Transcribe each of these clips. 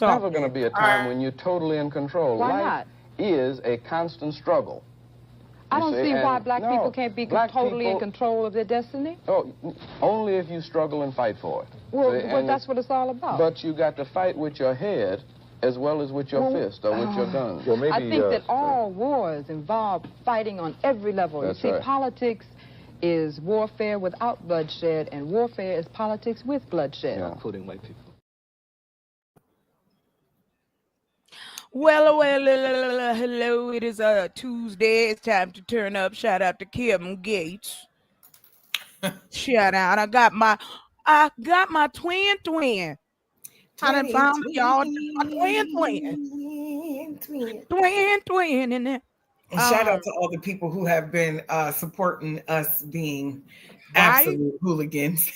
Never going to be a time when you're totally in control. Why Life not? is a constant struggle. I don't see why black no, people can't be totally in control of their destiny. Oh, only if you struggle and fight for it. Well, that's what it's all about. But you got to fight with your head as well as with your fist or with your gun. Well, maybe, I think that all wars involve fighting on every level. That's you see, right. Politics is warfare without bloodshed, and warfare is politics with bloodshed. Yeah. Including white people. Well, hello. It is a Tuesday. It's time to turn up. Shout out to Kevin Gates. Shout out. I got my twin. I done found y'all a twin in there. And shout out to all the people who have been supporting us being absolute hooligans.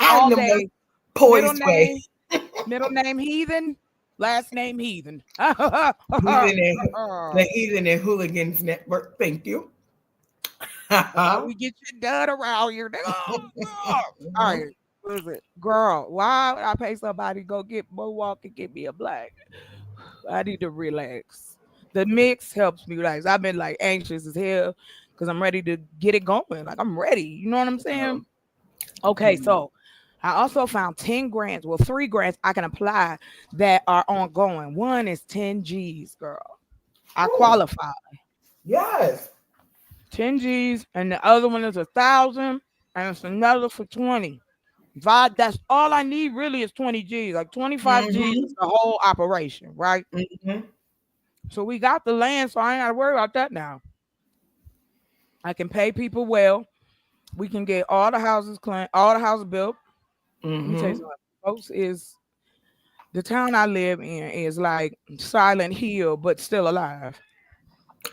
All day. Poised way. Middle name Heathen. Last name Heathen. The Heathen and Hooligans Network. Thank you. We get you done around here. All right. What is it? Girl, why would I pay somebody to go get Mohawk and get me a black? I need to relax. The mix helps me relax. I've been like anxious as hell because I'm ready to get it going. Like I'm ready. You know what I'm saying? Okay, so I also found 10 grants, 3 grants I can apply that are ongoing. One is 10 G's, girl. I qualify. Yes. 10 G's, and the other one is 1,000, and it's another for 20. That's all I need really is 20 G's. Like 25 G's is the whole operation, right? So we got the land, so I ain't got to worry about that now. I can pay people well. We can get all the houses clean, all the houses built. Let me tell you something, folks, is the town I live in is like Silent Hill, but still alive.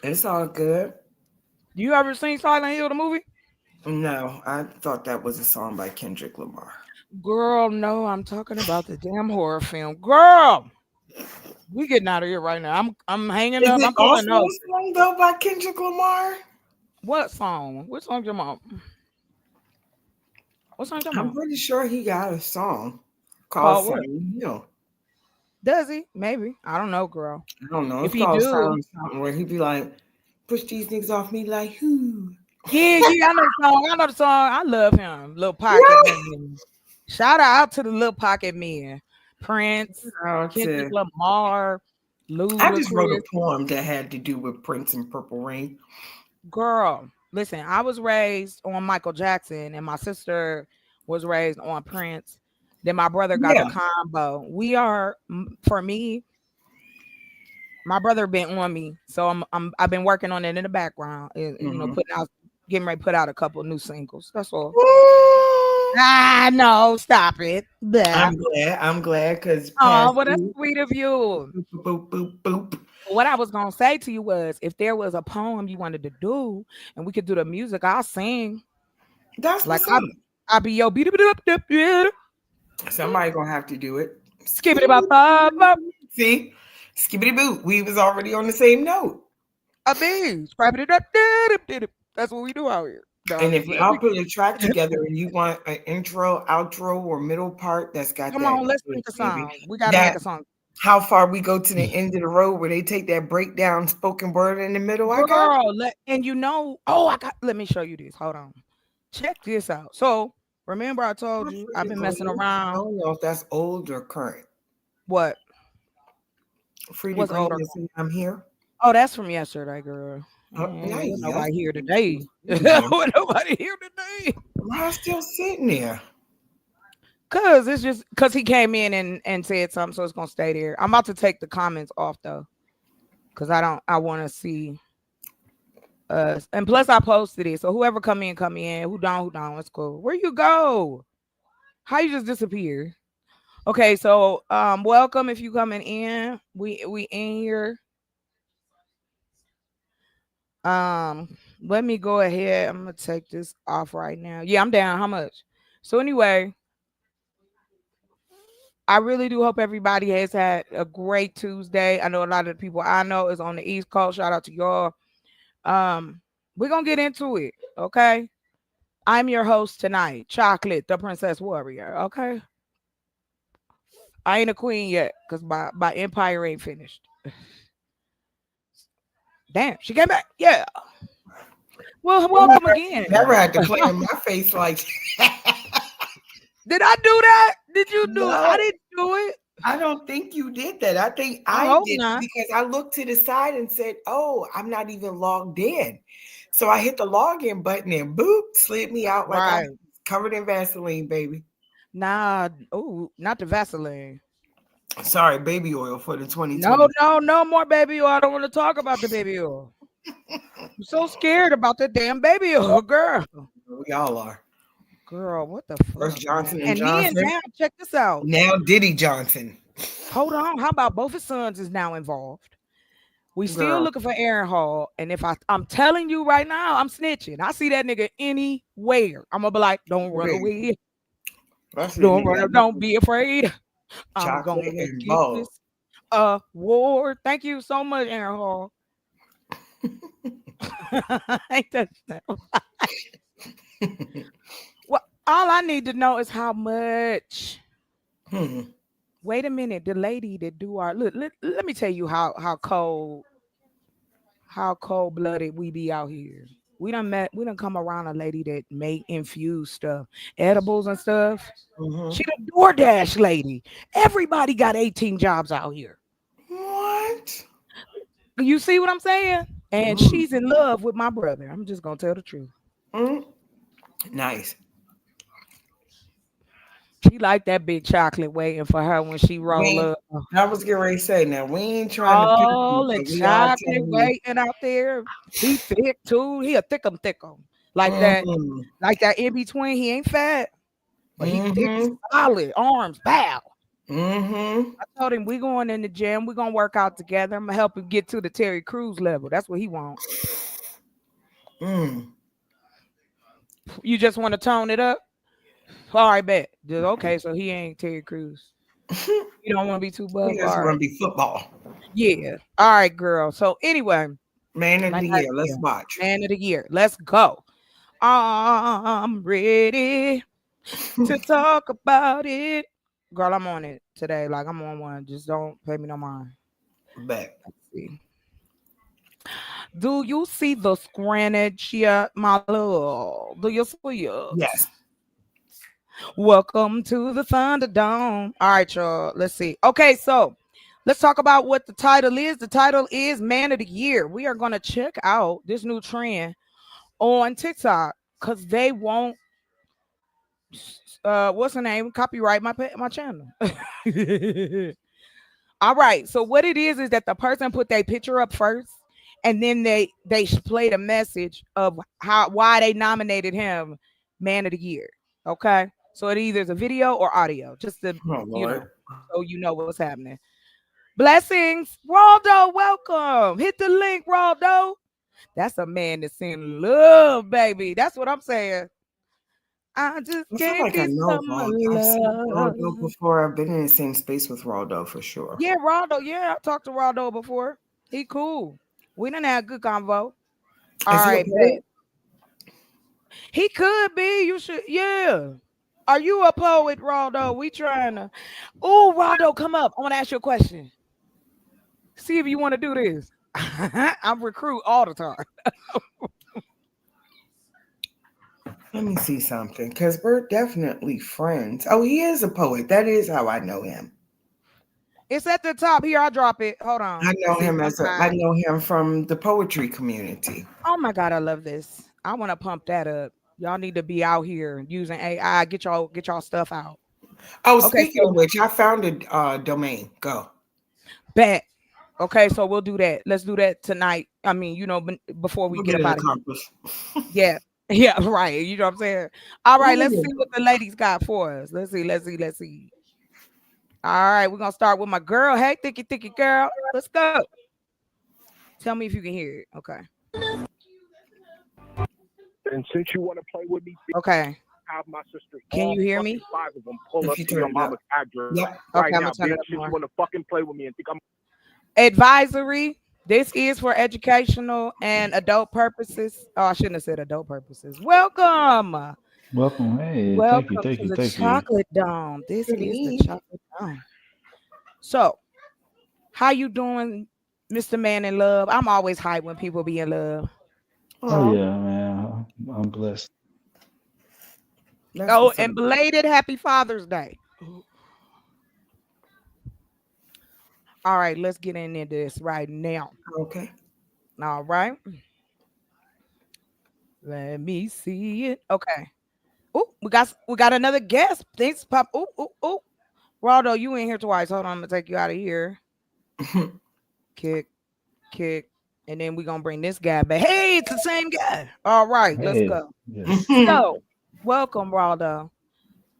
It's all good. You ever seen Silent Hill, the movie? No, I thought that was a song by Kendrick Lamar. Girl, no, I'm talking about the damn horror film. Girl, we getting out of here right now. I'm hanging up. I'm pulling up. Is it also a song though by Kendrick Lamar? What song? What song your mom? What song your mom? I'm pretty sure he got a song called Silent Hill. Does he? Maybe. I don't know, girl. I don't know. If it's called Silent something where he'd be like, push these niggas off me like who? Yeah, I know the song. I know the song. I love him. Little Pocket Man. Shout out to the Little Pocket Men. Prince, Kendrick Lamar, Ludacris. I just wrote a poem that had to do with Prince and Purple Rain. Girl, listen, I was raised on Michael Jackson, and my sister was raised on Prince. Then my brother got the combo. We are, for me, my brother been on me, so I've been working on it in the background. You know, getting ready to put out a couple new singles. That's all. No, stop it. I'm glad because well, that's sweet of you. Boop, boop, boop. What I was gonna say to you was, if there was a poem you wanted to do, and we could do the music, I'll sing. That's like I'll be your beat up. Somebody gonna have to do it. Skibbity bop. See, skibbity boot. We was already on the same note. I mean, that's what we do out here. And if y'all put a track together and you want an intro, outro, or middle part that's got come on, let's make a song. We gotta make a song. How far we go to the end of the road where they take that breakdown spoken word in the middle. And you know, let me show you this. Hold on. Check this out. So remember I told you I've been messing around. I don't know if that's old or current. What? Free to bring I'm here. Oh, that's from yesterday, girl. Nice. Nobody here today. Nobody here today. Why still sitting there? Cause it's just because he came in and said something, so it's gonna stay there. I'm about to take the comments off though, because I want to see us. And plus, I posted it, so whoever come in. Who don't, it's cool. Where you go? How you just disappear? Okay, so welcome if you coming in. We in here. Let me go ahead. I'm gonna take this off right now. Yeah, I'm down. How much? So anyway, I really do hope everybody has had a great Tuesday. I know a lot of the people I know is on the East Coast. Shout out to y'all. We're gonna get into it, okay? I'm your host tonight, Chocolate, the Princess Warrior, okay? I ain't a queen yet because my empire ain't finished. Damn, she came back. Yeah. Well, welcome again. Never had to play in my face like. Did I do that? Did you do No. it? I didn't do it. I don't think you did that. I think I I hope did not. because I looked to the side and said, "Oh, I'm not even logged in." So I hit the login button and boop, slid me out like I was covered in Vaseline, baby. Nah, not the Vaseline. Sorry, baby oil for the 2020. No more baby oil. I don't want to talk about the baby oil. I'm so scared about the damn baby oil, girl. We all are. Girl, what the fuck? First Johnson and Johnson. Now, check this out. Now Diddy Johnson. Hold on. How about both his sons is now involved? We still looking for Aaron Hall. And if I'm telling you right now, I'm snitching. I see that nigga anywhere. I'm gonna be like, don't run away. Don't be afraid. I'm gonna get this award. Thank you so much, Aaron Hall. Ain't that well, all I need to know is how much. Wait a minute, the lady that do our look. Let me tell you how cold-blooded we be out here. We done come around a lady that may infuse stuff, edibles and stuff. She the DoorDash lady. Everybody got 18 jobs out here. What? You see what I'm saying? And she's in love with my brother. I'm just gonna tell the truth. Nice. She like that big chocolate waiting for her when she roll up. I was getting ready to say, now we ain't trying to pick the chocolate waiting out there. He thick too. He a thickum. Like that in between. He ain't fat, but he thick, solid, arms, bow. I told him we going in the gym. We're gonna work out together. I'm gonna help him get to the Terry Crews level. That's what he wants. You just want to tone it up? All right, bet. Okay, so he ain't Terry Crews. You don't want to be too buff. He just want to be football. Yeah. All right, girl. So anyway, man of the year. Let's watch. Man of the year. Let's go. I'm ready to talk about it. Girl, I'm on it today. Like I'm on one. Just don't pay me no mind. Bet. Let's see. Do you see the screenage yet, my love? Do you see it? Yes. Welcome to the Thunderdome. All right, y'all. Let's see. Okay, so let's talk about what the title is. The title is Man of the Year. We are going to check out this new trend on TikTok because they won't, what's the name? Copyright my channel. All right. So what it is that the person put their picture up first, and then they played a message of why they nominated him Man of the Year. Okay. So it either is a video or audio, just to so you know what's happening. Blessings, Raldo, welcome. Hit the link, Raldo. That's a man that's in love, baby. That's what I'm saying. I just can't get some love. I've seen Raldo before. I've been in the same space with Raldo for sure. Yeah, Raldo. Yeah, I talked to Raldo before. He cool. We done had a good convo. All right, he could be. You should. Yeah. Are you a poet, Raldo? We trying to. Oh, Raldo, come up. I want to ask you a question. See if you want to do this. I'm recruit all the time. Let me see something, because we're definitely friends. Oh, he is a poet. That is how I know him. It's at the top. Here, I'll drop it. Hold on. I know him I know him from the poetry community. Oh my God, I love this. I want to pump that up. Y'all need to be out here using AI. Get y'all stuff out. Oh, speaking of which, I found a domain. Go. Bet. Okay, so we'll do that. Let's do that tonight. I mean, before we get about it. Yeah. Yeah, right. You know what I'm saying? All right, let's see what the ladies got for us. Let's see. All right, we're gonna start with my girl. Hey, thicky girl. Let's go. Tell me if you can hear it. Okay. And since you want to play with me, okay. Have my sister. Can you hear me? 5 of them pull up to your mama's address right now. Bitch, you want to fucking play with me and think I'm advisory. This is for educational and adult purposes. Oh, I shouldn't have said adult purposes. Welcome. Hey, welcome thank you. Chocolate Dome. This is the Chocolate Dome. So, how you doing, Mr. Man in Love? I'm always hyped when people be in love. Oh yeah, man. I'm blessed. And belated Happy Father's Day. All right, let's get into this right now. Okay. All right. Let me see it. Okay. Oh, we got another guest. Things pop. Oh. Waldo, you in here twice. Hold on, I'm gonna take you out of here. Kick, and then we're gonna bring this guy back. Hey, it's the same guy. All right, let's go. Yes. So, welcome, Waldo.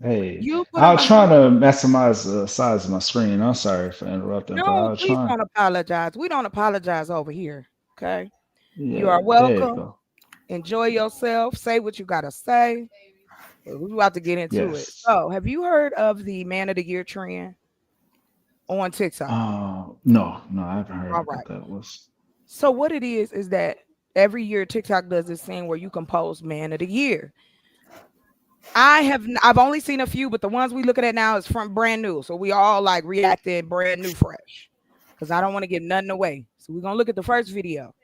Hey, I was trying to maximize the size of my screen. I'm sorry for interrupting. No, please don't apologize. We don't apologize over here. Okay. Yeah, you are welcome. There you go. Enjoy yourself. Say what you gotta say. We're about to get into it. So, have you heard of the Man of the Year trend on TikTok? No, I haven't heard what that was. So, what it is that every year TikTok does this thing where you can post Man of the Year. I've only seen a few, but the ones we looking at now is from brand new. So we all like reacted brand new, fresh, because I don't want to give nothing away. So we're gonna look at the first video.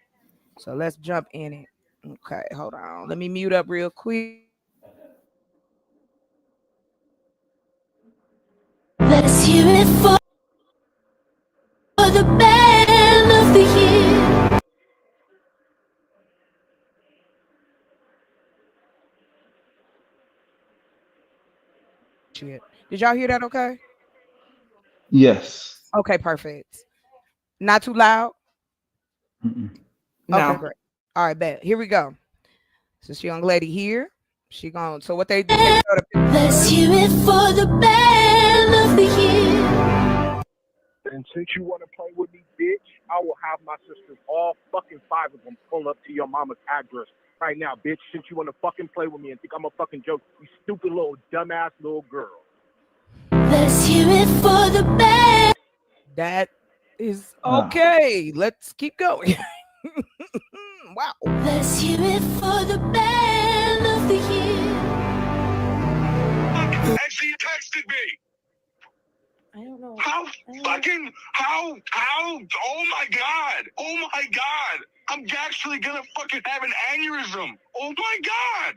So let's jump in it. Okay, hold on. Let me mute up real quick. Let's hear it for the Man of the Year. Shit. Did y'all hear that okay? Yes. Okay, perfect. Not too loud? No. Okay, great. All right, bet. Here we go. This young lady here, she gone. So what they do? Let's hear it for the Man of the Year. And since you want to play with me, bitch, I will have my sisters, all fucking 5 of them, pull up to your mama's address right now, bitch. Since you want to fucking play with me and think I'm a fucking joke, you stupid little dumbass little girl. Let's hear it for the Man. That is okay. Let's keep going. Wow. Let's hear it for the Man of the Year. And she texted me. I don't know. How? Oh my God. I'm actually gonna fucking have an aneurysm. Oh my God.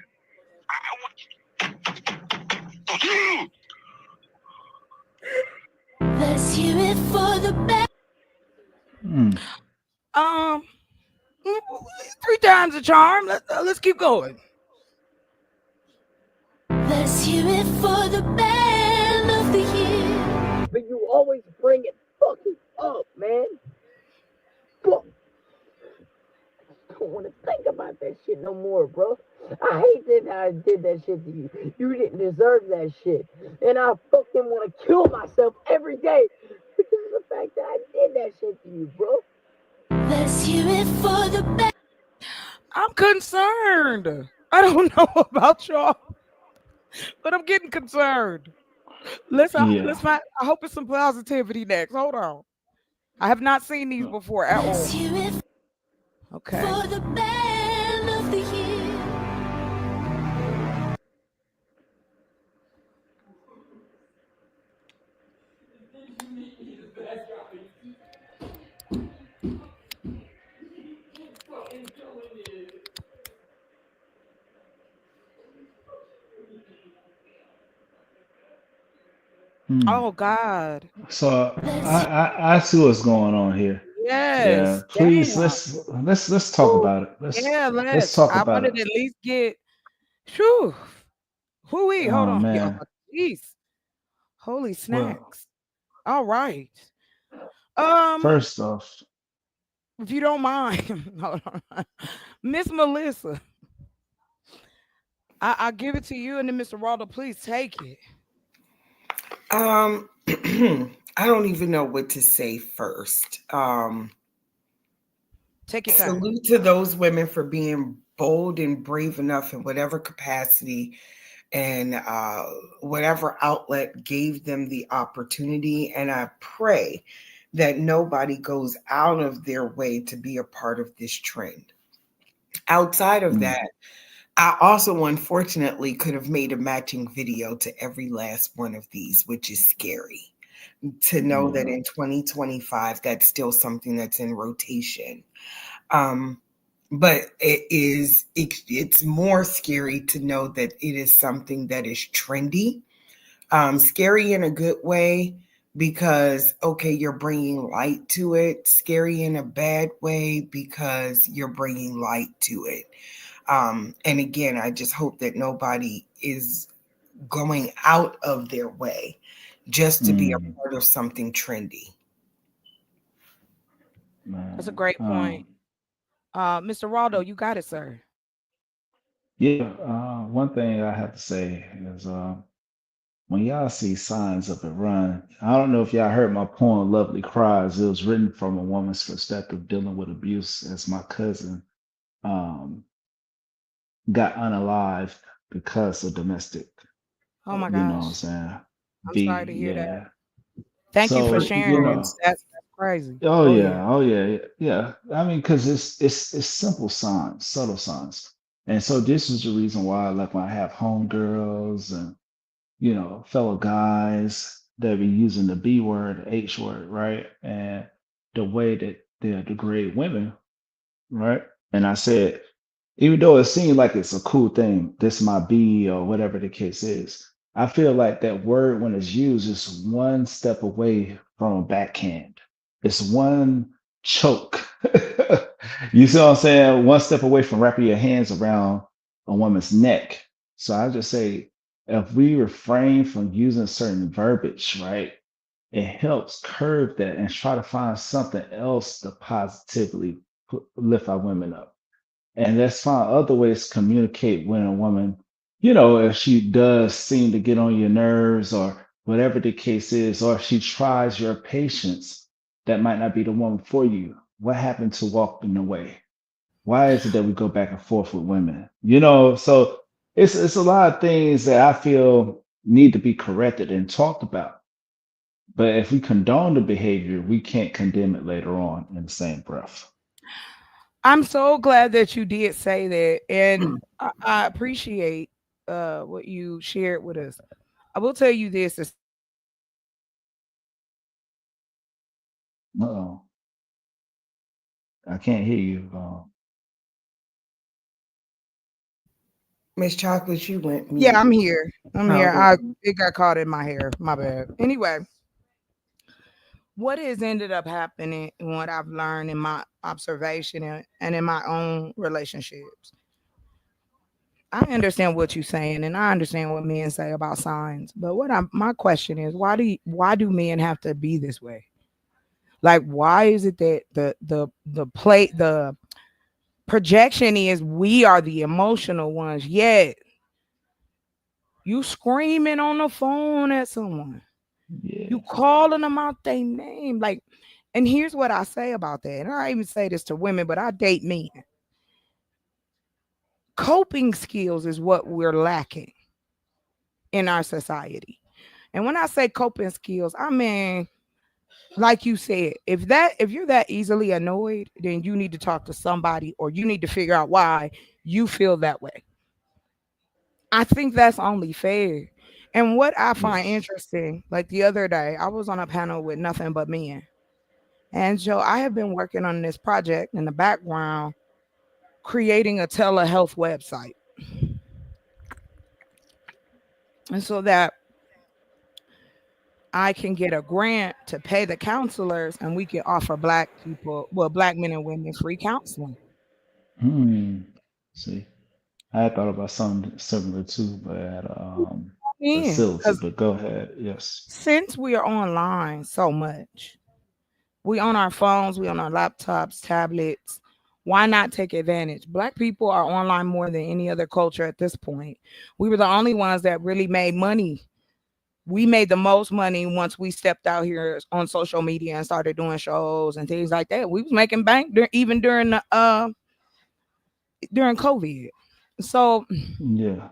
Let's hear it for the Man. 3 times a charm. Let's keep going. Let's hear it for the Man of the Year. But you always bring it fucking up, man. Fuck. I don't want to think about that shit no more, bro. I hate that I did that shit to you. You didn't deserve that shit. And I fucking want to kill myself every day because of the fact that I did that shit to you, bro. Let's hear it for the Man. I'm concerned. I don't know about y'all, but I'm getting concerned. Let's find. I hope it's some positivity next. Hold on. I have not seen these before at all. Okay. For the Man of the Year. Oh God. So I see what's going on here. Yes. Yeah. Please let's talk about it. Let's talk about it. I wanted to at least get. Whew. Hold on. Man. Jeez. Holy snacks. Well, all right. First off, if you don't mind, hold on. Miss Melissa, I'll give it to you, and then Mr. Waldo, please take it. I don't even know what to say first. Take your time. Salute to those women for being bold and brave enough in whatever capacity and whatever outlet gave them the opportunity. And I pray that nobody goes out of their way to be a part of this trend. Outside of that, I also, unfortunately, could have made a matching video to every last one of these, which is scary to know that in 2025, that's still something that's in rotation. But it's more scary to know that it is something that is trendy. Scary in a good way because, okay, you're bringing light to it. Scary in a bad way because you're bringing light to it. And again, I just hope that nobody is going out of their way just to be a part of something trendy. That's a great point. Mr. Waldo, you got it, sir. Yeah, one thing I have to say is when y'all see signs of it, run. I don't know if y'all heard my poem, Lovely Cries. It was written from a woman's perspective dealing with abuse as my cousin got unalived because of domestic. Oh my You know what I'm gosh. saying? I'm sorry to hear that. Yeah. Thank you for So, sharing. you know, That's crazy. oh yeah. I mean, because it's simple signs, subtle signs. And so this is the reason why, like when I have homegirls and fellow guys that be using the B word, H word, right? And the way that they degrade women, right? And I said, even though it seemed like it's a cool thing, this my B or whatever the case is, I feel like that word when it's used is one step away from a backhand. It's one choke. You see what I'm saying? One step away from wrapping your hands around a woman's neck. So I just say, if we refrain from using certain verbiage, right, it helps curb that and try to find something else to positively lift our women up. And let's find other ways to communicate when a woman, if she does seem to get on your nerves or whatever the case is, or if she tries your patience, that might not be the woman for you. What happened to walking away? Why is it that we go back and forth with women? So it's a lot of things that I feel need to be corrected and talked about. But if we condone the behavior, we can't condemn it later on in the same breath. I'm so glad that you did say that, and I appreciate what you shared with us. I will tell you this. Uh-oh. I can't hear you. Miss Chocolate, you went mute. Yeah, I'm here. It got caught in my hair. My bad. Anyway, what has ended up happening and what I've learned in my observation and in my own relationships. I understand what you're saying, and I understand what men say about signs. But my question is, why do men have to be this way? Like, why is it that the projection is we are the emotional ones, yet you screaming on the phone at someone, you calling them out their name, like. And here's what I say about that. And I even say this to women, but I date men. Coping skills is what we're lacking in our society. And when I say coping skills, I mean, like you said, if you're that easily annoyed, then you need to talk to somebody or you need to figure out why you feel that way. I think that's only fair. And what I find interesting, like the other day, I was on a panel with nothing but men. And so I have been working on this project in the background, creating a telehealth website. And so that I can get a grant to pay the counselors and we can offer Black men and women free counseling. See, I thought about something similar too, but at facility, but go ahead. Yes. Since we are online so much, we on our phones, we on our laptops, tablets. Why not take advantage? Black people are online more than any other culture at this point. We were the only ones that really made money. We made the most money once we stepped out here on social media and started doing shows and things like that. We was making bank even during the during COVID. So yeah,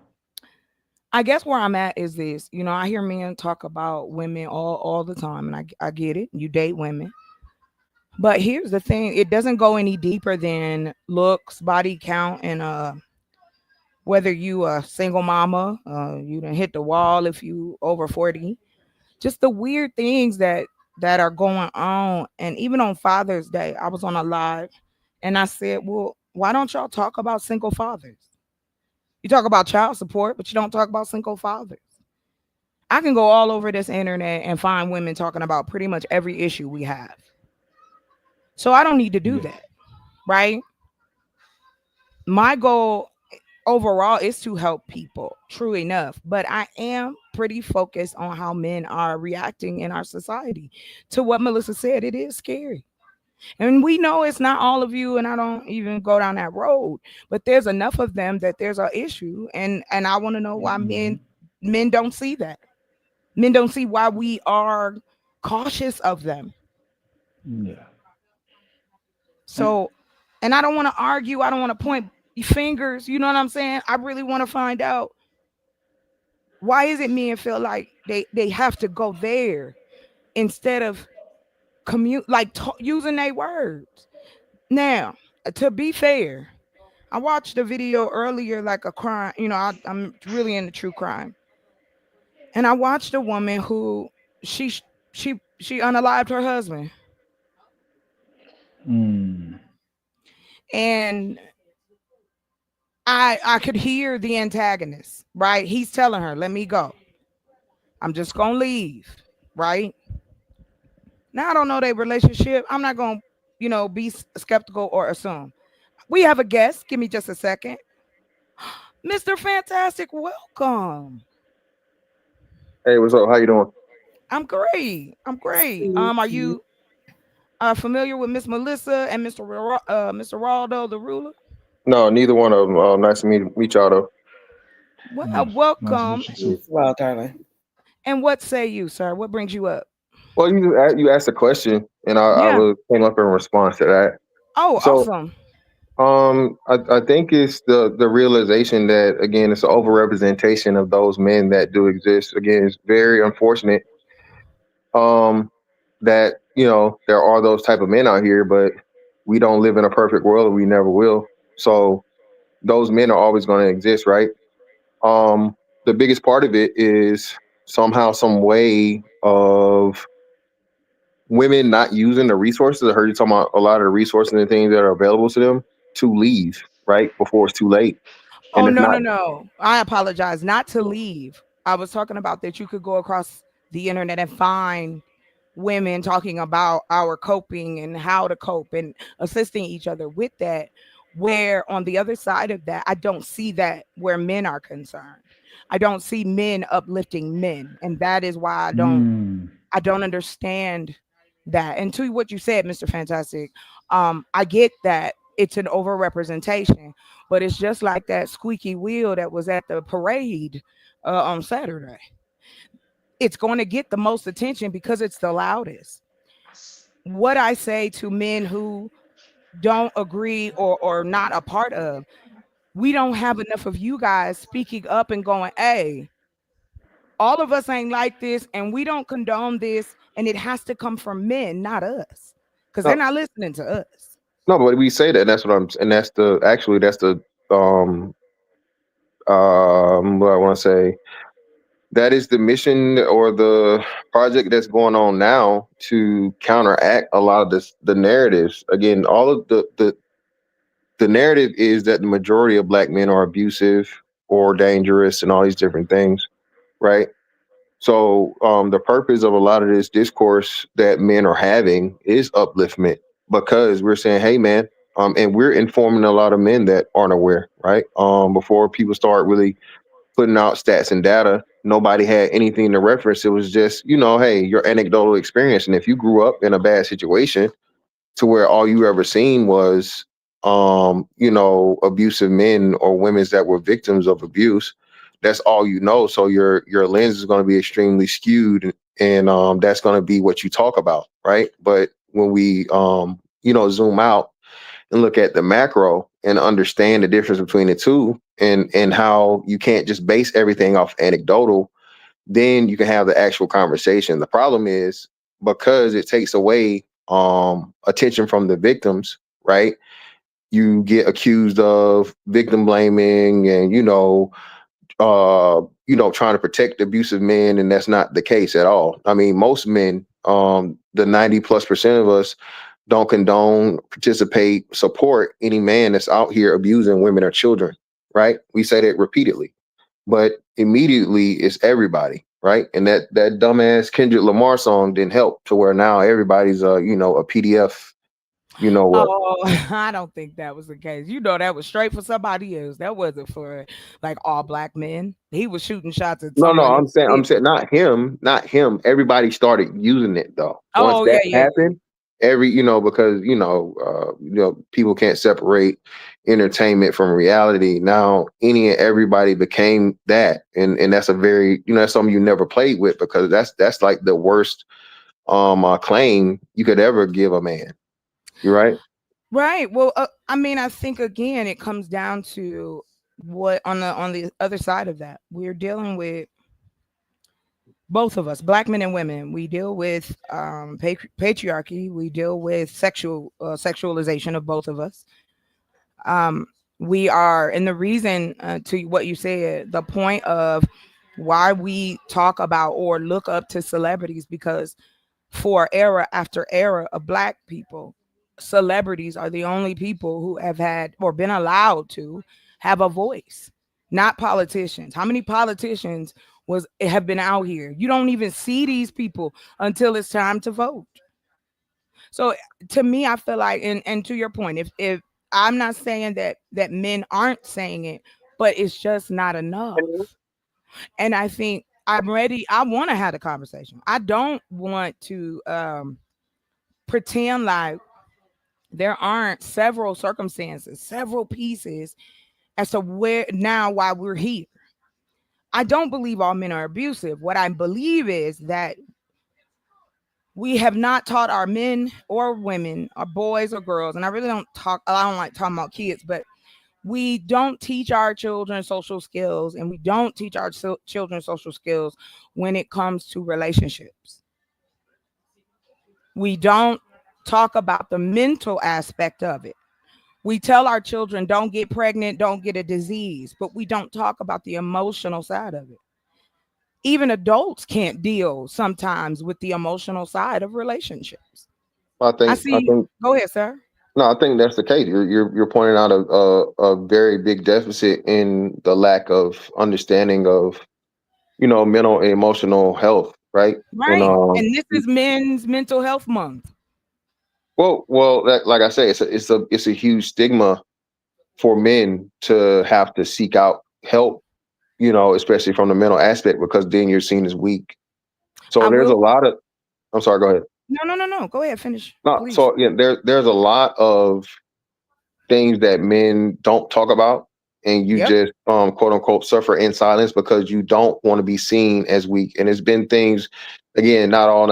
I guess where I'm at is this. I hear men talk about women all the time, and I get it. You date women. But here's the thing, it doesn't go any deeper than looks, body count, and whether you a single mama, you done hit the wall if you over 40. just the weird things that are going on. And even on Father's Day, I was on a live and I said, well, why don't y'all talk about single fathers? You talk about child support, but you don't talk about single fathers. I can go all over this internet and find women talking about pretty much every issue we have. So I don't need to do Yeah. that, right? My goal overall is to help people, true enough, but I am pretty focused on how men are reacting in our society. To what Melissa said, it is scary. And we know it's not all of you, and I don't even go down that road, but there's enough of them that there's an issue. And I want to know why men don't see that. Men don't see why we are cautious of them. Yeah. So, and I don't want to argue, I don't want to point fingers, you know what I'm saying? I really want to find out, why is it men feel like they have to go there instead of using their words. Now, to be fair, I watched a video earlier, like a crime, I'm really into true crime. And I watched a woman who she unalived her husband. And I could hear the antagonist, right? He's telling her, let me go. I'm just gonna leave, right? Now I don't know their relationship. I'm not gonna, be skeptical or assume. We have a guest. Give me just a second. Mr. Fantastic, welcome. Hey, what's up? How you doing? I'm great. Are you familiar with Miss Melissa and Mr. Raldo, the ruler? No, neither one of them. Nice to meet y'all though. Well, welcome. Well, darling. And what say you, sir? What brings you up? Well, you asked a question, and I came up in response to that. Oh, so, awesome. I think it's the realization that, again, it's an overrepresentation of those men that do exist. Again, it's very unfortunate that there are those type of men out here, but we don't live in a perfect world, and we never will. So those men are always going to exist, right? The biggest part of it is somehow, some way of women not using the resources. I heard you talking about a lot of the resources and things that are available to them to leave, right? Before it's too late. Oh, no. I apologize. Not to leave. I was talking about that you could go across the internet and find women talking about our coping and how to cope and assisting each other with that. Where on the other side of that, I don't see that where men are concerned. I don't see men uplifting men. And that is why I don't understand that. And to what you said, Mr. Fantastic, I get that it's an overrepresentation, but it's just like that squeaky wheel that was at the parade on Saturday. It's going to get the most attention because it's the loudest. What I say to men who don't agree or not a part of, we don't have enough of you guys speaking up and going, hey, all of us ain't like this, and we don't condone this, and it has to come from men, not us, because they're not listening to us. No, but we say that. That's what that's the what I want to say. That is the mission or the project that's going on now to counteract a lot of the narratives. Again, all of the narrative is that the majority of Black men are abusive or dangerous and all these different things, right? So the purpose of a lot of this discourse that men are having is upliftment, because we're saying, hey, man, and we're informing a lot of men that aren't aware, right? Before people start really putting out stats and data, nobody had anything to reference. It was just, hey, your anecdotal experience. And if you grew up in a bad situation to where all you ever seen was, abusive men or women that were victims of abuse, that's all you know. So your lens is going to be extremely skewed, and that's going to be what you talk about, right? But when we, zoom out and look at the macro and understand the difference between the two, and how you can't just base everything off anecdotal, then you can have the actual conversation. The problem is, because it takes away attention from the victims, right? You get accused of victim blaming and, trying to protect abusive men, and that's not the case at all. I mean, most men, the 90+% of us, don't condone, participate, support any man that's out here abusing women or children, right? We say that repeatedly, but immediately it's everybody, right? And that dumbass Kendrick Lamar song didn't help to where now everybody's a PDF. You know what? Oh, I don't think that was the case. That was straight for somebody else. That wasn't for like all black men. He was shooting shots at No, someone. I'm saying not him. Everybody started using it though. Once that happened, because people can't separate entertainment from reality. Now any and everybody became that, and that's a very that's something you never played with, because that's like the worst claim you could ever give a man. You're right. Right. Well, I mean, I think again, it comes down to what on the other side of that, we're dealing with, both of us, black men and women. We deal with patriarchy. We deal with sexualization of both of us. We are, and the reason to what you said, the point of why we talk about or look up to celebrities, because for era after era of black people, celebrities are the only people who have had or been allowed to have a voice, not politicians. How many politicians have been out here? You don't even see these people until it's time to vote. So to me, I feel like, and to your point, if I'm not saying that men aren't saying it, but it's just not enough. And I think I'm ready. I want to have a conversation. I don't want to pretend like there aren't several circumstances, several pieces as to why we're here. I don't believe all men are abusive. What I believe is that we have not taught our men or women, our boys or girls, and I don't like talking about kids, but we don't teach our children social skills, and we don't teach our children social skills when it comes to relationships. We don't talk about the mental aspect of it. We tell our children, don't get pregnant, don't get a disease, but we don't talk about the emotional side of it. Even adults can't deal sometimes with the emotional side of relationships. I think. Go ahead, sir. No, I think that's the case. You're pointing out a very big deficit in the lack of understanding of mental and emotional health, right? Right. And this is Men's Mental Health Month. Well, like I say, it's a huge stigma for men to have to seek out help, especially from the mental aspect, because then you're seen as weak. So there's a lot of. I'm sorry. Go ahead. No. Go ahead. Finish. No. Please. So there's a lot of things that men don't talk about, and you just quote unquote suffer in silence because you don't want to be seen as weak. And it's been things. Again, not all,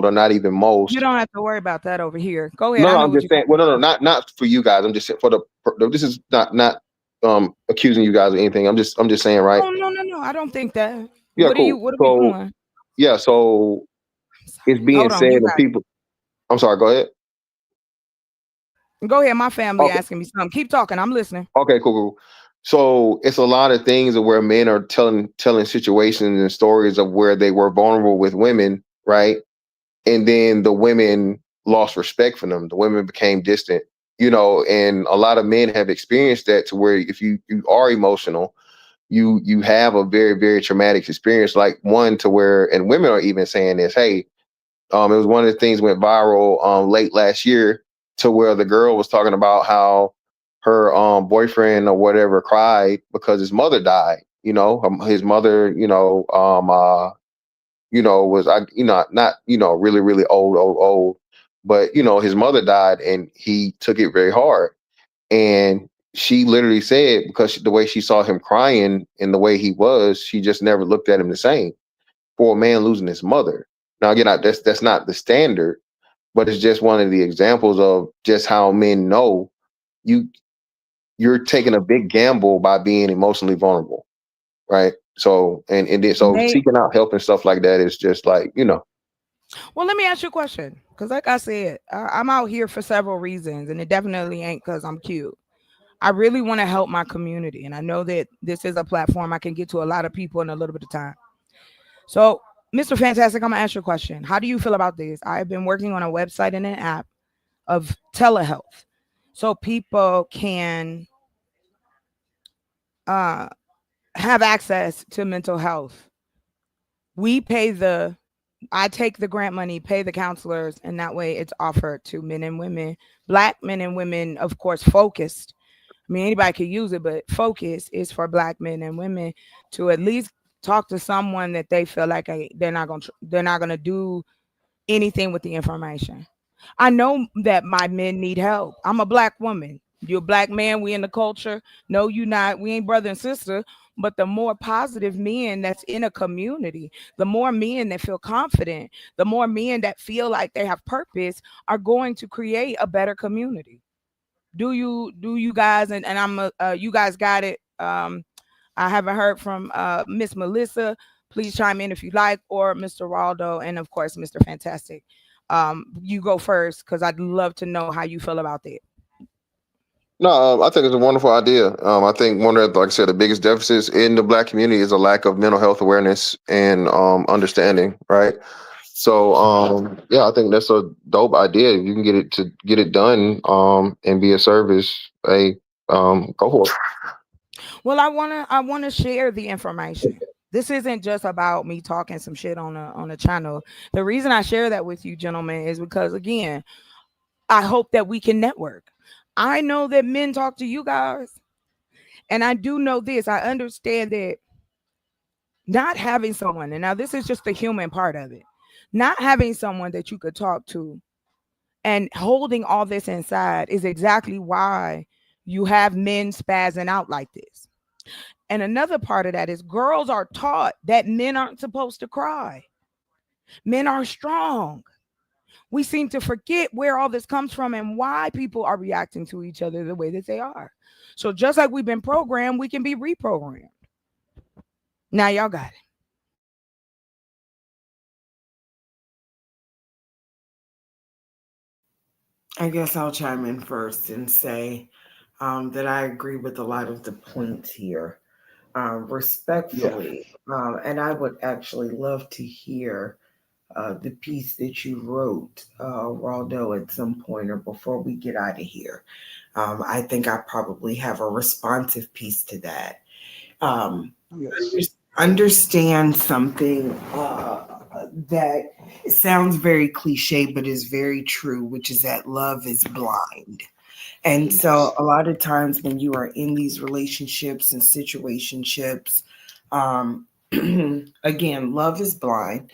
or not even most. You don't have to worry about that over here. Go ahead. No, I'm just saying. Well, no, not for you guys. I'm just saying this is not accusing you guys of anything. I'm just saying, right? Oh, no. I don't think that. Yeah, what cool. What are we doing? Yeah, so it's being said that people. I'm sorry. Go ahead. Go ahead. My family asking me something. Keep talking. I'm listening. Okay, cool. So it's a lot of things where men are telling situations and stories of where they were vulnerable with women, right? And then the women lost respect for them. The women became distant, and a lot of men have experienced that, to where if you are emotional, you have a very, very traumatic experience, like one to where, and women are even saying this, hey, it was one of the things went viral late last year, to where the girl was talking about how her boyfriend or whatever cried because his mother died. His mother, was not really, really old, but his mother died, and he took it very hard. And she literally said, because the way she saw him crying and the way he was, she just never looked at him the same. For a man losing his mother. Now again, that's not the standard, but it's just one of the examples of just how men know you're taking a big gamble by being emotionally vulnerable, right? So and then seeking out help and stuff like that is just like, Well, let me ask you a question, because like I said, I'm out here for several reasons, and it definitely ain't because I'm cute. I really want to help my community. And I know that this is a platform I can get to a lot of people in a little bit of time. So, Mr. Fantastic, I'm going to ask you a question. How do you feel about this? I've been working on a website and an app of telehealth so people can have access to mental health. I take the grant money, pay the counselors, and that way it's offered to men and women, Black men and women, of course, focused. I mean, anybody could use it, but focus is for Black men and women to at least talk to someone that they feel like they're not gonna do anything with the information. I know that my men need help. I'm a Black woman. You're a Black man. We in the culture. No, you not. We ain't brother and sister. But the more positive men that's in a community, the more men that feel confident, the more men that feel like they have purpose are going to create a better community. Do you guys, and I'm you guys got it. I haven't heard from Miss Melissa. Please chime in if you like, or Mr. Waldo, and of course Mr. Fantastic. You go first because I'd love to know how you feel about that. No, I think it's a wonderful idea. I think one of, like I said, the biggest deficits in the Black community is a lack of mental health awareness and understanding, right? So, yeah, I think that's a dope idea. If you can get it done and be a service, go for it. Well, I wanna share the information. This isn't just about me talking some shit on a channel. The reason I share that with you, gentlemen, is because again, I hope that we can network. I know that men talk to you guys, and I do know this. I understand that not having someone, and now this is just the human part of it, not having someone that you could talk to and holding all this inside is exactly why you have men spazzing out like this. And another part of that is girls are taught that men aren't supposed to cry. Men are strong. We seem to forget where all this comes from and why people are reacting to each other the way that they are. So just like we've been programmed, we can be reprogrammed. Now y'all got it. I guess I'll chime in first and say that I agree with a lot of the points here, respectfully. And I would actually love to hear the piece that you wrote, Waldo, at some point or before we get out of here. I think I probably have a responsive piece to that. Understand something that sounds very cliche, but is very true, which is that love is blind. And so a lot of times when you are in these relationships and situationships, again, love is blind.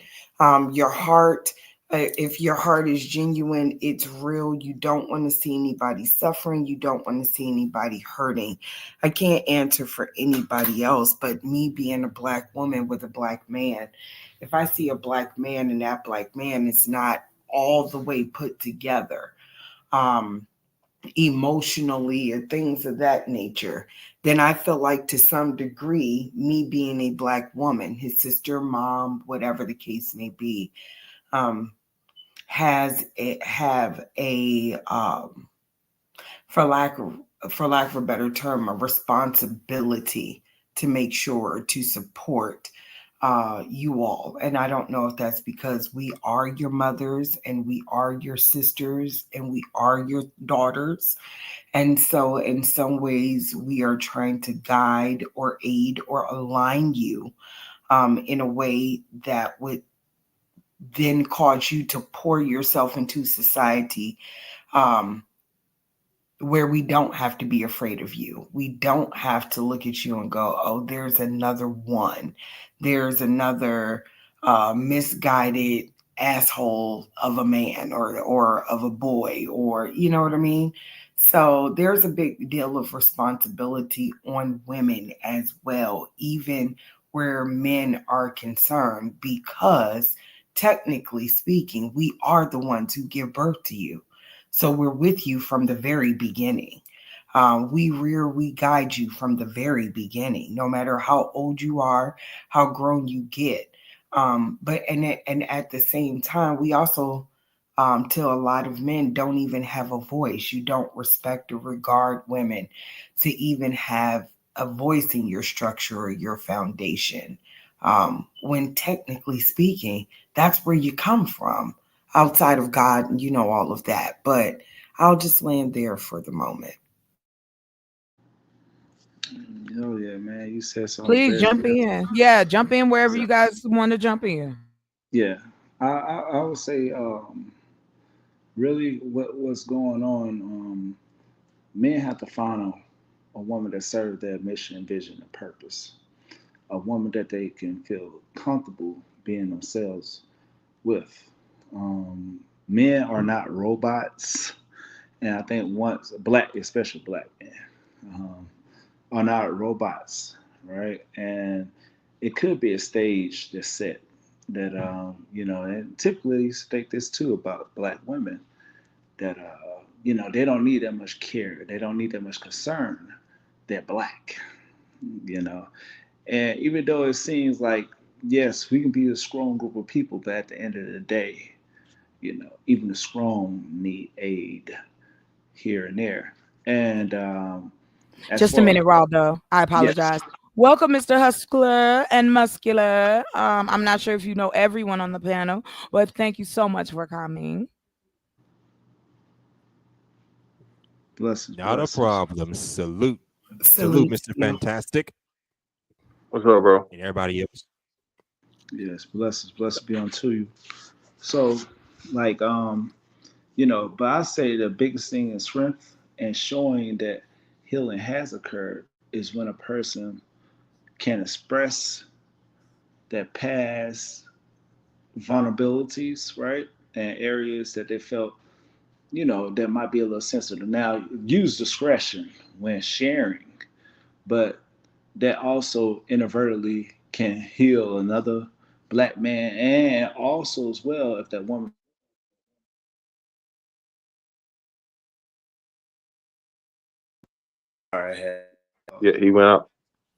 Your heart, if your heart is genuine, it's real. You don't want to see anybody suffering. You don't want to see anybody hurting. I can't answer for anybody else, but me being a Black woman with a Black man, if I see a Black man and that Black man is not all the way put together, emotionally or things of that nature, then I feel like to some degree, me being a Black woman, his sister, mom, whatever the case may be, have a for lack of a better term, a responsibility to make sure to support you all. And I don't know if that's because we are your mothers and we are your sisters and we are your daughters. And so in some ways we are trying to guide or aid or align you in a way that would then cause you to pour yourself into society where we don't have to be afraid of you. We don't have to look at you and go, oh, there's another one. There's another misguided asshole of a man or of a boy, or you know what I mean? So there's a big deal of responsibility on women as well, even where men are concerned, because technically speaking, we are the ones who give birth to you. So we're with you from the very beginning. We guide you from the very beginning, no matter how old you are, how grown you get. But at the same time, we also till a lot of men don't even have a voice. You don't respect or regard women to even have a voice in your structure or your foundation. When technically speaking, that's where you come from, outside of God, and you know all of that. But I'll just land there for the moment. Oh yeah, man, you said something Please very jump good. in. Yeah, jump in wherever you guys want to jump in. Yeah, I would say really what's going on. Men have to find a woman that serves their mission, vision, and purpose. A woman that they can feel comfortable being themselves with. Men are not robots, and I think once black, especially black men, um, are not robots, right? And it could be a stage that's set that and typically you think this too about black women that they don't need that much care, they don't need that much concern. They're black, you know, and even though it seems like yes, we can be a strong group of people, but at the end of the day, even the strong need aid here and there. And as Just a far minute, Raldo. I yes, apologize. Welcome, Mr. Hustler and Muscular. I'm not sure if you know everyone on the panel, but thank you so much for coming. blessings, Not a blessings. problem. Salute, Salute Mr. you. Fantastic, What's up, bro? and everybody else. Yes, blessings be unto you. So, like, but I say the biggest thing in strength and showing that healing has occurred is when a person can express their past vulnerabilities, right? And areas that they felt, that might be a little sensitive. Now, use discretion when sharing, but that also inadvertently can heal another black man, and also as well if that woman. All right, Yeah, he went out.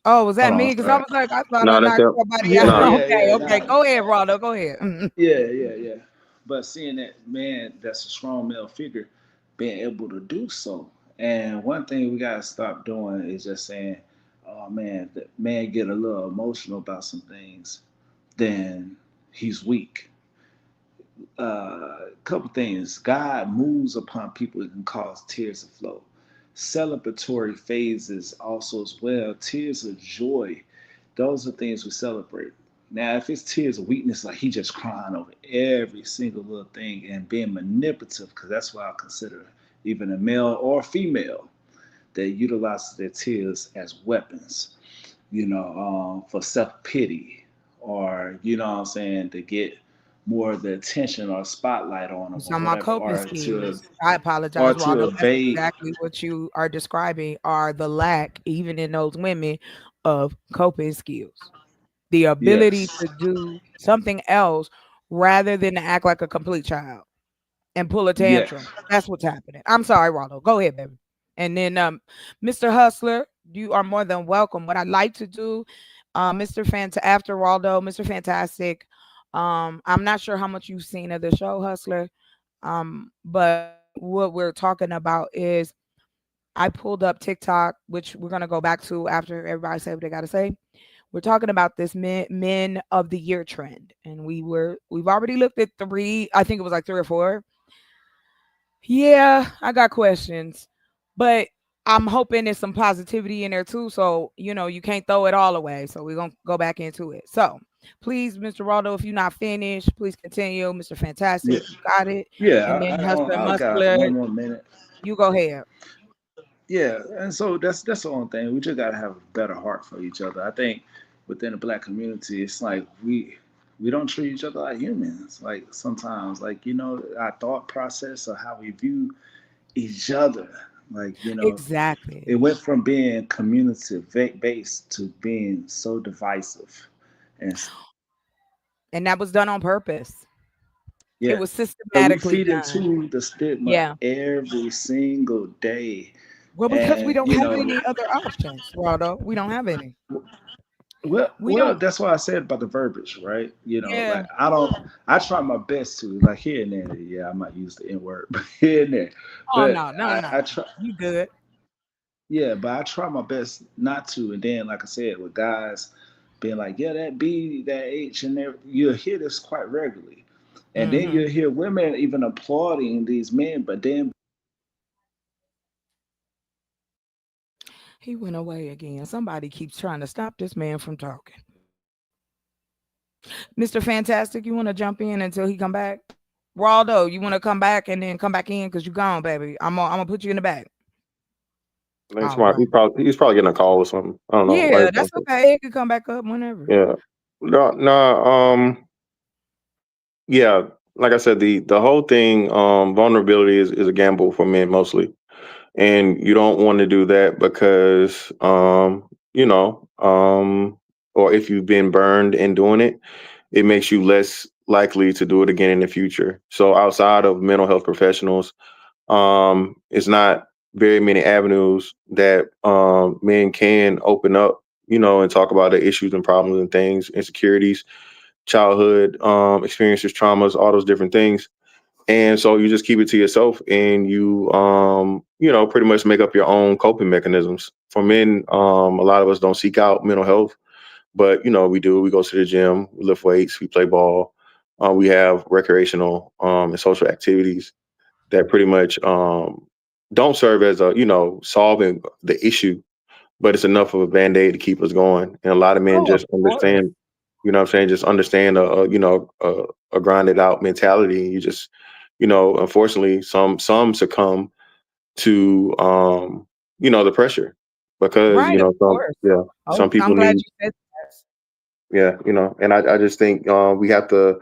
Oh, was that hold on. me? Because I was like, I thought I No, that's knocked him. somebody Yeah, out. No, Okay. nah. Go ahead, Raldo. Go ahead. Yeah. But seeing that man, that's a strong male figure, being able to do so. And one thing we gotta stop doing is just saying, "Oh man, the man get a little emotional about some things, then he's weak." Couple things. God moves upon people that can cause tears to flow. Celebratory phases also as well. Tears of joy. Those are things we celebrate. Now, if it's tears of weakness, like he just crying over every single little thing and being manipulative, because that's what I consider even a male or female that utilizes their tears as weapons, for self pity or, what I'm saying, to get more of the attention or spotlight on them It's or on my whatever, coping schemes. I apologize, to Raldo. That's evade. exactly what you are describing are the lack, even in those women, of coping skills. The ability Yes. to do something else rather than to act like a complete child and pull a Yes. tantrum. That's what's happening. I'm sorry, Raldo. Go ahead, baby. And then Mr. Hustler, you are more than welcome. What I'd like to do, after Raldo, Mr. Fantastic. I'm not sure how much you've seen of the show, Hustler. But what we're talking about is I pulled up TikTok, which we're gonna go back to after everybody say what they gotta say. We're talking about this men of the year trend, and we've already looked at 3. I think it was like 3 or 4. Yeah, I got questions, but I'm hoping there's some positivity in there too. So, you can't throw it all away. So we're going to go back into it. So please, Mr. Raldo, if you're not finished, please continue. Mr. Fantastic, Yeah. you got it. Yeah. And then Hustler I got Muscular, 1 more minute. you go ahead. Yeah, and so that's the only thing. We just gotta have a better heart for each other. I think within the black community, it's like we don't treat each other like humans. Like sometimes, like our thought process or how we view each other. Like Exactly. it went from being community based to being so divisive, and And that was done on purpose. It yeah, was and we systematically feed done. into the stigma Yeah. every single day, Well, because we and don't have any other options, Raldo. We don't have any. We don't. that's why I said about the verbiage, right? You know, Yeah. like I try my best to, like here and there, yeah, I might use the N word, but here and there. Oh But no, no, I no. try, You good? yeah, but I try my best not to. And then, like I said, with guys being like, yeah, that B, that H, and there, you'll hear this quite regularly. And then Mm-hmm. you'll hear women even applauding these men, but then He went away again. Somebody keeps trying to stop this man from talking. Mr. Fantastic, you want to jump in until he come back? Waldo, you want to come back and then come back in because you gone, baby. I'm gonna put you in the back. I think All right. he's probably getting a call or something. I don't know. Yeah, that's okay. He could come back up whenever. Yeah. No, yeah, like I said, the whole thing, vulnerability is a gamble for men mostly. And you don't want to do that because you know, or if you've been burned in doing it, it makes you less likely to do it again in the future. So outside of mental health professionals, it's not very many avenues that men can open up, you know, and talk about the issues and problems and things, insecurities, childhood experiences, traumas, all those different things. And so you just keep it to yourself and you know, pretty much make up your own coping mechanisms. For men, a lot of us don't seek out mental health, but you know, we do. We go to the gym, we lift weights, we play ball, we have recreational and social activities that pretty much don't serve as a, you know, solving the issue, but it's enough of a band-aid to keep us going. And a lot of men Oh, of just course. understand, you know what I'm saying, just understand you know, a grinded out mentality. You just, you know, unfortunately some succumb to you know, the pressure because, you Right, of know, course. some Oh, I'm people glad need, you said that. yeah, you know, and I just think we have to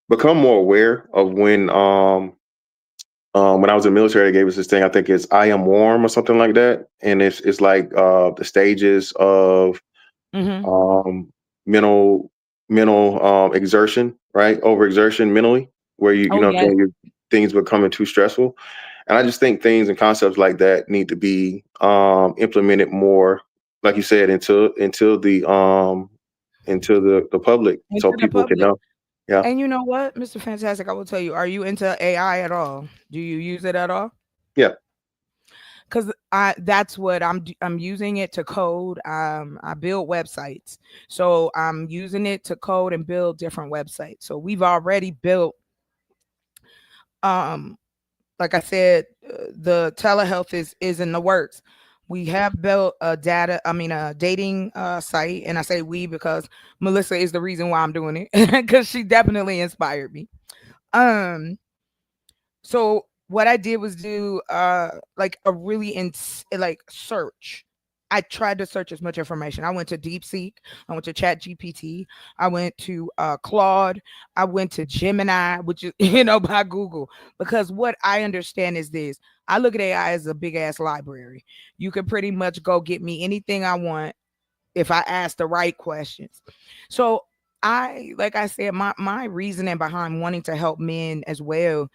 become more aware of when I was in the military, they gave us this thing. I think it's "I am warm" or something like that, and it's like the stages of Mm-hmm. mental exertion, right? Overexertion mentally, where you Oh, know what I'm yes. saying, things becoming too stressful. And I just think things and concepts like that need to be implemented more, like you said, into the public, so Into the people can public. know. Yeah. And you know what, Mr. Fantastic, I will tell you, are you into AI at all? Do you use it at all? Yeah. Because that's what I'm using it to code. I build websites. So I'm using it to code and build different websites. So we've already built um like I said, the telehealth is in the works. We have built a dating site, and I say we because Melissa is the reason why I'm doing it because she definitely inspired me. Um, so what I did was do like a really like search. I tried to search as much information. I went to DeepSeek, I went to Chat GPT, I went to Claude, I went to Gemini, which is by Google. Because what I understand is this: I look at AI as a big ass library. You can pretty much go get me anything I want if I ask the right questions. So like I said, my reasoning behind wanting to help men as well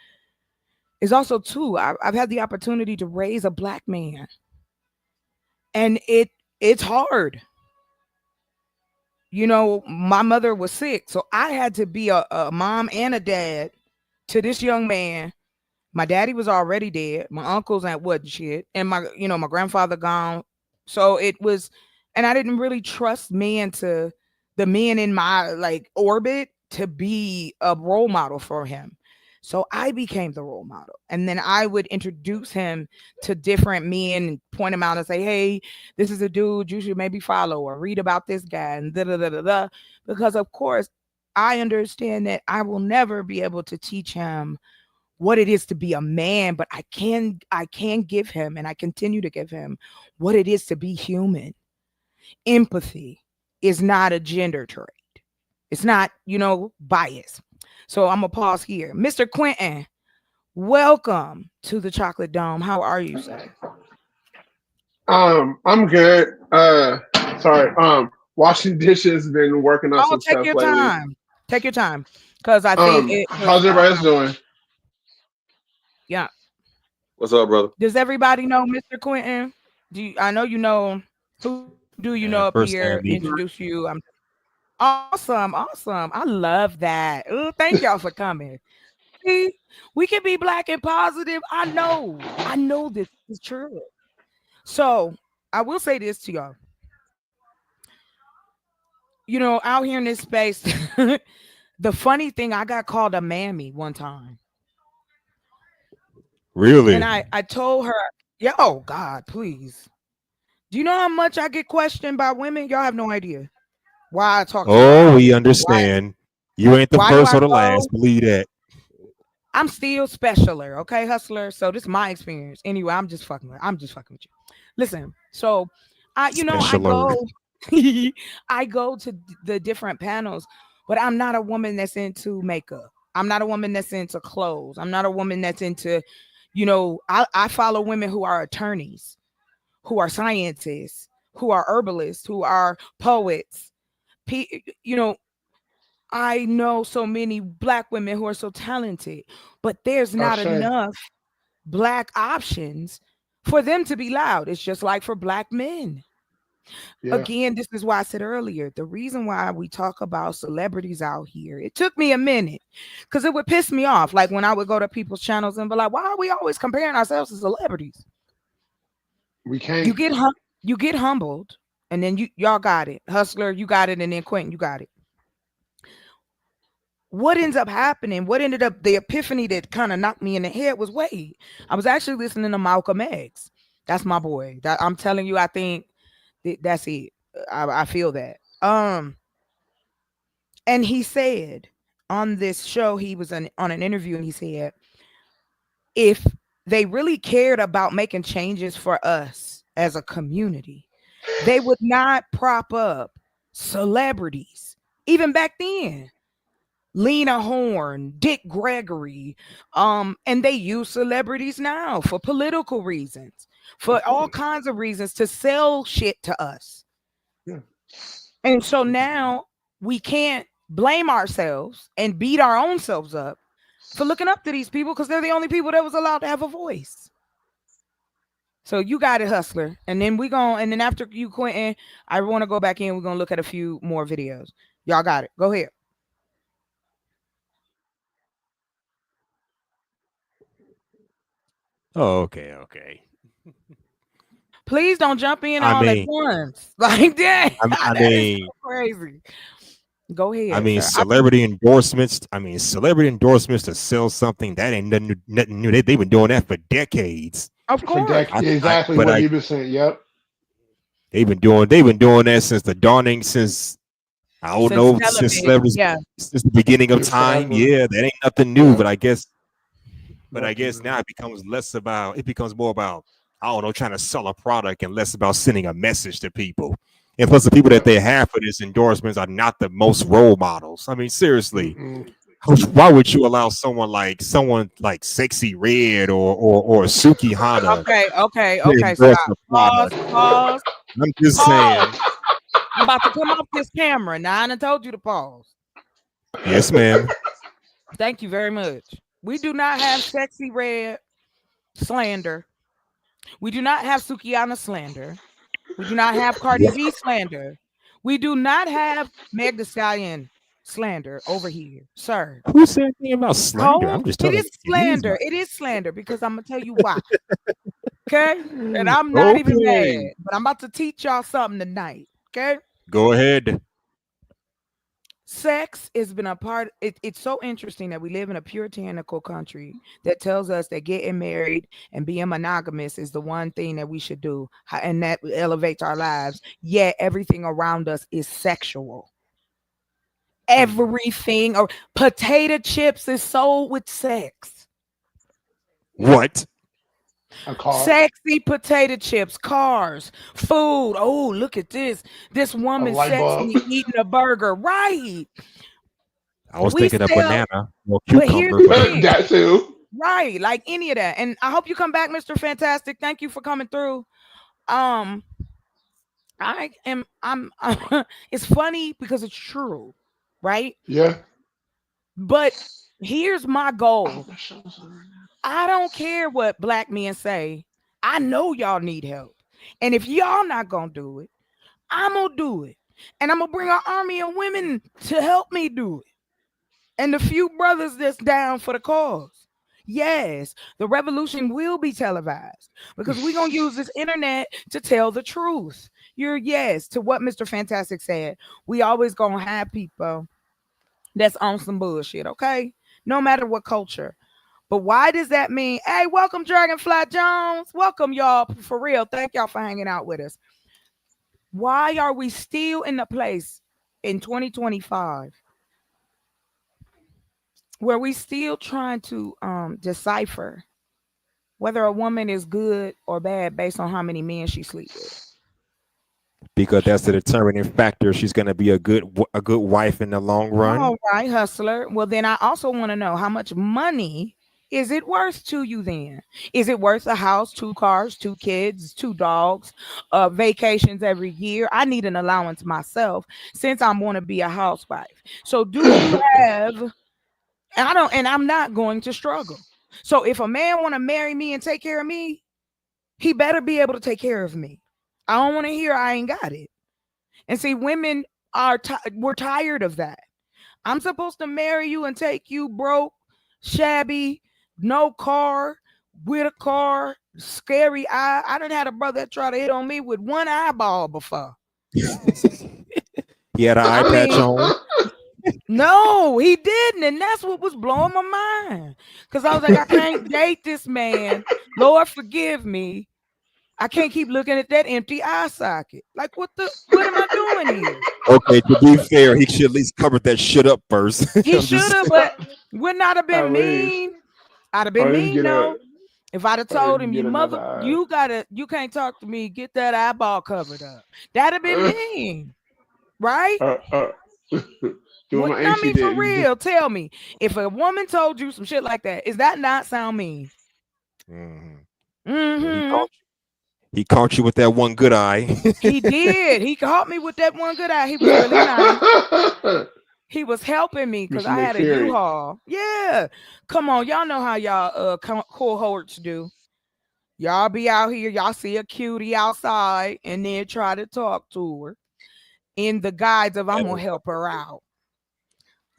is also too. I've had the opportunity to raise a black man, and it's hard. My mother was sick, so I had to be a mom and a dad to this young man. My daddy was already dead. My uncles and what shit, and my grandfather gone. So it was, and I didn't really trust the men in my like orbit to be a role model for him. So I became the role model. And then I would introduce him to different men and point him out and say, hey, this is a dude you should maybe follow or read about this guy and da da da da da. Because of course, I understand that I will never be able to teach him what it is to be a man, but I can give him, and I continue to give him, what it is to be human. Empathy is not a gender trait. It's not, bias. So I'm gonna pause here. Mr. Quentin, welcome to the Chocolate Dome. How are you, sir? I'm good. Sorry. Washing dishes, been working on some Take stuff your lately. time. Take your time. Because I think how's everybody else doing? Yeah. What's up, brother? Does everybody know Mr. Quentin? I know you know who Do you know up First time here? meeting. Introduce you. I'm awesome. I love that. Ooh, thank y'all for coming. See, we can be black and positive. I know this is true. So I will say this to y'all. You know, out here in this space, the funny thing, I got called a mammy one time. Really? And I told her, yeah, oh God, please. Do you know how much I get questioned by women? Y'all have no idea. Why I talk to Oh, y'all. we understand. You ain't the Why do first I or the go? last. Believe that. I'm still specialer, okay, hustler. So this is my experience. Anyway, I'm just fucking with you. Listen, so I Specialer. go I go to the different panels, but I'm not a woman that's into makeup. I'm not a woman that's into clothes. I'm not a woman that's into, I follow women who are attorneys, who are scientists, who are herbalists, who are poets. You know, I know so many black women who are so talented, but there's not Ashay. enough black options for them to be loud. It's just like for black men. Yeah. Again, this is why I said earlier, the reason why we talk about celebrities out here, it took me a minute because it would piss me off. Like when I would go to people's channels and be like, why are we always comparing ourselves to celebrities? We can't. You get humbled, and then y'all got it. Hustler, you got it, and then Quentin, you got it. What ends up happening, what ended up the epiphany that kind of knocked me in the head was, wait, I was actually listening to Malcolm X. That's my boy. That I'm telling you, I think that's it. I feel that. And he said on this show, he was on an interview, and he said, if they really cared about making changes for us as a community, they would not prop up celebrities. Even back then, Lena Horne, Dick Gregory, and they use celebrities now for political reasons, for all kinds of reasons to sell shit to us. Yeah. And so now we can't blame ourselves and beat our own selves up for looking up to these people because they're the only people that was allowed to have a voice. So you got it, hustler. And then after you, Quentin, I want to go back in. We're going to look at a few more videos. Y'all got it. Go ahead. Oh, okay. Please don't jump in all at once. Like that. I That mean, is so crazy. Go ahead. I mean, sir. celebrity endorsements. I mean, celebrity endorsements to sell something that ain't nothing new. They've been doing that for decades. Of course. Exactly what you've been saying. Yep. They've been doing that since the dawning, since celebrities, since the beginning of time. Yeah, that ain't nothing new. But I guess now it becomes more about, I don't know, trying to sell a product and less about sending a message to people. And plus, the people that they have for these endorsements are not the most role models. I mean, seriously, why would you allow someone like Sexy Red or Suki Hana? Okay. Stop. Pause. I'm just saying. I'm about to come off this camera. Now I done told you to pause. Yes, ma'am. Thank you very much. We do not have Sexy Red slander. We do not have Sukihana slander. We do not have Cardi B slander. We do not have Meg Thee Stallion slander over here, sir. Who said anything about slander? I'm just telling you. It is slander. It is slander because I'm going to tell you why. Okay? And I'm not even mad, but I'm about to teach y'all something tonight. Okay? Go ahead. Sex has been a part. It's so interesting that we live in a puritanical country that tells us that getting married and being monogamous is the one thing that we should do, and that elevates our lives. Yet everything around us is sexual. Everything, or potato chips is sold with sex. What? A car. Sexy potato chips, cars, food. Oh, look at this. This woman sexy eating a burger. Right. I was thinking of banana or But here's cucumber. the thing. That too. Right. Like any of that. And I hope you come back, Mr. Fantastic. Thank you for coming through. I'm it's funny because it's true, right? Yeah. But here's my goal. I don't care what black men say. I know y'all need help. And if y'all not gonna do it, I'm gonna do it, and I'm gonna bring an army of women to help me do it, and the few brothers that's down for the cause. Yes, the revolution will be televised because we're gonna use this internet to tell the truth. You're yes to what Mr. Fantastic said. We always gonna have people that's on some bullshit, okay? No matter what culture. But why does that mean? Hey, welcome, Dragonfly Jones. Welcome, y'all. For real. Thank y'all for hanging out with us. Why are we still in the place in 2025 where we still trying to decipher whether a woman is good or bad based on how many men she sleeps with? Because that's the determining factor. She's going to be a good wife in the long run. All right, hustler. Well, then I also want to know how much money is it worth to you then? Is it worth a house, 2 cars, 2 kids, 2 dogs, vacations every year? I need an allowance myself since I'm going to be a housewife. So do you have, and I'm not going to struggle. So if a man want to marry me and take care of me, he better be able to take care of me. I don't want to hear I ain't got it. And see, women we're tired of that. I'm supposed to marry you and take you broke, shabby, no car, with a car, scary eye. I done had a brother that tried to hit on me with one eyeball before. He had an eye patch on. No, he didn't. And that's what was blowing my mind. Because I was like, I can't date this man. Lord, forgive me. I can't keep looking at that empty eye socket. Like, what am I doing here? Okay, to be fair, he should at least cover that shit up first. He should have, but would not have been mean. I'd have been mean, though. If I'd have told him, your mother, you can't talk to me, get that eyeball covered up. That'd have been mean. Right? I mean, for real, tell me, if a woman told you some shit like that, is that not sound mean? He caught you with that one good eye. He did. He caught me with that one good eye. He was really nice. He was helping me because I had a U-Haul. Yeah. Come on. Y'all know how y'all cohorts do. Y'all be out here. Y'all see a cutie outside and then try to talk to her in the guise of I'm going to help her out.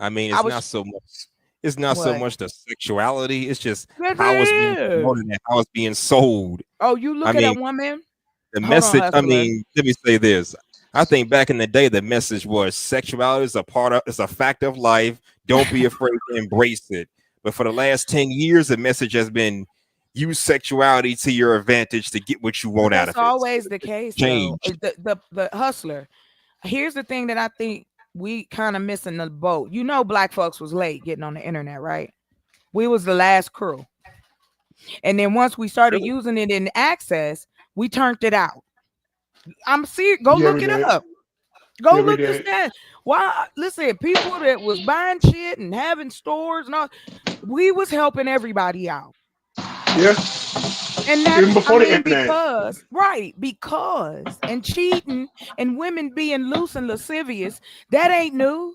I mean, it's not so much. It's not so much the sexuality. It's just how it's being promoted and how it's being sold. Oh, you look at a woman? The message, let me say this. I think back in the day, the message was sexuality is it's a fact of life. Don't be afraid to embrace it. But for the last 10 years, the message has been use sexuality to your advantage to get what you want out of it. That's always the case. The hustler. Here's the thing that I think we kind of missing the boat. You know, black folks was late getting on the internet, right? We was the last crew. And then once we started using it in access, we turned it out. I'm serious. Go look it up. Go look at that. Why? Listen, people that was buying shit and having stores and all, we was helping everybody out. Yeah. And that's before the internet. Because and cheating and women being loose and lascivious, that ain't new.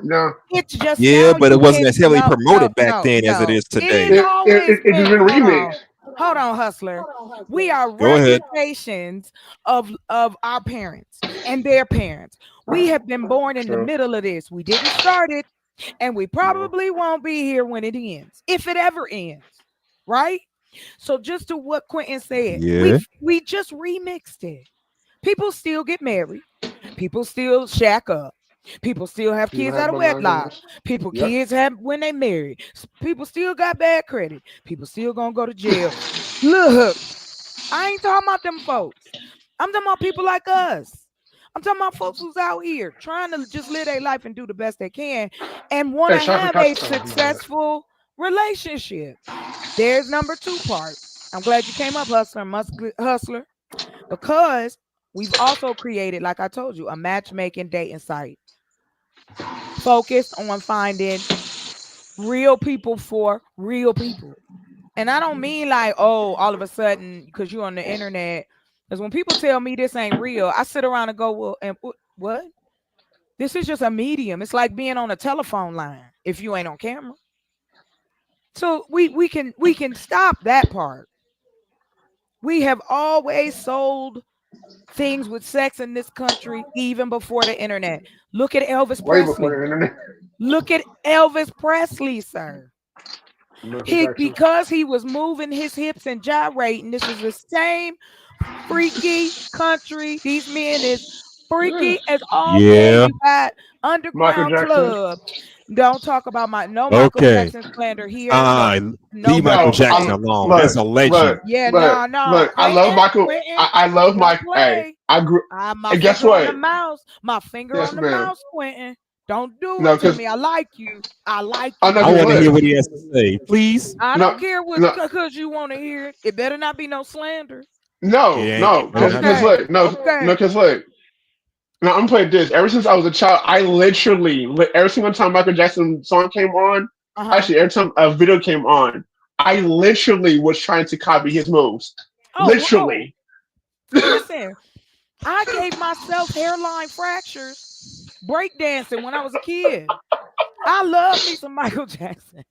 No. It's just but it wasn't as heavily promoted back then as it is today. It's been remixed. Hold on, hustler. We are reputations of our parents and their parents. We have been born in the middle of this. We didn't start it, and we probably won't be here when it ends, if it ever ends. Right? So just to what Quentin said, we just remixed it. People still get married. People still shack up. People still have kids out of wedlock. Kids have when they married. People still got bad credit. People still gonna go to jail. Look, I ain't talking about them folks. I'm talking about people like us. I'm talking about folks who's out here trying to just live their life and do the best they can and want to have a successful relationship. There's number 2 part. I'm glad you came up, hustler, because we've also created, like I told you, a matchmaking dating site focused on finding real people for real people. And I don't mean like, oh, all of a sudden because you're on the internet. Because when people tell me this ain't real, I sit around and go, well, and what? This is just a medium. It's like being on a telephone line if you ain't on camera. So we can stop that part. We have always sold things with sex in this country even before the internet. Look at Elvis Way Presley. before the internet. Look at Elvis Presley, sir. Because he was moving his hips and gyrating. This is the same freaky country. These men is freaky as all Yeah. you got underground club. Don't talk about Michael Jackson slander here. Leave Michael Jackson alone. That's a legend. Look, I love Michael. I love Michael. Hey, I grew. And guess what? My finger on the mouse, Quentin. Don't do No, it to me. I like you. I like you. I want to hear what he has to say, please. I don't care what because you want to hear it. It better not be no slander. No, because look, because look. Now I'm playing this. Ever since I was a child, I literally every single time Michael Jackson song came on, actually every time a video came on, I literally was trying to copy his moves. Literally. Listen, I gave myself hairline fractures breakdancing when I was a kid. I love me some Michael Jackson.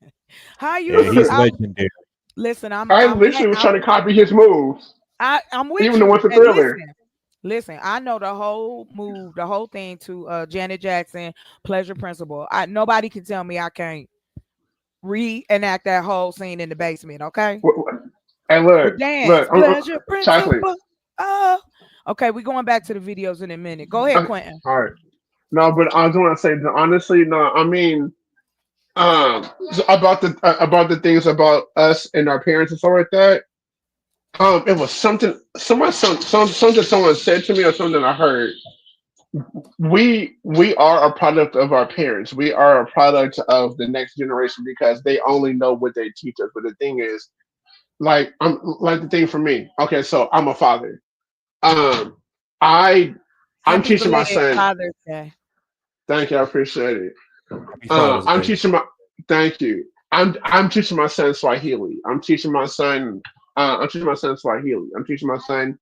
How you? Yeah, he's legendary. Listen, I literally was trying to copy his moves. I'm with even you. the one for Thriller. Listen, I know the whole move, the whole thing to Janet Jackson, Pleasure Principle. Nobody can tell me I can't reenact that whole scene in the basement, okay? And look, Pleasure Principle. Oh. Okay, we're going back to the videos in a minute. Go ahead, Quentin. All right. No, but I just want to say that honestly, no, I mean, about the things about us and our parents and stuff like that. It was something someone said to me or something I heard. We are a product of our parents. We are a product of the next generation because they only know what they teach us. But the thing is, like the thing for me. Okay, so I'm a father. I'm teaching my son. Father's Day. Thank you, I appreciate it. I'm teaching my. Thank you. I'm teaching my son Swahili. I'm teaching my son Swahili. I'm teaching my son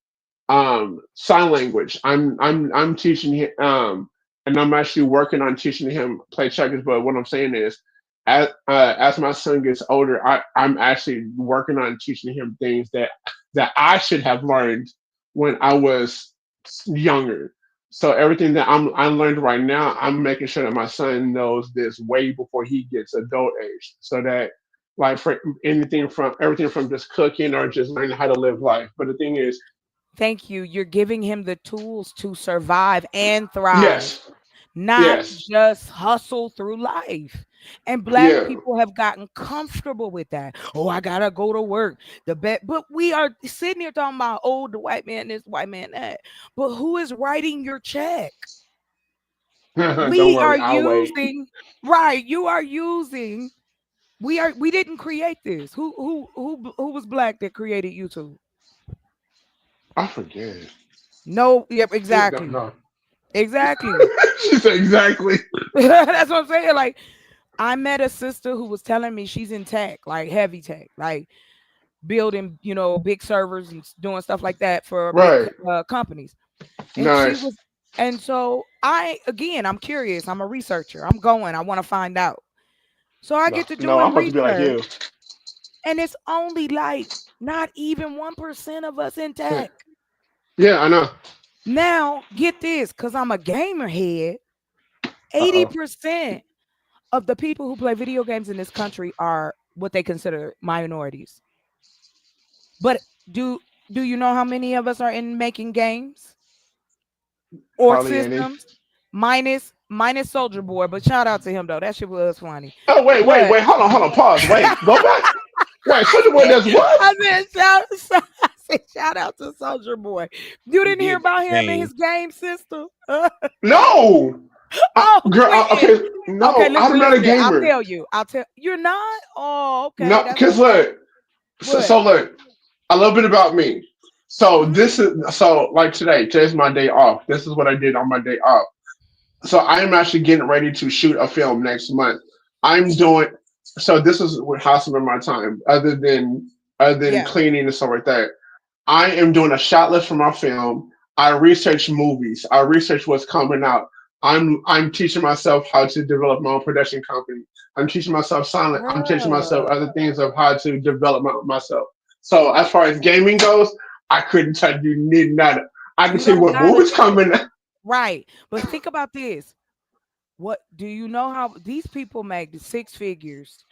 sign language. I'm teaching him and I'm actually working on teaching him play checkers. But what I'm saying is, as my son gets older, I'm actually working on teaching him things that I should have learned when I was younger. So everything that I learned right now, I'm making sure that my son knows this way before he gets adult age, so that like for everything from just cooking or just learning how to live life. But the thing is, thank you. You're giving him the tools to survive and thrive. Yes. Not just hustle through life. And black people have gotten comfortable with that. Oh, I gotta go to work. But we are sitting here talking about, oh, the white man this, white man that. But who is writing your check? You are using. We didn't create this. Who was black that created YouTube? I forget. No, yep, exactly. No. Exactly. She said exactly. That's what I'm saying. Like, I met a sister who was telling me she's in tech, like heavy tech, like building, big servers and doing stuff like that for big, companies. And nice. And so I'm curious. I'm a researcher. I want to find out. So I get to do I'm supposed to be like you. And it's only like not even 1% of us in tech. Yeah, I know. Now, get this, because I'm a gamer head, 80% of the people who play video games in this country are what they consider minorities. But do you know how many of us are in making games or Probably systems? Minus Soldier Boy, but shout out to him though. That shit was funny. Oh wait, hold on, pause. Wait, go back. Wait, Soldier Boy does what? I said shout out to Soldier Boy. You didn't hear about him and his game system? No. Girl, okay, no, okay, I'm not a gamer. I'll tell you're not. Oh, okay. No, because look, so look, a little bit about me. So like today's my day off. This is what I did on my day off. So I am actually getting ready to shoot a film next month. This is what how I spend my time, other than cleaning and stuff like that. I am doing a shot list for my film. I research movies. I research what's coming out. I'm teaching myself how to develop my own production company. I'm teaching myself silent. I'm teaching myself other things of how to develop myself. So as far as gaming goes, I couldn't tell you nada. I can see what movies coming. Right. But think about this. What do you know how these people make the 6 figures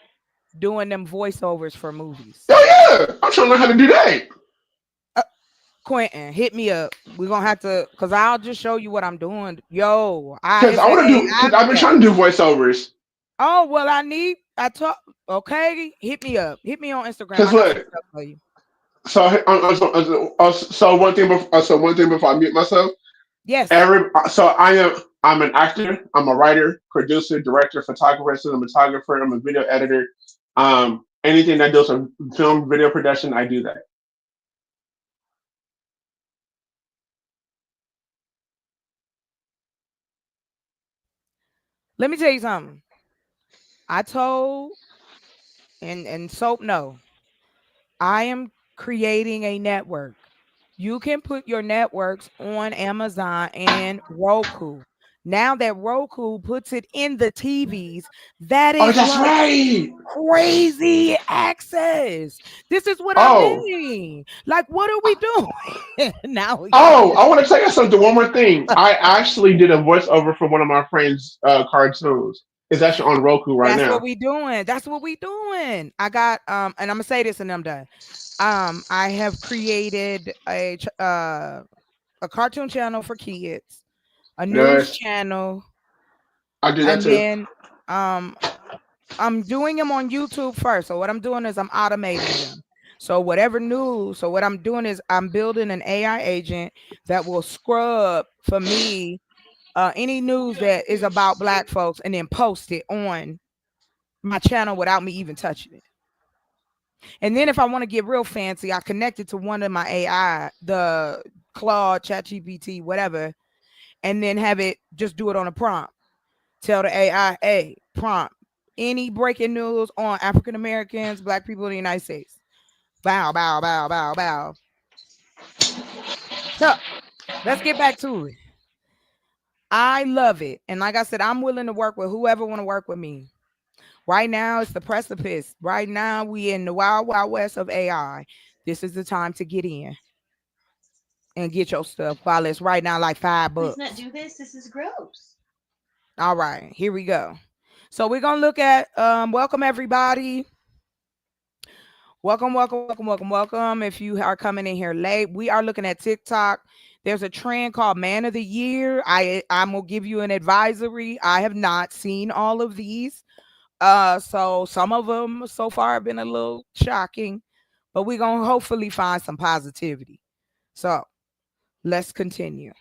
doing them voiceovers for movies? Oh yeah, I'm trying to learn how to do that. Quentin, hit me up. We're gonna have to, cause I'll just show you what I'm doing. Yo, Because I want to do. Because I've been trying to do voiceovers. Oh well, I talk. Okay, hit me up. Hit me on Instagram. Because look. So one thing before I mute myself. Yes. I'm an actor. I'm a writer, producer, director, photographer, cinematographer. I'm a video editor. Anything that deals with film, video production, I do that. Let me tell you something. I told and Soap no. I am creating a network. You can put your networks on Amazon and Roku. Now that Roku puts it in the TVs, that is that's right. Crazy access. This is what I'm doing. Like, what are we doing now? I want to tell you something. One more thing. I actually did a voiceover for one of my friends' cartoons. It's actually on Roku right now. That's what we doing. That's what we doing. I got and I'm gonna say this and I'm done. I have created a cartoon channel for kids, a news channel. I do that too. And then I'm doing them on YouTube first. So what I'm doing is I'm automating them. So whatever news, so what I'm doing is I'm building an AI agent that will scrub for me any news that is about Black folks and then post it on my channel without me even touching it. And then if I want to get real fancy, I connect it to one of my AI, the Claude, ChatGPT, whatever, and then have it just do it on a prompt. Tell the AI, hey, prompt, any breaking news on African Americans, Black people in the United States. Bow, bow, bow, bow, bow. So let's get back to it. I love it. And like I said, I'm willing to work with whoever want to work with me. Right now, it's the precipice. Right now, we in the wild, wild west of AI. This is the time to get in and get your stuff while it's right now like $5. Let's not do this. This is gross. All right, here we go. So we're going to look at, welcome everybody. Welcome, welcome, welcome, welcome, welcome. If you are coming in here late, we are looking at TikTok. There's a trend called Man of the Year. I'm going to give you an advisory. I have not seen all of these. So some of them so far have been a little shocking, but we're going to hopefully find some positivity. So let's continue.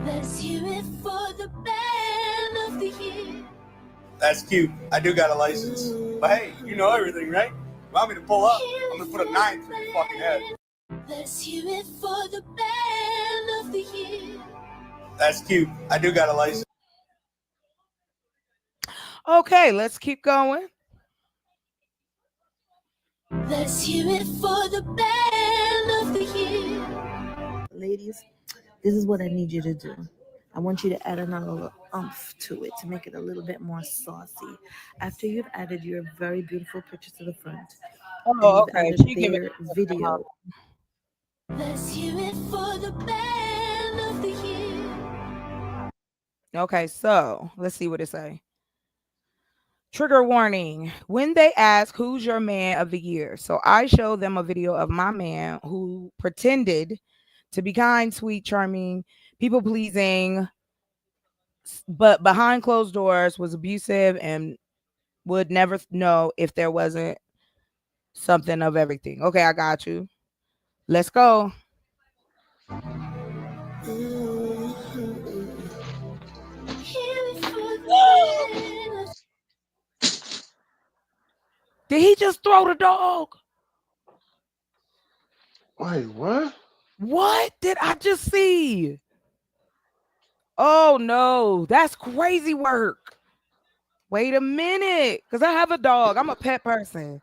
Let's hear it for the Man of the Year. That's cute. I do got a license. But hey, you know everything, right? You want me to pull up? I'm going to put a 9 through your fucking head. Let's hear it for the Man of the Year. That's cute. I do got a license. Okay, let's keep going. Let's hear it for the Man of the Year. Ladies, this is what I need you to do. I want you to add another oomph to it to make it a little bit more saucy. After you've added your very beautiful picture to the front, okay, she gave it video. Let's hear it for the Man of the Year. Okay, so let's see what it say. Trigger warning. When they ask who's your man of the year, so I show them a video of my man who pretended to be kind, sweet, charming, people pleasing, but behind closed doors was abusive and would never know if there wasn't something of everything. Okay, I got you. Let's go. Did he just throw the dog? Wait, what? What did I just see? Oh no, that's crazy work. Wait a minute, because I have a dog. I'm a pet person.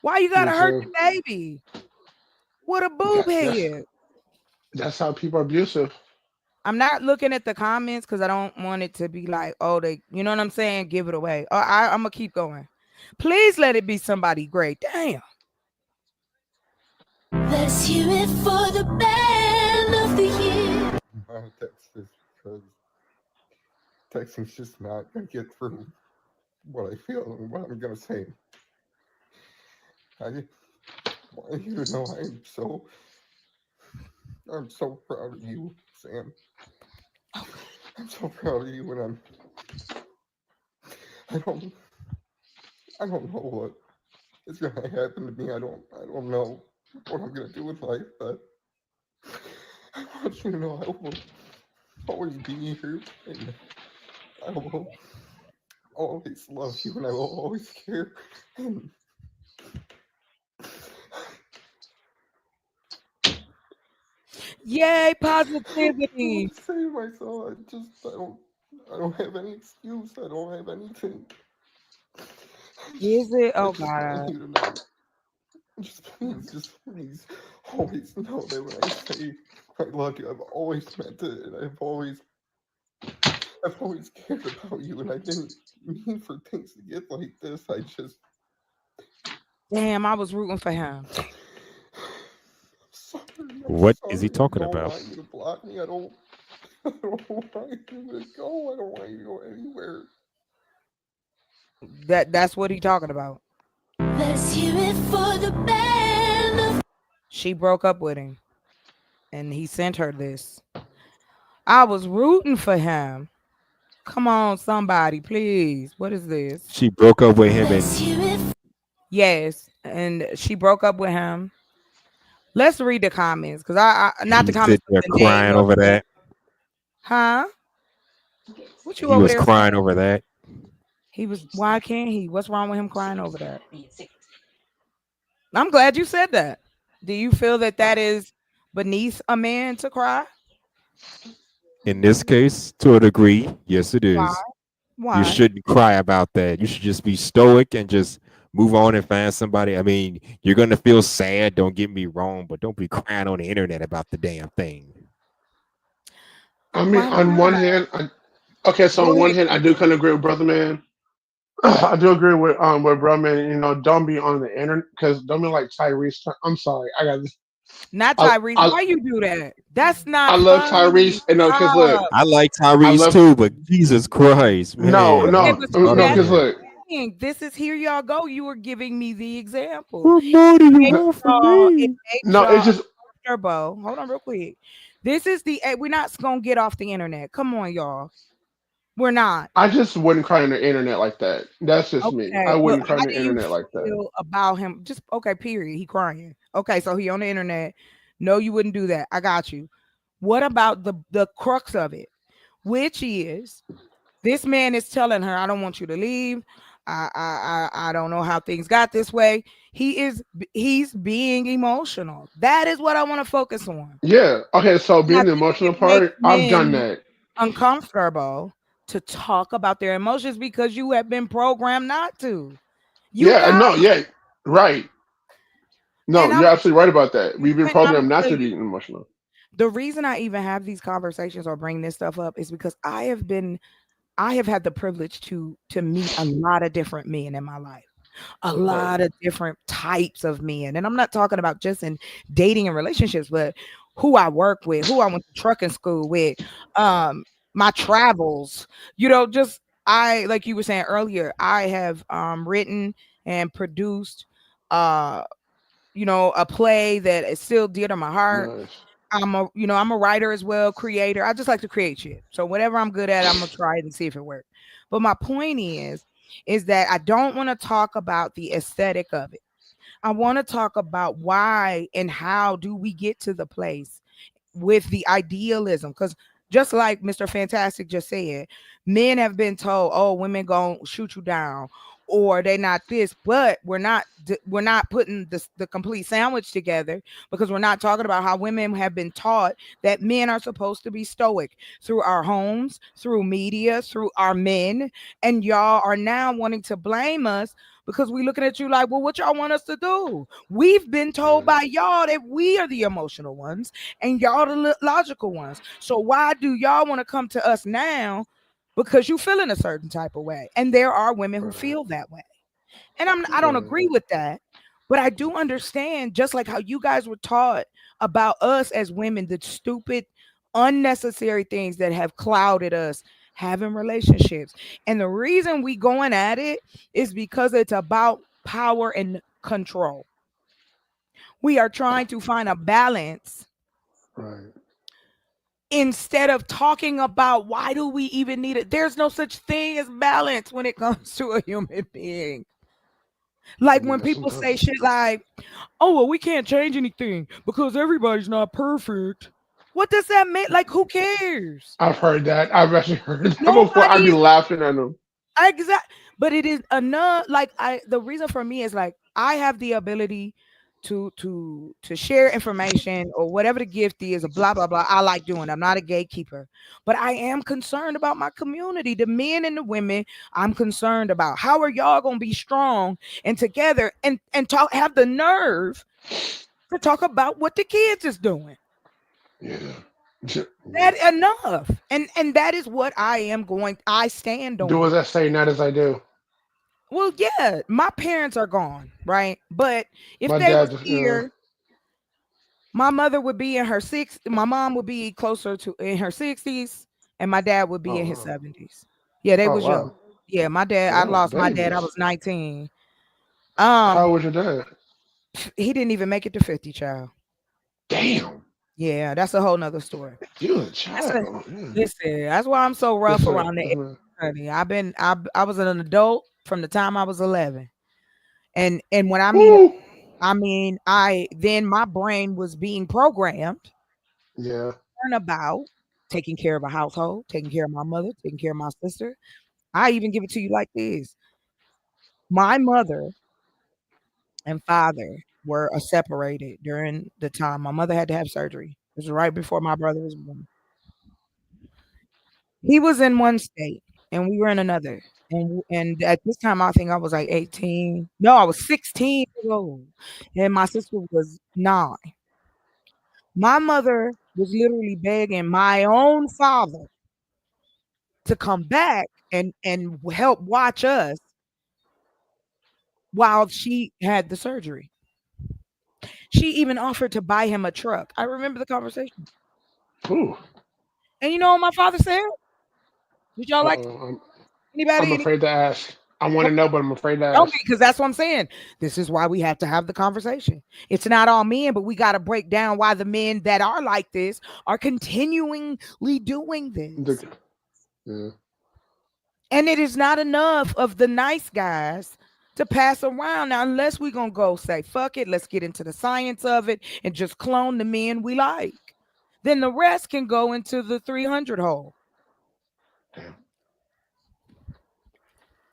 Why you gotta hurt the baby? What a boob head. That's how people are abusive. I'm not looking at the comments because I don't want it to be like, oh, they, you know what I'm saying? Give it away. I'm gonna keep going. Please let it be somebody great. Damn. Let's hear it for the band of the year. My text is because texting's just not gonna get through what I feel and what I'm gonna say. I want you to know I'm so proud of you, Sam. I'm so proud of you, and I don't know what is gonna happen to me. I don't know what I'm gonna do with life, but I want you to know I will always be here, and I will always love you, and I will always care. And yay, positivity. I say to myself, I don't have any excuse. I don't have anything. Is it? I Oh just want God. you to know. Just please, always know that when I say I love you, I've always meant it, and I've always cared about you, and I didn't mean for things to get like this. I just Damn, I was rooting for him. What is he talking I don't about? want you to block me. I don't want you to go. I don't want you to go anywhere. That's what he talking about. Let's hear it for the band of She broke up with him, and he sent her this. I was rooting for him. Come on, somebody, please. What is this? She broke up with him Let's and hear it. Yes, and she broke up with him. Let's read the comments, because I not the he's comments, sitting there but the name crying of over it. that. Huh? What you He over was there crying saying? over that. He was. Why can't he? What's wrong with him crying over that? I'm glad you said that. Do you feel that that is beneath a man to cry? In this case, to a degree, yes, it Why? is. You Why? shouldn't cry about that. You should just be stoic and just move on and find somebody. I mean, you're gonna feel sad. Don't get me wrong, but don't be crying on the internet about the damn thing. I mean, Why on one not? hand, okay, so Go on one ahead, hand, I do Q. kind of agree with brother man. I do agree with brother man. You know, don't be on the internet because don't be like Tyrese. I'm sorry, I got this. Not I Tyrese. I, Why you do that? That's I not love funny. Tyrese. And no, because look, Stop. I like I Tyrese love too, but Jesus Christ, no, man, Okay, no, I'm but see, no, that's because struggling. what look, I'm saying. This is here y'all go. You were giving me the example. What more do you It want from it me? makes no, it's y'all just turbo. Hold on real quick. This is the we're not gonna get off the internet. Come on, y'all. We're not. I just wouldn't cry on the internet like that. That's just me. I Okay, but wouldn't cry how on the do you internet like that. feel about him? Just okay, period. He crying. Okay, so he on the internet. No, you wouldn't do that. I got you. What about the crux of it, which is this man is telling her, "I don't want you to leave. I don't know how things got this way." He's being emotional. That is what I want to focus on. Yeah. Okay. So And I being the think emotional it makes part, I've done men that. uncomfortable to talk about their emotions because you have been programmed not to. You Yeah. got No. Yeah. Right. No, and you're absolutely right about that. We've been I'm programmed not tell to you be emotional. the reason I even have these conversations or bring this stuff up is because I have had the privilege to meet a lot of different men in my life. A Right. lot of different types of men. And I'm not talking about just in dating and relationships, but who I work with, who I went to trucking school with, my travels, just I like you were saying earlier, I have written and produced uh a play that is still dear to my heart. Nice. I'm a writer as well, creator. I just like to create shit. So whatever I'm good at, I'm gonna try it and see if it works. But my point is that I don't want to talk about the aesthetic of it. I want to talk about why and how do we get to the place with the idealism, because just like Mr. Fantastic just said, men have been told, "Oh, women gonna shoot you down," or they're not this, but we're not putting the complete sandwich together because we're not talking about how women have been taught that men are supposed to be stoic through our homes, through media, through our men, and y'all are now wanting to blame us because we looking at you like, well, what y'all want us to do? We've been told by y'all that we are the emotional ones and y'all the logical ones. So why do y'all want to come to us now? Because you feel in a certain type of way. And there are women who feel that way. And I don't agree with that, but I do understand, just like how you guys were taught about us as women, the stupid, unnecessary things that have clouded us having relationships. And the reason we going at it is because it's about power and control. We are trying to find a balance. Right. Instead of talking about why do we even need it. There's no such thing as balance when it comes to a human being. Like when people say shit like, oh, well, we can't change anything because everybody's not perfect. What does that mean? Like, who cares? I've heard that. I've actually heard that before. I'd be laughing at them. Exactly. But it is enough. Like, the reason for me is like, I have the ability to share information or whatever the gift is, or blah blah blah. I like doing. I'm not a gatekeeper, but I am concerned about my community, the men and the women. I'm concerned about how are y'all gonna be strong and together and talk, have the nerve to talk about what the kids is doing. Yeah. That enough, and that is what I stand on. Do as I say, not as I do. Well, yeah, my parents are gone, right? But if My they dad were just- here, my mother would be in her 60s, my mom would be closer to in her 60s, and my dad would be in his 70s. Yeah, they Oh, was wow. young. Yeah, my dad, Yeah, I lost my dad. I babies. was 19. How was your dad? He didn't even make it to 50, child. Damn. Yeah, that's a whole nother story. You a child. Listen, that's why I'm so rough Yes, sir. around the Yes, edge, ma'am. honey. I was an adult from the time I was 11. And when I mean then my brain was being programmed Yeah. to learn about taking care of a household, taking care of my mother, taking care of my sister. I even give it to you like this. My mother and father were separated during the time my mother had to have surgery. It was right before my brother was born. He was in one state and we were in another. And at this time, I think I was like 18. No, I was 16 years old. And my sister was 9. My mother was literally begging my own father to come back and help watch us while she had the surgery. She even offered to buy him a truck. I remember the conversation. Ooh. And you know what my father said? Would y'all like anybody? I'm afraid to ask. I want to know, but I'm afraid to ask. Okay, because that's what I'm saying. This is why we have to have the conversation. It's not all men, but we got to break down why the men that are like this are continually doing this. Yeah. And it is not enough of the nice guys to pass around. Now, unless we're going to go say, fuck it, let's get into the science of it and just clone the men we like. Then the rest can go into the 300 hole.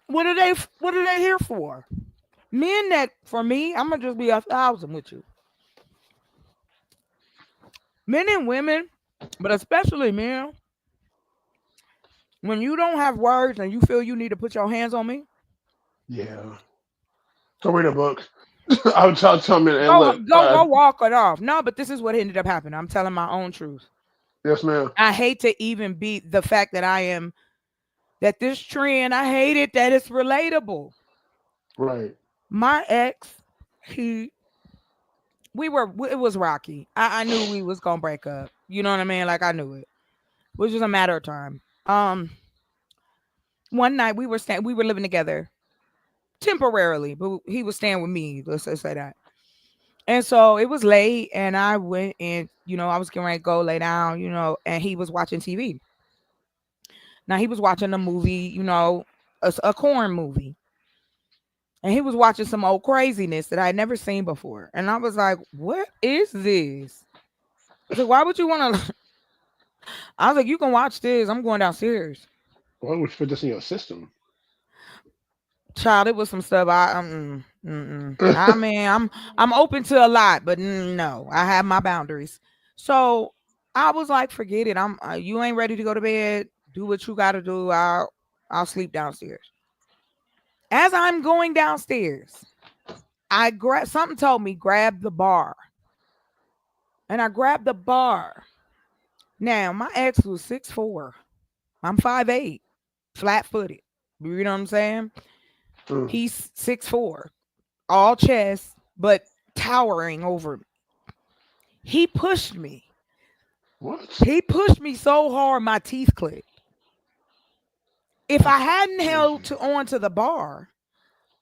What are they here for? Men that, for me, I'm gonna just be 1,000 with you. Men and women, but especially men, when you don't have words and you feel you need to put your hands on me, Yeah. Go read a book. I'll tell me and look. go walk it off. No, but this is what ended up happening. I'm telling my own truth. Yes, ma'am. I hate to even be the fact that that this trend, I hate it that it's relatable. Right. My ex, it was rocky. I knew we was gonna break up. You know what I mean? Like I knew it. It was just a matter of time. One night we were living together temporarily, but he was staying with me. Let's just say that. And so it was late, and I went and I was getting ready to go lay down, and he was watching TV. Now he was watching a movie, a corn movie. And he was watching some old craziness that I had never seen before. And I was like, what is this? I said, why would you want to? I was like, you can watch this. I'm going downstairs. Why would you put this in your system? Child, it was some stuff. I mean, I'm open to a lot, but no, I have my boundaries. So I was like, forget it. You ain't ready to go to bed. Do what you got to do. I'll sleep downstairs. As I'm going downstairs, something told me, grab the bar. And I grabbed the bar. Now, my ex was 6'4". I'm 5'8", flat-footed. You know what I'm saying? He's 6'4", all chest, but towering over me. He pushed me. What? He pushed me so hard my teeth clicked. If I hadn't held on to the bar,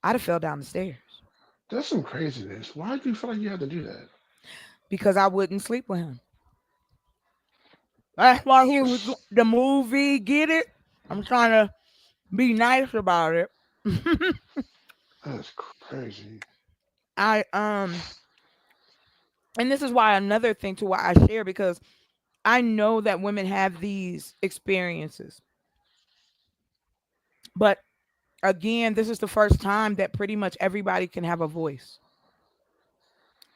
I'd have fell down the stairs. That's some craziness. Why do you feel like you had to do that? Because I wouldn't sleep with him. That's why he was the movie. Get it? I'm trying to be nice about it. That's crazy. And this is why another thing to why I share, because I know that women have these experiences. But again, this is the first time that pretty much everybody can have a voice.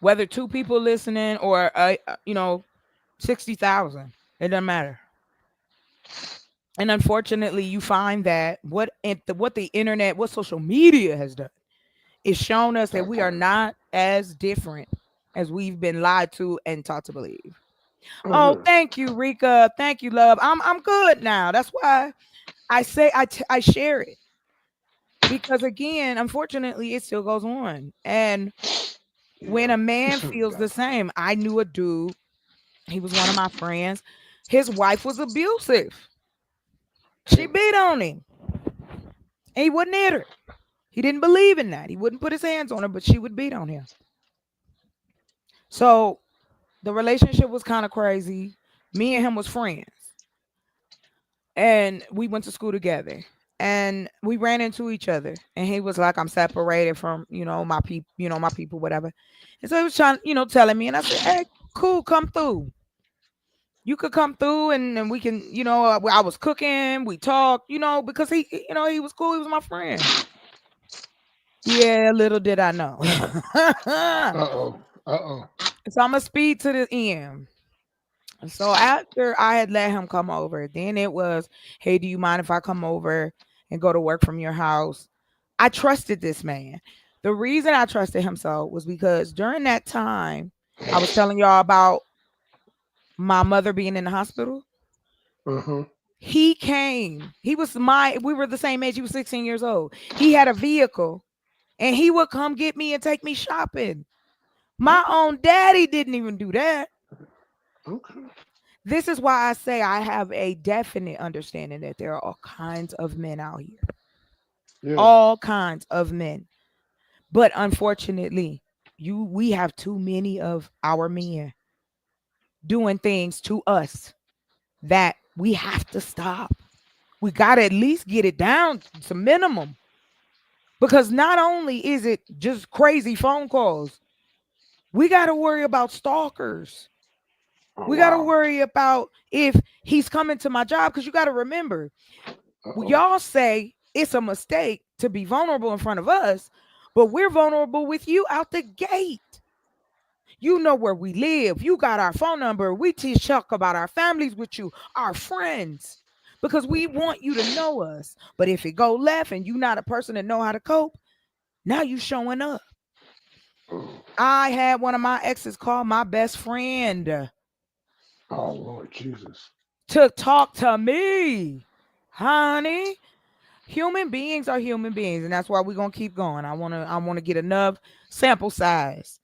Whether 2 people listening or 60,000, it doesn't matter. And unfortunately, you find that what the internet, what social media has done is shown us that we are not as different as we've been lied to and taught to believe. Oh, thank you, Rika. Thank you, love. I'm good now. That's why I say I share it. Because again, unfortunately, it still goes on. And when a man feels the same, I knew a dude. He was one of my friends. His wife was abusive. She beat on him. And he wouldn't hit her. He didn't believe in that. He wouldn't put his hands on her, but she would beat on him. So the relationship was kind of crazy. Me and him was friends. And we went to school together. And we ran into each other. And he was like, I'm separated from, my people, whatever. And so he was trying, telling me. And I said, hey, cool, come through. You could come through and we can, I was cooking, we talked, because he was cool. He was my friend. Yeah, little did I know. Uh-oh. So I'm going to speed to the end. So after I had let him come over, then it was, hey, do you mind if I come over and go to work from your house? I trusted this man. The reason I trusted him so was because during that time, I was telling y'all about my mother being in the hospital. He came. We were the same age. He was 16 years old. He had a vehicle and he would come get me and take me shopping. My own daddy didn't even do that. Okay. This is why I say I have a definite understanding that there are all kinds of men out here. Yeah. All kinds of men. But unfortunately, we have too many of our men doing things to us that we have to stop. We got to at least get it down to minimum. Because not only is it just crazy phone calls, we got to worry about stalkers. We got to worry about if he's coming to my job, because you got to remember, y'all say it's a mistake to be vulnerable in front of us, but we're vulnerable with you out the gate. You know where we live. You got our phone number. We talk about our families with you, our friends, because we want you to know us. But if it go left and you're not a person that know how to cope, now you showing up. I had one of my exes call my best friend. Oh, Lord Jesus. To talk to me, honey. Human beings are human beings, and that's why we're gonna keep going. I wanna get enough sample size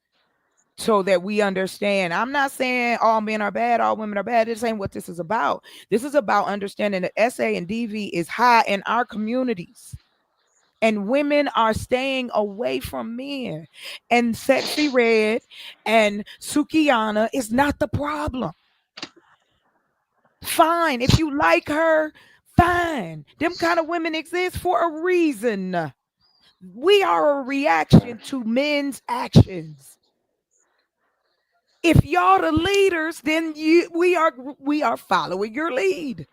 so that we understand. I'm not saying all men are bad, all women are bad. This ain't what this is about. This is about understanding that SA and DV is high in our communities. And women are staying away from men. And Sexy Red and Sukiyana is not the problem. Fine. If you like her, fine. Them kind of women exist for a reason. We are a reaction to men's actions. If y'all the leaders, then we are following your lead.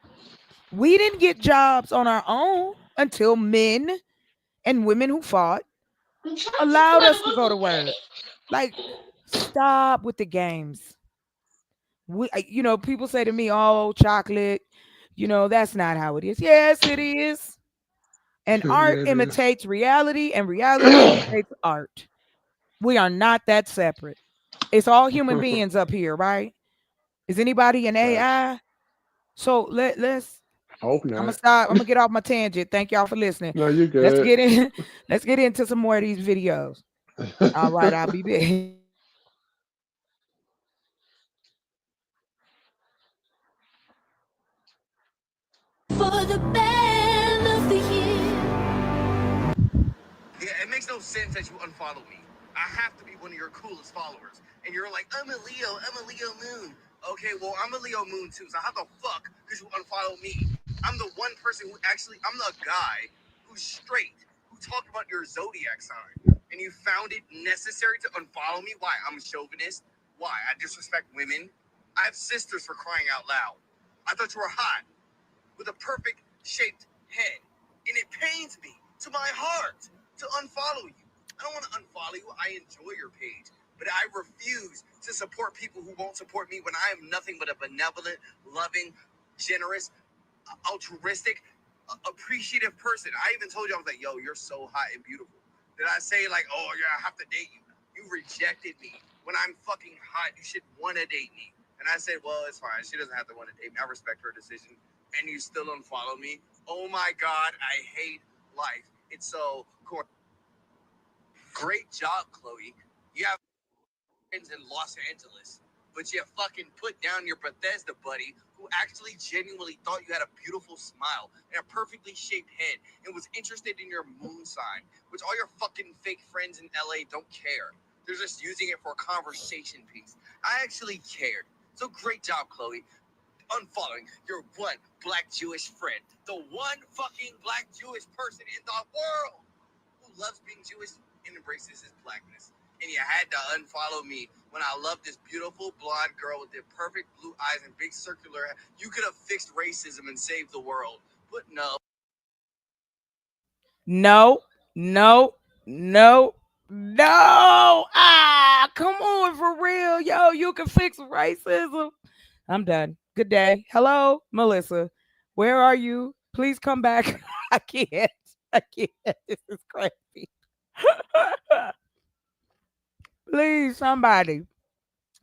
We didn't get jobs on our own until men and women who fought allowed us to go to work. Like, stop with the games. People say to me, oh, chocolate, that's not how it is. Yes, it is. And art imitates reality, and reality imitates art. We are not that separate. It's all human beings up here, right? Is anybody an AI? So let's Hope I'm gonna not. stop. I'm gonna get off my tangent. Thank y'all for listening. No, you're Let's good. get in. Let's get into some more of these videos. All right, I'll be back. For the band of the year. Yeah, it makes no sense that you unfollow me. I have to be one of your coolest followers. And you're like, I'm a Leo moon. Okay, well, I'm a Leo moon too, so how the fuck could you unfollow me? I'm the one person I'm the guy who's straight, who talked about your zodiac sign. And you found it necessary to unfollow me? Why? I'm a chauvinist? Why? I disrespect women? I have sisters, for crying out loud. I thought you were hot, with a perfect shaped head. And it pains me to my heart to unfollow you. I don't want to unfollow you. I enjoy your page, but I refuse to support people who won't support me when I am nothing but a benevolent, loving, generous, altruistic, appreciative person. I even told you, I was like, yo, you're so hot and beautiful. Did I say like, oh yeah, I have to date you? You rejected me. When I'm fucking hot, you should want to date me. And I said, well, it's fine. She doesn't have to want to date me. I respect her decision. And you still unfollow me? Oh my God, I hate life. It's so corny. Great job, Chloe. You have friends in Los Angeles, but you fucking put down your Bethesda buddy who actually genuinely thought you had a beautiful smile and a perfectly shaped head and was interested in your moon sign, which all your fucking fake friends in LA don't care. They're just using it for a conversation piece. I actually cared. So great job, Chloe. Unfollowing your one black Jewish friend, the one fucking black Jewish person in the world who loves being Jewish and embraces his blackness. And you had to unfollow me when I love this beautiful blonde girl with the perfect blue eyes and big circular hair. You could have fixed racism and saved the world, but no. No. Ah, come on, for real. Yo, you can fix racism. I'm done. Good day. Hello, Melissa. Where are you? Please come back. I can't. This is crazy. Please, somebody.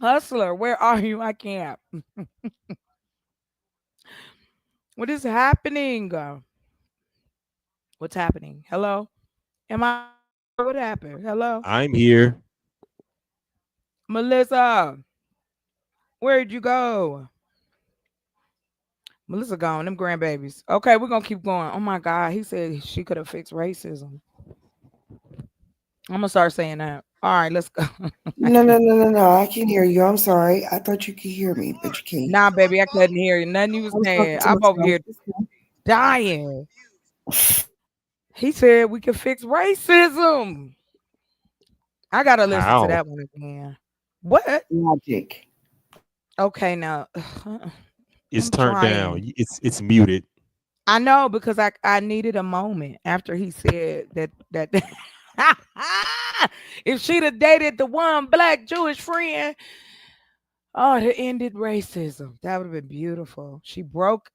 Hustler, where are you? I can't. What is happening? What's happening? Hello? What happened? Hello? I'm here. Melissa, where'd you go? Melissa gone, them grandbabies. Okay, we're gonna keep going. Oh my God, he said she could have fixed racism. I'm gonna start saying that. All right, let's go. No. I can hear you. I'm sorry. I thought you could hear me, but you can't. Nah, baby, I couldn't hear you. Nothing you was saying. I'm over here dying. He said we can fix racism. I gotta listen to that one again. What? Logic. Okay, now it's turned down. It's muted. I know, because I needed a moment after he said that if she'd have dated the one black Jewish friend, oh, it ended racism. That would have been beautiful. She broke,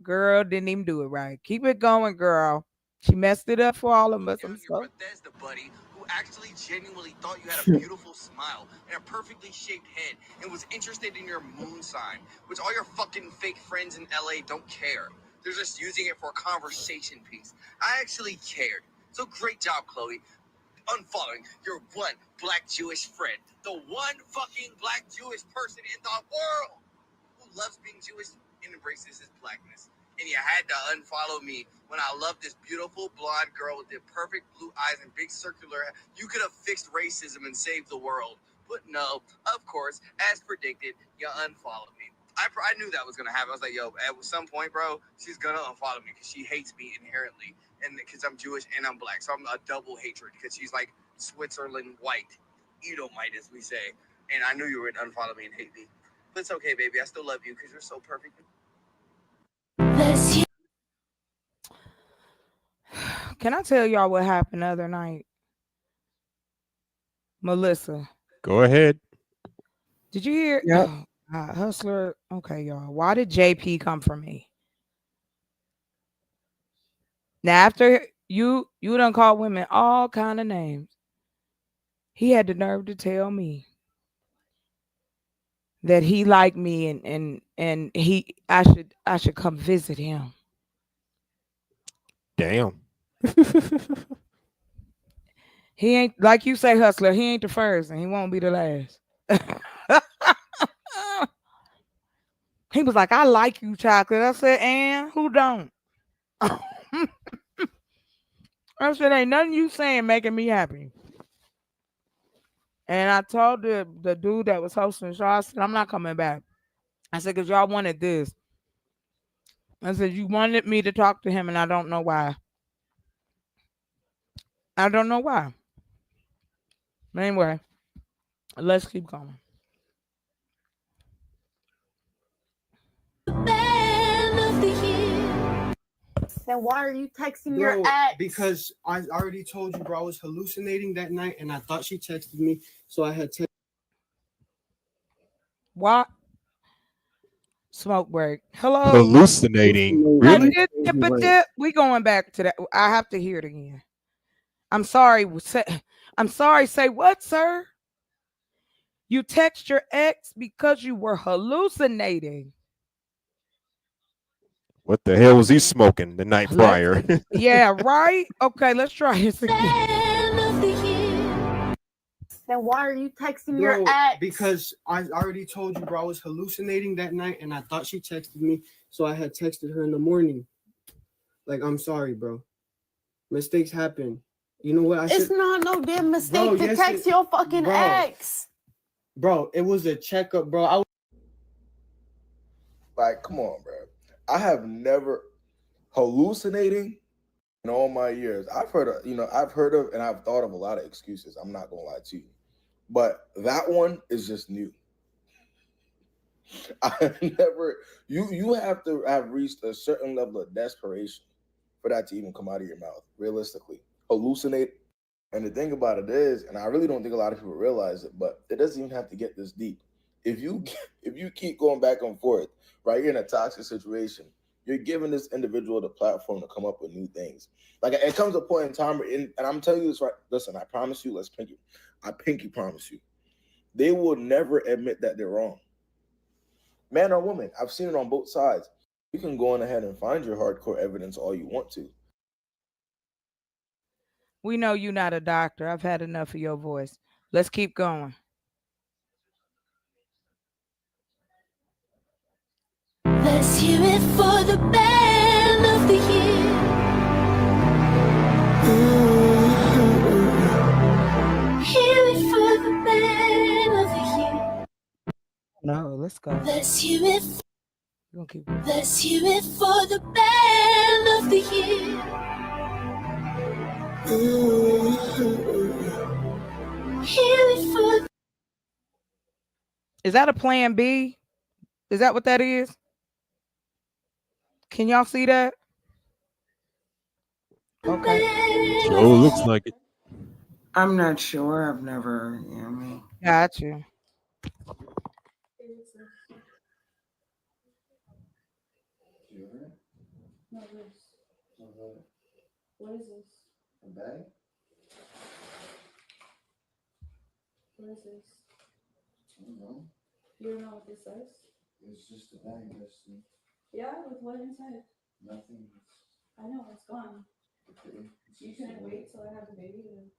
girl, didn't even do it right. Keep it going, girl. She messed it up for all of us. I'm sorry. Bethesda buddy who actually genuinely thought you had a beautiful smile and a perfectly shaped head and was interested in your moon sign, which all your fucking fake friends in LA don't care. They're just using it for a conversation piece. I actually cared. So great job, Chloe. Unfollowing your one black Jewish friend, the one fucking black Jewish person in the world who loves being Jewish and embraces his blackness. And you had to unfollow me when I love this beautiful blonde girl with the perfect blue eyes and big circular hair. You could have fixed racism and saved the world. But no, of course, as predicted, you unfollowed me. I knew that was going to happen. I was like, yo, at some point, bro, she's going to unfollow me because she hates me inherently. And because I'm Jewish and I'm black. So I'm a double hatred because she's like Switzerland white, Edomite, as we say. And I knew you would unfollow me and hate me. But it's okay, baby. I still love you because you're so perfect. Can I tell y'all what happened the other night? Melissa. Go ahead. Did you hear? Yep. Hustler. Okay, y'all. Why did JP come for me? Now, after you done called women all kind of names, he had the nerve to tell me that he liked me and I should come visit him. Damn. He ain't, like you say, hustler, he ain't the first and he won't be the last. He was like, I like you, chocolate. I said, and who don't? I said, ain't nothing you saying making me happy. And I told the dude that was hosting the show, I said, I'm not coming back. I said, because y'all wanted this. I said, you wanted me to talk to him, and I don't know why. I don't know why. But anyway, let's keep going. Then why are you texting Bro, your ex? because I already told you, bro, I was hallucinating that night, and I thought she texted me, so I had What? Smoke break. Hello. Hallucinating. Really? We going back to that. I have to hear it again. I'm sorry. I'm sorry. Say what, sir? You text your ex because you were hallucinating. What the hell was he smoking the night prior? Yeah, right? Okay, let's try this again. Then why are you texting Bro, your ex? because I already told you, bro, I was hallucinating that night, and I thought she texted me, so I had texted her in the morning. Like, I'm sorry, bro. Mistakes happen. You know what? It's not no damn mistake to text your fucking ex. Bro, it was a checkup, bro. Like, come on, bro. I have never hallucinating in all my years. I've heard of, and I've thought of a lot of excuses. I'm not gonna lie to you. But that one is just new. You have to have reached a certain level of desperation for that to even come out of your mouth, realistically. Hallucinate. And the thing about it is, and I really don't think a lot of people realize it, but it doesn't even have to get this deep. If you keep going back and forth, right, you're in a toxic situation, you're giving this individual the platform to come up with new things. Like, it comes a point in time, and I'm telling you this right, listen, I promise you, I pinky promise you, they will never admit that they're wrong. Man or woman, I've seen it on both sides. You can go on ahead and find your hardcore evidence all you want to. We know you're not a doctor. I've had enough of your voice. Let's keep going. Let's hear it for the band of the year. Hear it for the band of the year. No, let's go. Let's hear it. Let's hear it for the band of the year. Hear it for. Is that a plan B? Is that what that is? Can y'all see that? Okay. Sure looks like it. I'm not sure. I've never, Got you. What is this? A bag? What is this? I don't know. You don't know what this says? It's just a bag, Dusty. Yeah, with what inside? Nothing. I know, it's gone. Okay. You couldn't wait till I had the baby to...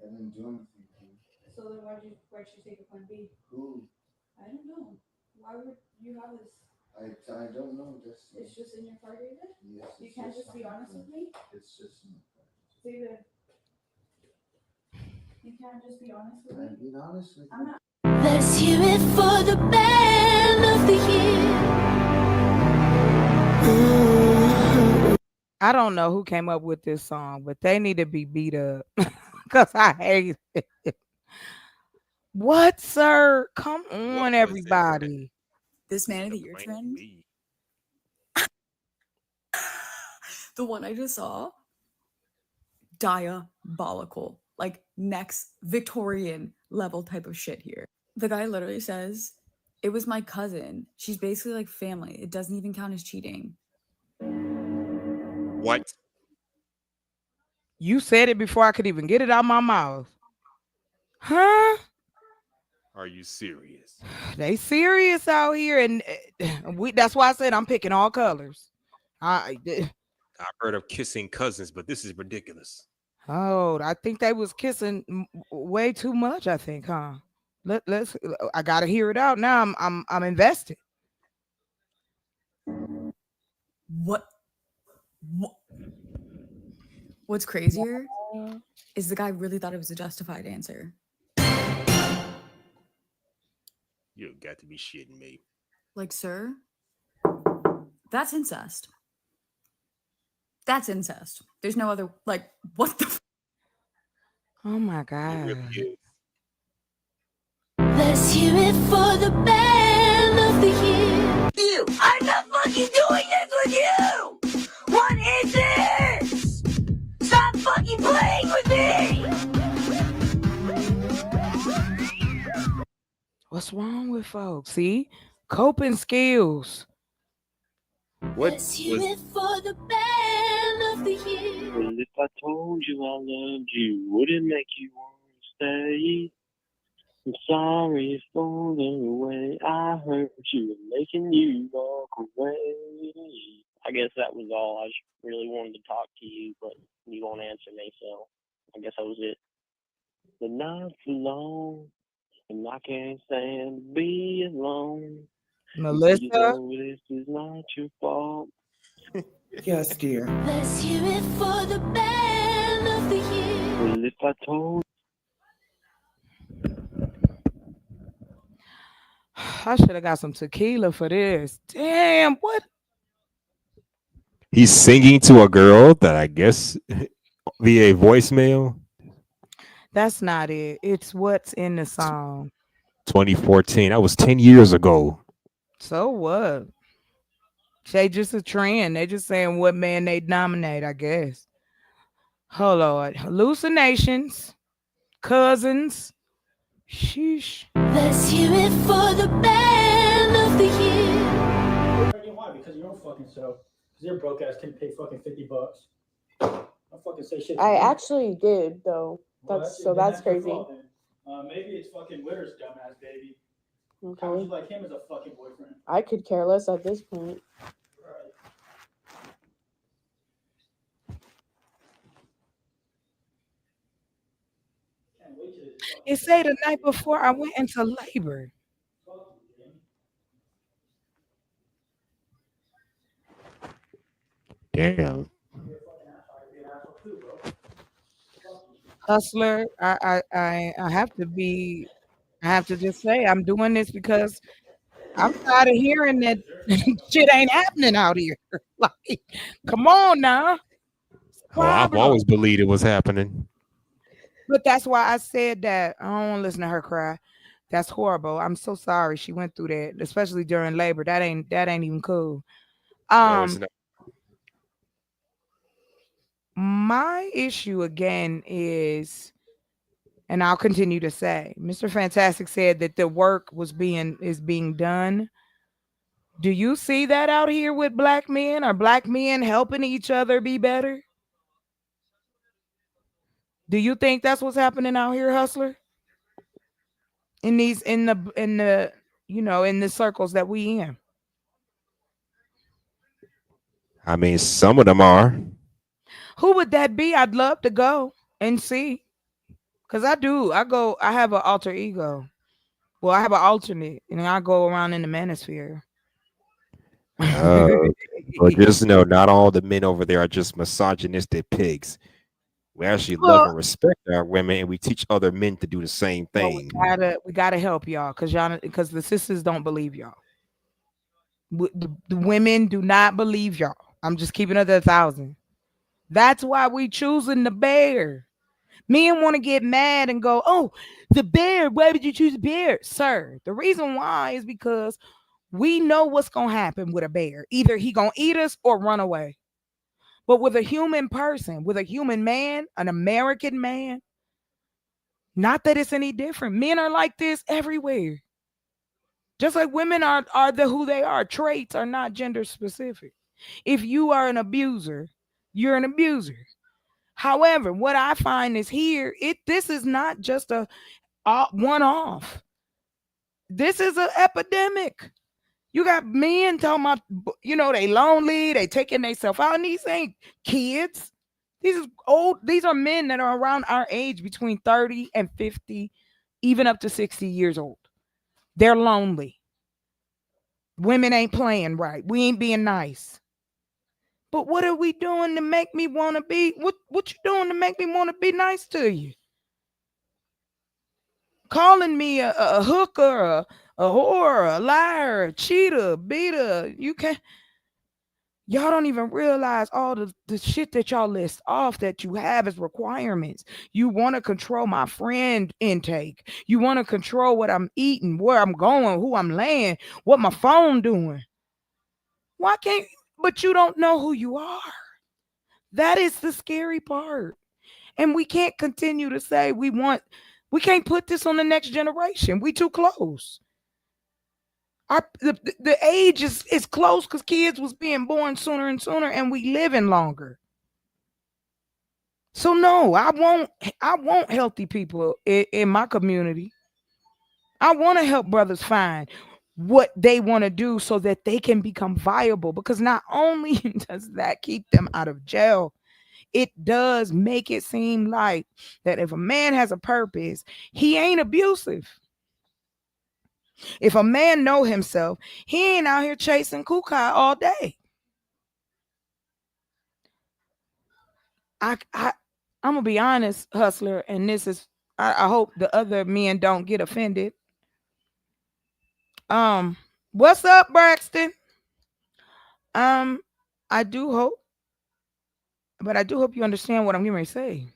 I didn't do anything. So then why'd you take a plan B? Who? I don't know. Why would you have this? I don't know, Dusty. It's just in your car, David? Yes. You can't just be honest with me? It's just in my car. David. You can't just be honest with me? I'm being honest with you. I'm not. Let's hear it for the band of the year. I don't know who came up with this song, but they need to be beat up because I hate it. What, sir? Come on, everybody. This Man of the Year trend. The one I just saw, diabolical, like next Victorian level type of shit here. The guy literally says, "It was my cousin. She's basically like family. It doesn't even count as cheating." What? You said it before I could even get it out my mouth. Huh? Are you serious? They serious out here, and that's why I said I'm picking all colors. I've heard of kissing cousins, but this is ridiculous. Oh, I think they was kissing way too much. I think, huh? Let's. I gotta hear it out now. I'm invested. What's crazier is the guy really thought it was a justified answer. You got to be shitting me. Like, sir, that's incest. That's incest. There's no other, like, what the Oh my God. Let's hear it for the band of the year. You! I'm not fucking doing this with you! What is this? Stop fucking playing with me! What's wrong with folks? See, coping skills. Let's hear it for the band of the year. Well, if I told you I loved you, would it make you want to stay? I'm sorry for the way I hurt you and making you walk away. I guess that was all. I just really wanted to talk to you, but you won't answer me, so I guess that was it. The night's long, and I can't stand to be alone. Melissa? You know this is not your fault. Yes, dear. Let's hear it for the band of the year. Well, if I told I should have got some tequila for this. Damn, what? He's singing to a girl that I guess via voicemail. That's not it. It's what's in the song. 2014. That was 10 years ago. So what? They just a trend. They just saying what man they nominate, I guess. Oh Lord. Hallucinations. Cousins. Sheesh. Let's hear it for the band of the year. Why? Because your own fucking self. Because your broke ass can pay fucking $50. Don't fucking say shit. I actually did though. That's your crazy. fault, then. Maybe it's fucking Witter's dumbass baby. Okay. How would you like him as a fucking boyfriend? I could care less at this point. It say the night before I went into labor. Damn. Hustler, I have to just say I'm doing this because I'm tired of hearing that shit ain't happening out here. Like, come on now. Oh, I've always believed it was happening. But that's why I said that. I don't want to listen to her cry. That's horrible. I'm so sorry she went through that, especially during labor. That ain't even cool. No, it's not. My issue again is, and I'll continue to say, Mr. Fantastic said that the work is being done. Do you see that out here with black men? Are black men helping each other be better? Do you think that's what's happening out here, Hustler? In the circles that we in. I mean, some of them are. Who would that be? I'd love to go and see. Cause I have an alter ego. Well, I have an alternate, and I go around in the manosphere. But just know, not all the men over there are just misogynistic pigs. We actually love and respect our women, and we teach other men to do the same thing. We gotta help y'all, because the sisters don't believe y'all. The women do not believe y'all. I'm just keeping it at 1,000. That's why we choosing the bear. Men want to get mad and go, "Oh, the bear. Why would you choose the bear, sir?" The reason why is because we know what's gonna happen with a bear. Either he gonna eat us or run away. But with a human person, with a human man, an American man, not that it's any different. Men are like this everywhere. Just like women are who they are. Traits are not gender specific. If you are an abuser, you're an abuser. However, what I find is here, this is not just a one-off. This is an epidemic. You got men talking about, they lonely, they taking themselves out, and these ain't kids. These are men that are around our age, between 30 and 50, even up to 60 years old. They're lonely. Women ain't playing right. We ain't being nice. But what are we doing to make me want to be? What you doing to make me want to be nice to you? Calling me a hooker, a whore, a liar, a cheater, beater. Y'all don't even realize all the shit that y'all list off that you have as requirements. You want to control my friend intake. You want to control what I'm eating, where I'm going, who I'm laying, what my phone doing. Why can't? But you don't know who you are. That is the scary part. And we can't continue to say we can't put this on the next generation. We too close. The age is close because kids was being born sooner and sooner, and we living longer. So no, I want healthy people in my community. I want to help brothers find what they want to do so that they can become viable, because not only does that keep them out of jail, it does make it seem like that if a man has a purpose, he ain't abusive. If a man know himself, he ain't out here chasing kukai all day. I'm gonna be honest, Hustler, and this is I hope the other men don't get offended. What's up, Braxton? I do hope you understand what I'm getting ready to say.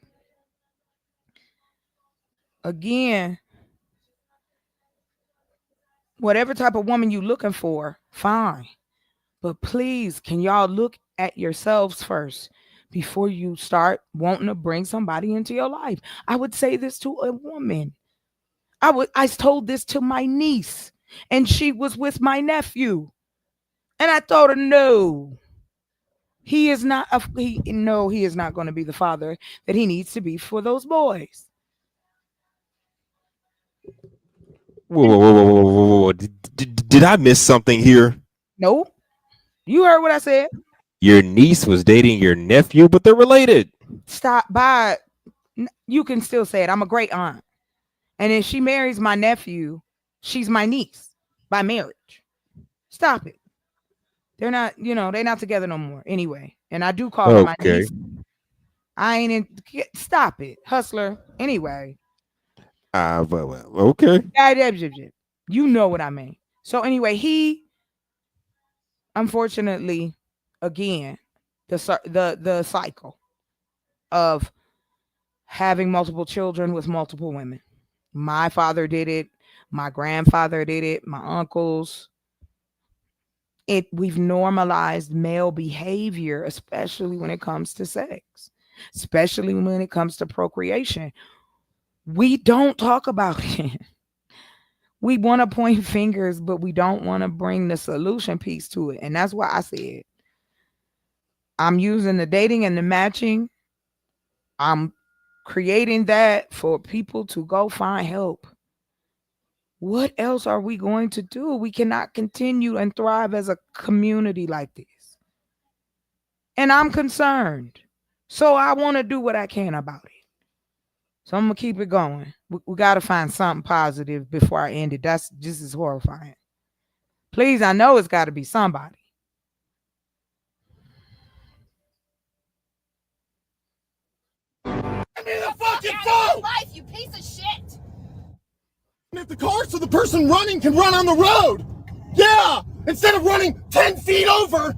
Again, whatever type of woman you looking for, fine. But please, can y'all look at yourselves first before you start wanting to bring somebody into your life? I would say this to a woman. I told this to my niece, and she was with my nephew. And I told her, no. He is not he is not going to be the father that he needs to be for those boys. Whoa. Did I miss something here? Nope. You heard what I said. Your niece was dating your nephew, but they're related. Stop. You can still say it. I'm a great aunt. And if she marries my nephew, she's my niece by marriage. Stop it. They're not, they're not together no more anyway. And I do call her my niece. I ain't in. Stop it, Hustler. Anyway. Well, okay. You know what I mean. So anyway, he, unfortunately, again, the cycle of having multiple children with multiple women. My father did it. My grandfather did it. My uncles. We've normalized male behavior, especially when it comes to sex, especially when it comes to procreation. We don't talk about it. We want to point fingers, but we don't want to bring the solution piece to it. And that's why I said I'm using the dating and the matching. I'm creating that for people to go find help. What else are we going to do? We cannot continue and thrive as a community like this. And I'm concerned. So I want to do what I can about it. So I'm going to keep it going. We got to find something positive before I end it. This is horrifying. Please, I know it's got to be somebody. I mean, the fucking phone! Life, you piece of shit! And if the car so the person running can run on the road! Yeah! Instead of running 10 feet over!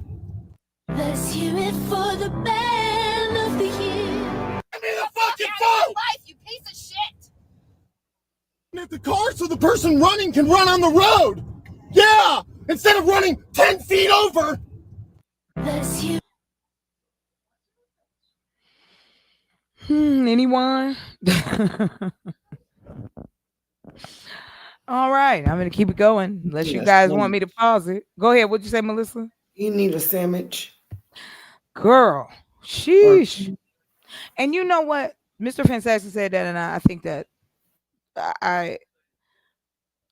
Let's hear it for the band of the year. I mean, the fucking phone! Life, you piece of shit! And if the car so the person running can run on the road! Yeah! Instead of running 10 feet over! Let's hear. Anyone? All right, I'm gonna keep it going unless you guys want me to pause it. Go ahead. What'd you say, Melissa? You need a sandwich, girl. Sheesh. And you know what? Mr. Fantastic said that, and I think that I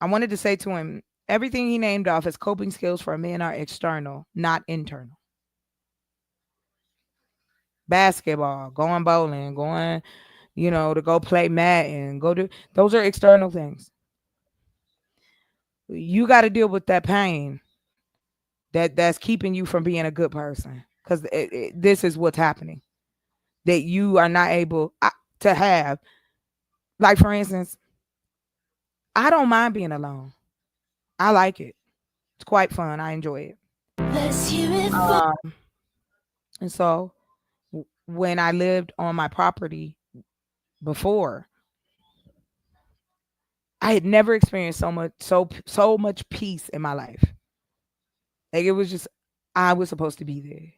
wanted to say to him, Everything he named off as coping skills for men are external, not internal. Basketball, going bowling, going, to go play Madden, those are external things. You got to deal with that pain that's keeping you from being a good person, because this is what's happening, that you are not able to have. Like, for instance, I don't mind being alone. I like it. It's quite fun. I enjoy it. And so when I lived on my property before, I had never experienced so much peace in my life. Like, it was just, I was supposed to be there.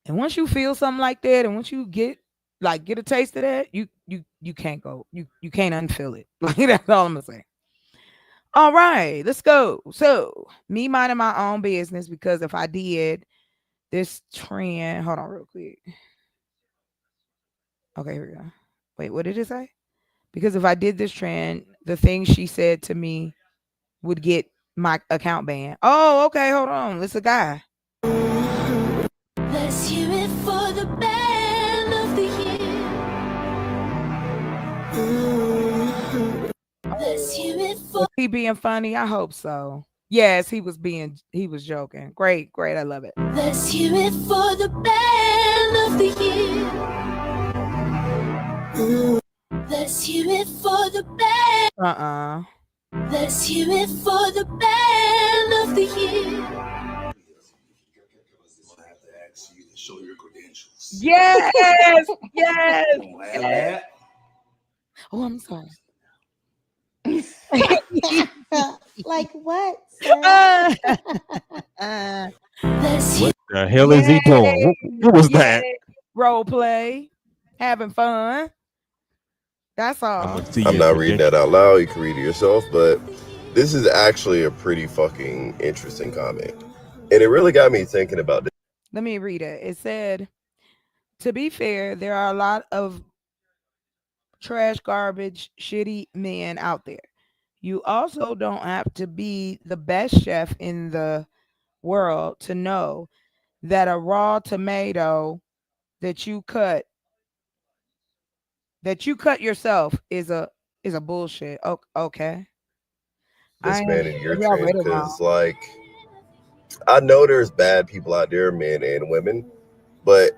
And once you feel something like that, and once you get a taste of that, you can't go. You can't unfeel it. Like, that's all I'm gonna say. All right, let's go. So, me minding my own business, because if I did this trend, hold on real quick. Okay, here we go. Wait, what did it say? Because if I did this trend, the things she said to me would get my account banned. Oh, okay, hold on. It's a guy. Let's hear it for the band of the year. Let's hear it for. Was he being funny? I hope so. Yes, he was joking. Great, I love it. Let's hear it for the band of the year. Let's hear it for the band. Let's hear it for the band of the year. Show your credentials. Yes. Oh, I'm sorry. Like what? What the hell is he doing? What was that? Role play, having fun. That's all. I'm not reading that out loud. You can read it yourself, but this is actually a pretty fucking interesting comment. And it really got me thinking about this. Let me read it. It said, to be fair, there are a lot of trash, garbage, shitty men out there. You also don't have to be the best chef in the world to know that a raw tomato that you cut yourself is a bullshit. Okay. This man in your trend, because like I know there's bad people out there, men and women, but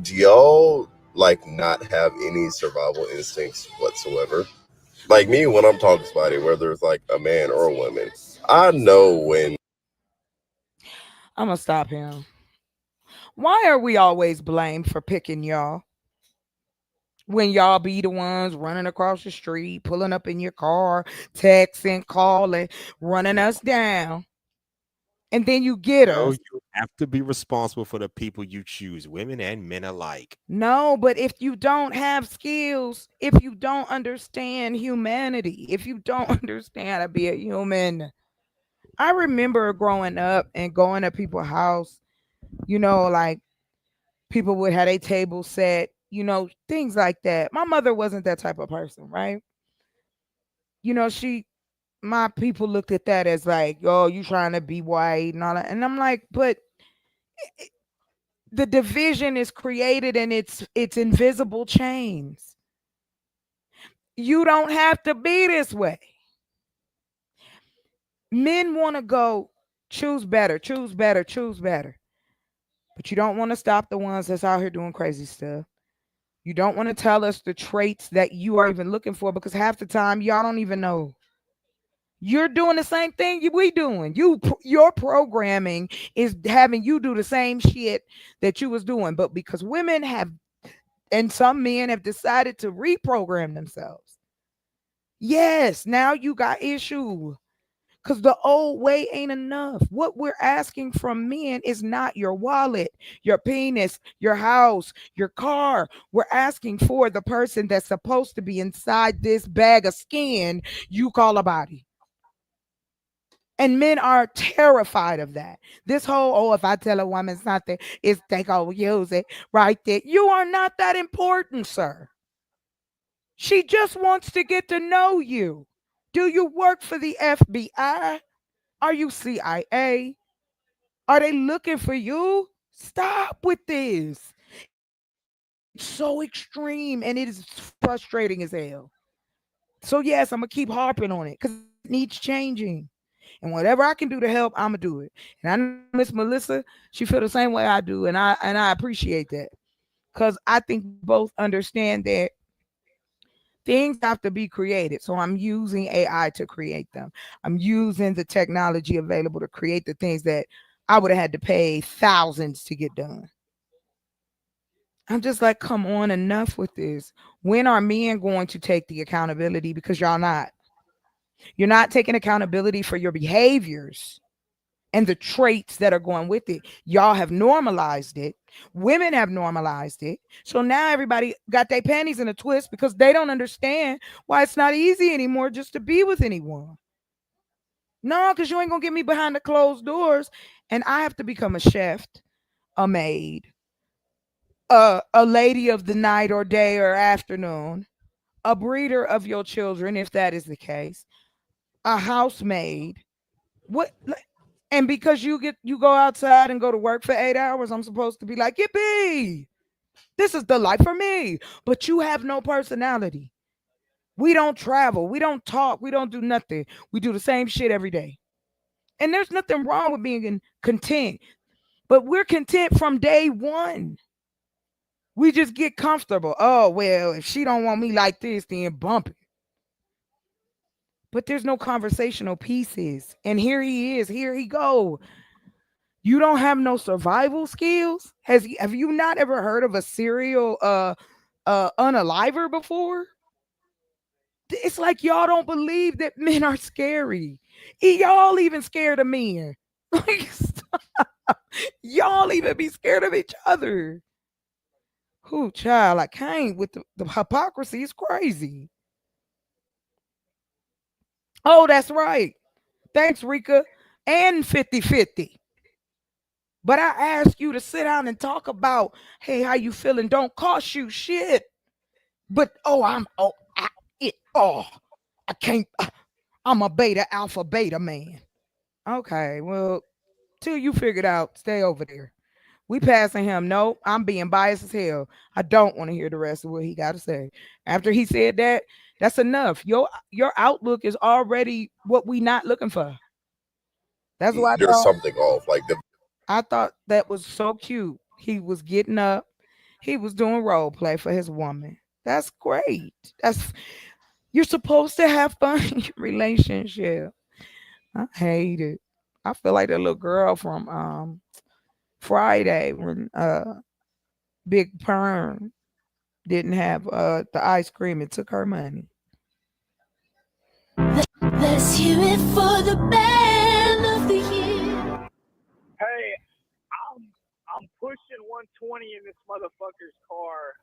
do y'all like not have any survival instincts whatsoever? Like me, when I'm talking to somebody, whether it's like a man or a woman, I know when. I'm gonna stop him. Why are we always blamed for picking y'all? When y'all be the ones running across the street, pulling up in your car, texting, calling, running us down. And then you get us. You have to be responsible for the people you choose, women and men alike. No, but if you don't have skills, if you don't understand humanity, if you don't understand how to be a human. I remember growing up and going to people's house, like people would have a table set, things like that. My mother wasn't that type of person, right? My people looked at that as like, oh, you trying to be white and all that. And I'm like, but the division is created and it's invisible chains. You don't have to be this way. Men want to go choose better. But you don't want to stop the ones that's out here doing crazy stuff. You don't want to tell us the traits that you are even looking for, because half the time y'all don't even know. You're doing the same thing we doing. Your programming is having you do the same shit that you was doing. But because women have, and some men have decided to reprogram themselves. Yes, now you got issue. Because the old way ain't enough. What we're asking from men is not your wallet, your penis, your house, your car. We're asking for the person that's supposed to be inside this bag of skin you call a body. And men are terrified of that. This whole, if I tell a woman something, it's they go use it right there. You are not that important, sir. She just wants to get to know you. Do you work for the FBI? Are you CIA? Are they looking for you? Stop with this. It's so extreme and it is frustrating as hell. So yes, I'm gonna keep harping on it because it needs changing. And whatever I can do to help, I'm gonna do it. And I know Miss Melissa, she feel the same way I do, and I appreciate that. Because I think both understand that things have to be created. So I'm using AI to create them. I'm using the technology available to create the things that I would have had to pay thousands to get done. I'm just like, come on, enough with this. When are men going to take the accountability? Because y'all not. You're not taking accountability for your behaviors and the traits that are going with it. Y'all have normalized it. Women have normalized it. So now everybody got their panties in a twist because they don't understand why it's not easy anymore just to be with anyone. No, because you ain't going to get me behind the closed doors and I have to become a chef, a maid, a lady of the night or day or afternoon, a breeder of your children, if that is the case, a housemaid. What? And because you go outside and go to work for 8 hours, I'm supposed to be like, yippee, this is the life for me. But you have no personality. We don't travel. We don't talk. We don't do nothing. We do the same shit every day. And there's nothing wrong with being content. But we're content from day one. We just get comfortable. Oh, well, if she don't want me like this, then bump it. But there's no conversational pieces. And here he is. Here he go. You don't have no survival skills? Have you not ever heard of a serial unaliver before? It's like y'all don't believe that men are scary. Y'all even scared of men. Like, y'all even be scared of each other. Who, child? I can't with the hypocrisy. Is crazy. Oh, that's right. Thanks, Rika. And 50-50. But I ask you to sit down and talk about, hey, how you feeling? Don't cost you shit. But I can't. I'm a alpha beta man. Okay, well, till you figured out, stay over there. We passing him. No, I'm being biased as hell. I don't want to hear the rest of what he got to say. After he said that, that's enough. Your outlook is already what we not looking for. That's why there's something off. I thought that was so cute. He was getting up. He was doing role play for his woman. That's great. You're supposed to have fun in your relationship. I hate it. I feel like that little girl from Friday when Big Perm didn't have the ice cream. It took her money. Let's hear it for the band of the year. Hey, I'm pushing 120 in this motherfucker's car.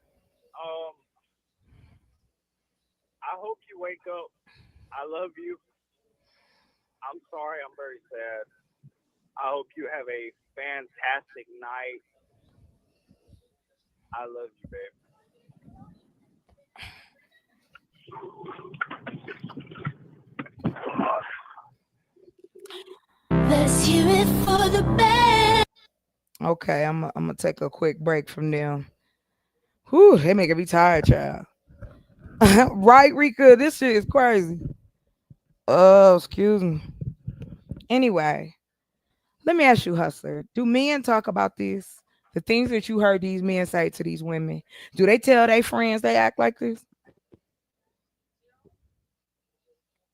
I hope you wake up. I love you. I'm sorry, I'm very sad. I hope you have a fantastic night. I love you, babe. Let's hear it for the band. Okay, I'm gonna take a quick break from them. Whew, they making me tired, child. Right, Rika? This shit is crazy. Oh, excuse me. Anyway, let me ask you, Hustler. Do men talk about this? The things that you heard these men say to these women, do they tell their friends they act like this?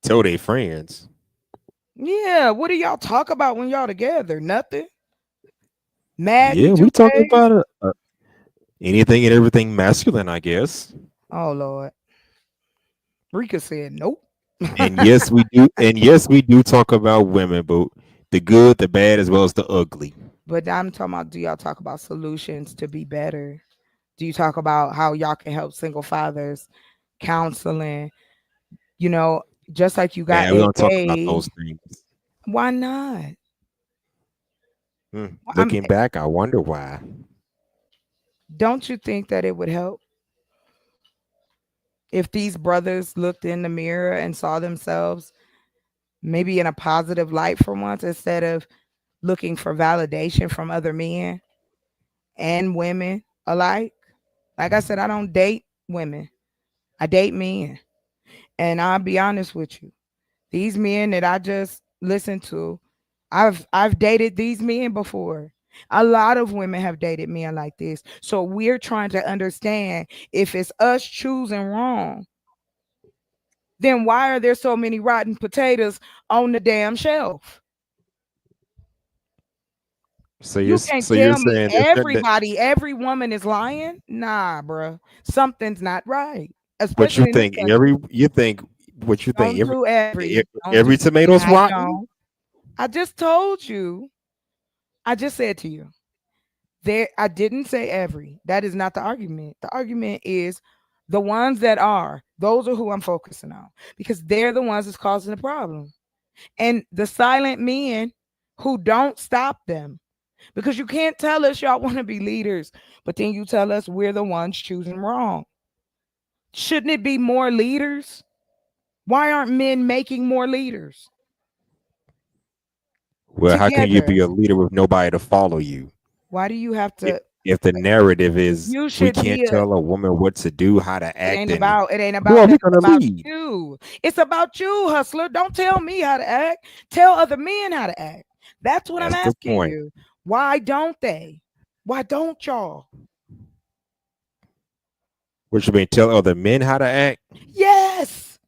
Tell their friends? Yeah. What do y'all talk about when y'all together? Nothing. Mad? Yeah, we talk about anything and everything masculine, I guess. Oh Lord. Rika said nope. And yes, we do. And yes, we do talk about women, but the good, the bad, as well as the ugly. But I'm talking about, do y'all talk about solutions to be better? Do you talk about how y'all can help single fathers, counseling? You know, just like you got. Yeah, we don't talk about those things. Why not? Looking back, I wonder why. Don't you think that it would help? if these brothers looked in the mirror and saw themselves maybe in a positive light for once, instead of looking for validation from other men and women alike. Like I said, I don't date women. I date men. And I'll be honest with you. These men that I just listened to, I've dated these men before. A lot of women have dated men like this. So we're trying to understand, if it's us choosing wrong, then why are there so many rotten potatoes on the damn shelf? So You you're can't so you're tell me saying everybody, every woman is lying. Nah, bruh. Something's not right. but you Especially in this think country. what you think Don't do every. Don't do every tomato's I rotten? know. I just told you. I just said to you. There, I didn't say every. That is not the argument. The argument is the ones that are, those are who I'm focusing on, because they're the ones that's causing the problem. And the silent men who don't stop them. Because you can't tell us y'all want to be leaders, but then you tell us we're the ones choosing wrong. Shouldn't it be more leaders? Why aren't men making more leaders? Well, how can you be Together. a leader with nobody to follow you? Why do you have If, to? if the narrative is You we should can't be a. tell a woman what to do, how to It act, ain't and about. It ain't who about are that. we It's gonna about lead? you. It's about you, hustler. Don't tell me how to act. Tell other men how to act. That's what I'm That's the asking point. you. Why don't they? Why don't y'all? What you mean? Tell other men how to act? Yes.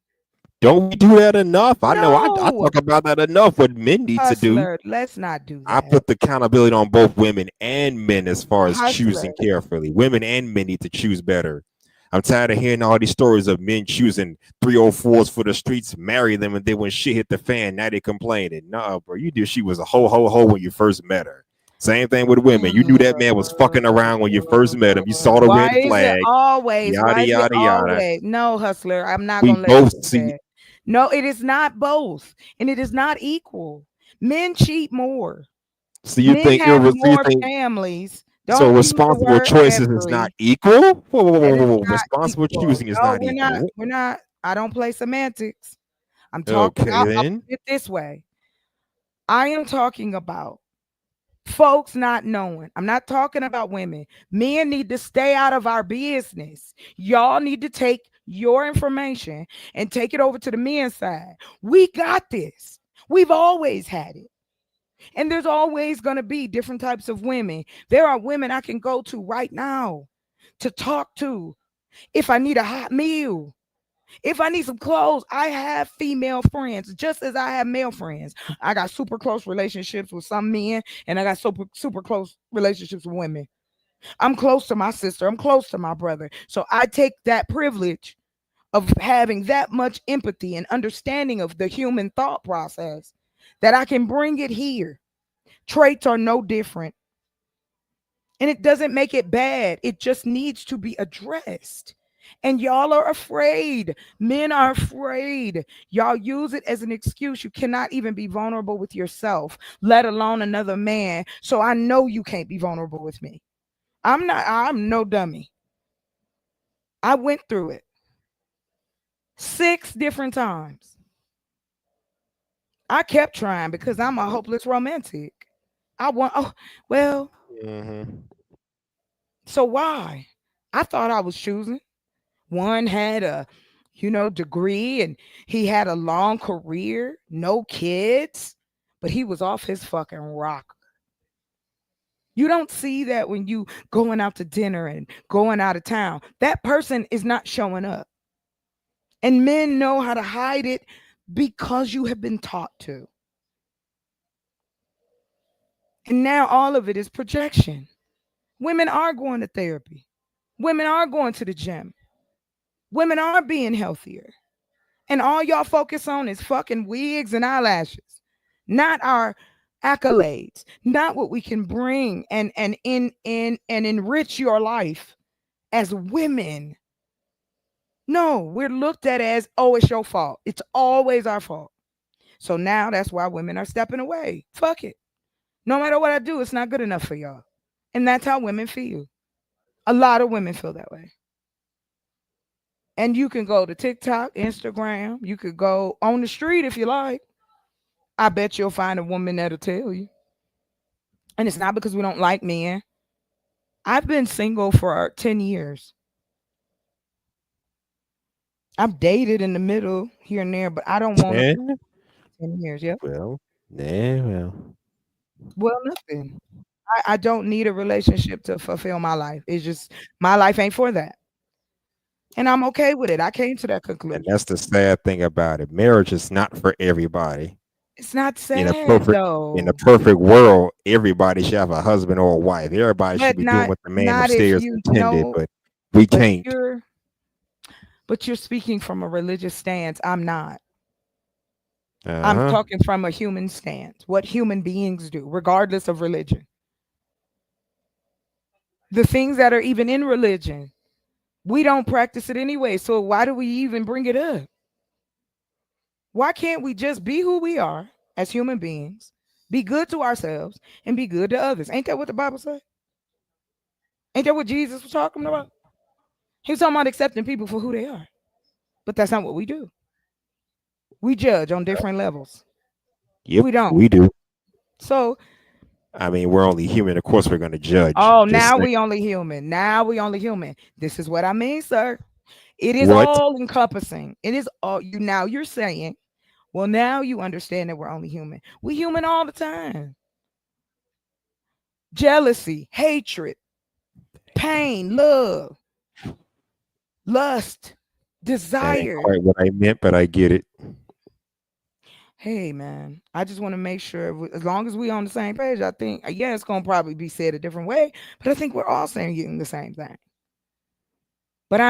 Don't we do that enough? I know I No. talk about that enough. What men need to do. Hustler, let's not do I that. put the accountability on both women and men as far as choosing Hustler. carefully. Women and men need to choose better. I'm tired of hearing all these stories of men choosing 304s for the streets, marry them, and then when shit hit the fan, now they complaining. Nah, bro, you knew she was a ho when you first met her. Same thing with women. You knew that man was fucking around when you first met him. You saw the Why red is it flag. always? Why Yada is it yada yada. always? No, hustler. I'm not We gonna let you both do see. that. No, it is not both, and it is not equal. Men cheat more. So you Men think have so you more think families. so Don't use the responsible word choices is not every. equal? Whoa, whoa, whoa, That whoa, is whoa. not Responsible equal. choosing is No, not we're not. equal. We're not. I don't play semantics. I'm talking. Okay, I'll then. put it this way. I am talking about folks not knowing. I'm not talking about women. Men need to stay out of our business. Y'all need to take your information and take it over to the men's side. We got this. We've always had it. And there's always going to be different types of women. There are women I can go to right now to talk to if I need a hot meal. If I need some clothes, I have female friends just as I have male friends. I got super close relationships with some men, and I got super close relationships with women. I'm close to my sister. I'm close to my brother. So I take that privilege of having that much empathy and understanding of the human thought process that I can bring it here. Traits are no different. And it doesn't make it bad. It just needs to be addressed. And y'all are afraid. Men are afraid. Y'all use it as an excuse. You cannot even be vulnerable with yourself, let alone another man. So I know you can't be vulnerable with me. I'm no dummy. I went through it 6 different times. I kept trying because I'm a hopeless romantic. So why? I thought I was choosing. One had a, degree, and he had a long career, no kids, but he was off his fucking rocker. You don't see that when you going out to dinner and going out of town. That person is not showing up. And men know how to hide it because you have been taught to. And now all of it is projection. Women are going to therapy. Women are going to the gym. Women are being healthier. And all y'all focus on is fucking wigs and eyelashes, not our accolades, not what we can bring and enrich your life as women. No, we're looked at as, oh, it's your fault. It's always our fault. So now that's why women are stepping away. Fuck it. No matter what I do, it's not good enough for y'all. And that's how women feel. A lot of women feel that way. And you can go to TikTok, Instagram. You could go on the street if you like. I bet you'll find a woman that'll tell you. And it's not because we don't like men. I've been single for 10 years. I've dated in the middle here and there, but I don't want to. 10 years, yeah. Well, Well, nothing. I don't need a relationship to fulfill my life. It's just my life ain't for that. And I'm okay with it. I came to that conclusion. And that's the sad thing about it. Marriage is not for everybody. It's not sad, In a perfect world, everybody should have a husband or a wife. Everybody should be doing what the man upstairs intended, but we can't. But you're speaking from a religious stance. I'm not. I'm talking from a human stance. What human beings do, regardless of religion. The things that are even in religion, we don't practice it anyway. So why do we even bring it up? Why can't we just be who we are as human beings, be good to ourselves, and be good to others? Ain't that what the Bible said? Ain't that what Jesus was talking about? He was talking about accepting people for who they are. But that's not what we do. We judge on different levels. Yep, we don't. We do. So, I mean, we're only human. Of course, we're going to judge. Oh, now we only human. Now we only human. This is what I mean, sir. It is all encompassing. It is all you. Now you're saying, well, now you understand that we're only human. We human all the time. Jealousy, hatred, pain, love, lust, desire. That ain't quite what I meant, but I get it. Hey, man, I just want to make sure, as long as we on the same page, I think, yeah, it's going to probably be said a different way, but I think we're all saying the same thing. But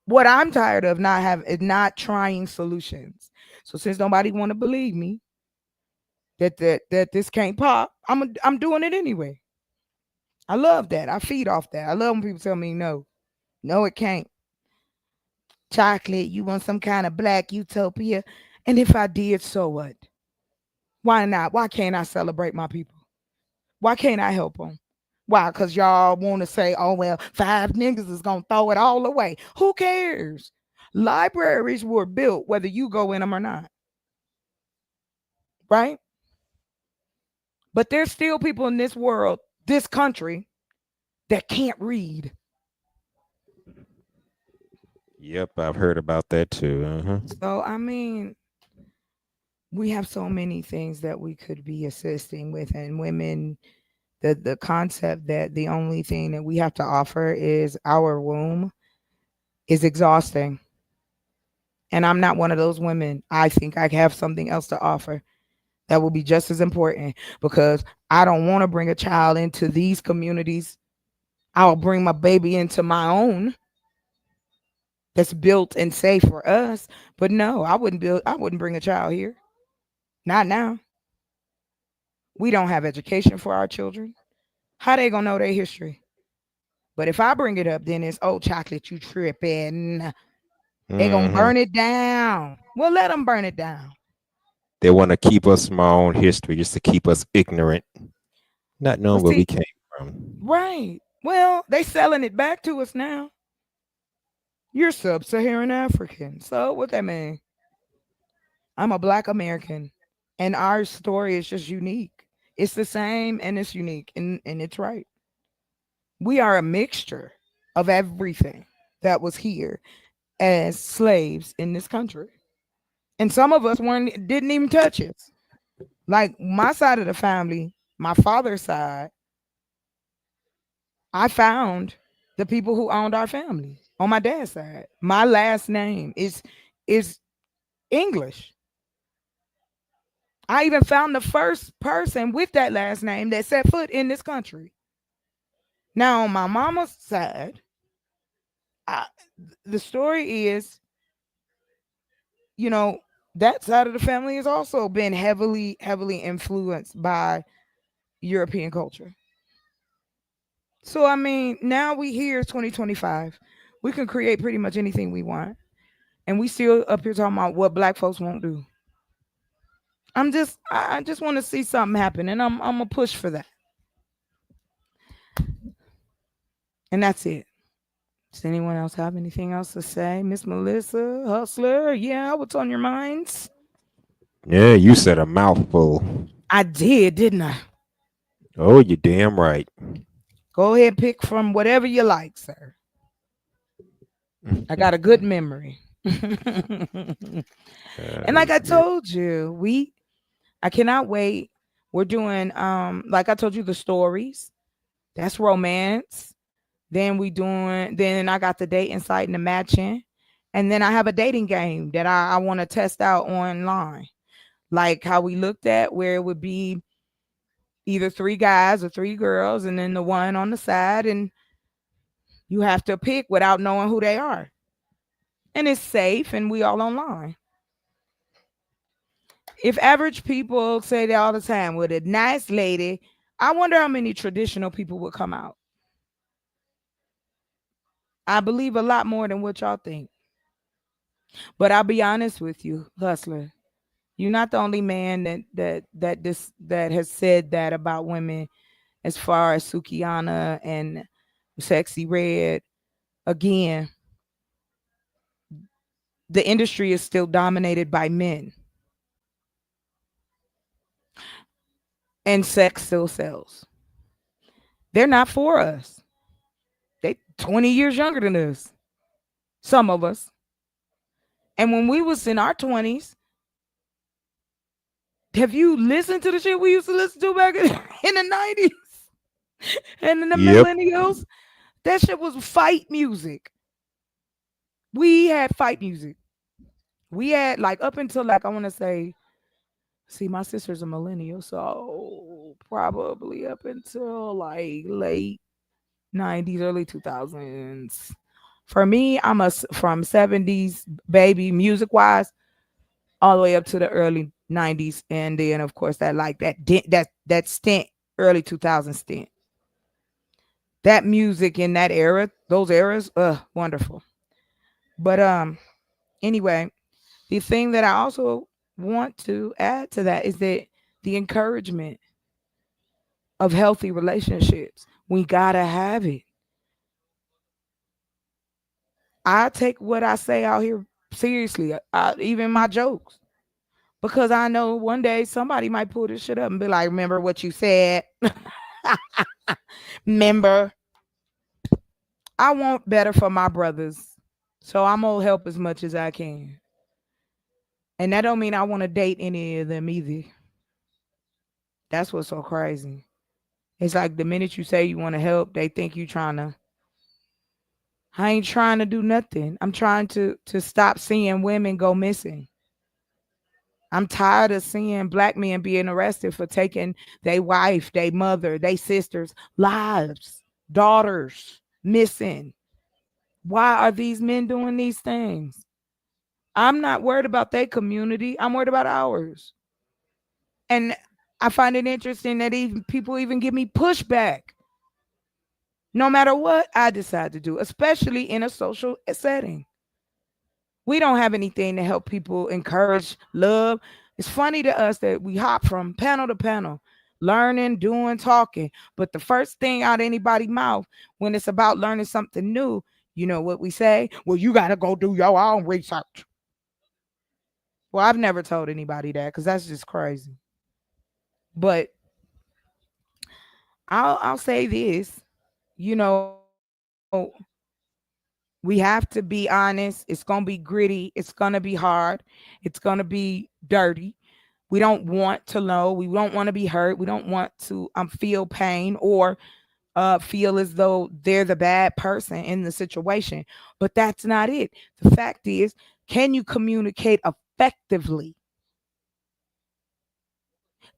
what I'm tired of not trying solutions. So since nobody want to believe me that this can't pop, I'm doing it anyway. I love that. I feed off that. I love when people tell me no, it can't. Chocolate, you want some kind of black utopia? And if I did, so what? Why not? Why can't I celebrate my people? Why can't I help them? Why? Because y'all want to say, oh, well, 5 niggas is going to throw it all away. Who cares? Libraries were built whether you go in them or not. Right? But there's still people in this world, this country, that can't read. Yep, I've heard about that too. So, I mean, we have so many things that we could be assisting with, and women, the concept that the only thing that we have to offer is our womb is exhausting. And I'm not one of those women. I think I have something else to offer that will be just as important, because I don't want to bring a child into these communities. I'll bring my baby into my own that's built and safe for us. But no, I wouldn't bring a child here. Not now. We don't have education for our children. How they gonna know their history? But if I bring it up, then it's, oh, chocolate, you tripping. They gonna burn it down. Well, let them burn it down. They want to keep us from our own history, just to keep us ignorant, not knowing where we came from. Right. Well, they selling it back to us now. You're sub-Saharan African. So what that mean? I'm a Black American, and our story is just unique. It's the same and it's unique, and it's right. We are a mixture of everything that was here as slaves in this country. And some of us didn't even touch it. Like my side of the family, my father's side, I found the people who owned our family. On my dad's side, my last name is English. I even found the first person with that last name that set foot in this country. Now, on my mama's side, the story is, that side of the family has also been heavily influenced by European culture. So, I mean, now we here, 2025. We can create pretty much anything we want. And we still up here talking about what Black folks won't do. I just want to see something happen, and I'm gonna push for that. And that's it. Does anyone else have anything else to say? Miss Melissa, Hustler, yeah, what's on your minds? Yeah, you said a mouthful. I did, didn't I? Oh, you're damn right. Go ahead, pick from whatever you like, sir. I got a good memory. And like I told you, I cannot wait. We're doing like I told you, the stories. That's romance. Then I got the date insight and the matching. And then I have a dating game that I want to test out online. Like how we looked at, where it would be either 3 guys or 3 girls, and then the one on the side, and you have to pick without knowing who they are. And it's safe, and we all online. If average people say that all the time with a nice lady, I wonder how many traditional people would come out. I believe a lot more than what y'all think. But I'll be honest with you, Hustler. You're not the only man that has said that about women, as far as Sukiana and Sexy Red. Again, the industry is still dominated by men. And sex still sells. They're not for us. They 20 years younger than us. Some of us. And when we was in our 20s, have you listened to the shit we used to listen to back in the 90s and in the millennials? That shit was fight music. We had fight music. We had like up until like, I want to say, see, my sister's a millennial, so probably up until like late 90s, early 2000s. For me, I'm from 70s baby, music wise, all the way up to the early 90s, and then of course that stint, early 2000 stint. That music in that era, those eras, wonderful. But anyway, the thing that I also want to add to that is that the encouragement of healthy relationships. We gotta have it. I take what I say out here seriously, even my jokes, because I know one day somebody might pull this shit up and be like, remember what you said? Remember? I want better for my brothers, so I'm gonna help as much as I can. And that don't mean I want to date any of them either. That's what's so crazy. It's like the minute you say you want to help, they think you trying to. I ain't trying to do nothing. I'm trying to stop seeing women go missing. I'm tired of seeing black men being arrested for taking their wife, their mother, their sisters' lives, daughters missing. Why are these men doing these things? I'm not worried about their community. I'm worried about ours. And I find it interesting that even people even give me pushback. No matter what I decide to do, especially in a social setting. We don't have anything to help people encourage love. It's funny to us that we hop from panel to panel, learning, doing, talking. But the first thing out of anybody's mouth when it's about learning something new, you know what we say? Well, you got to go do your own research. Well, I've never told anybody that because that's just crazy. But I'll say this, you know, we have to be honest. It's going to be gritty. It's going to be hard. It's going to be dirty. We don't want to know. We don't want to be hurt. We don't want to feel pain or feel as though they're the bad person in the situation. But that's not it. The fact is, can you communicate effectively?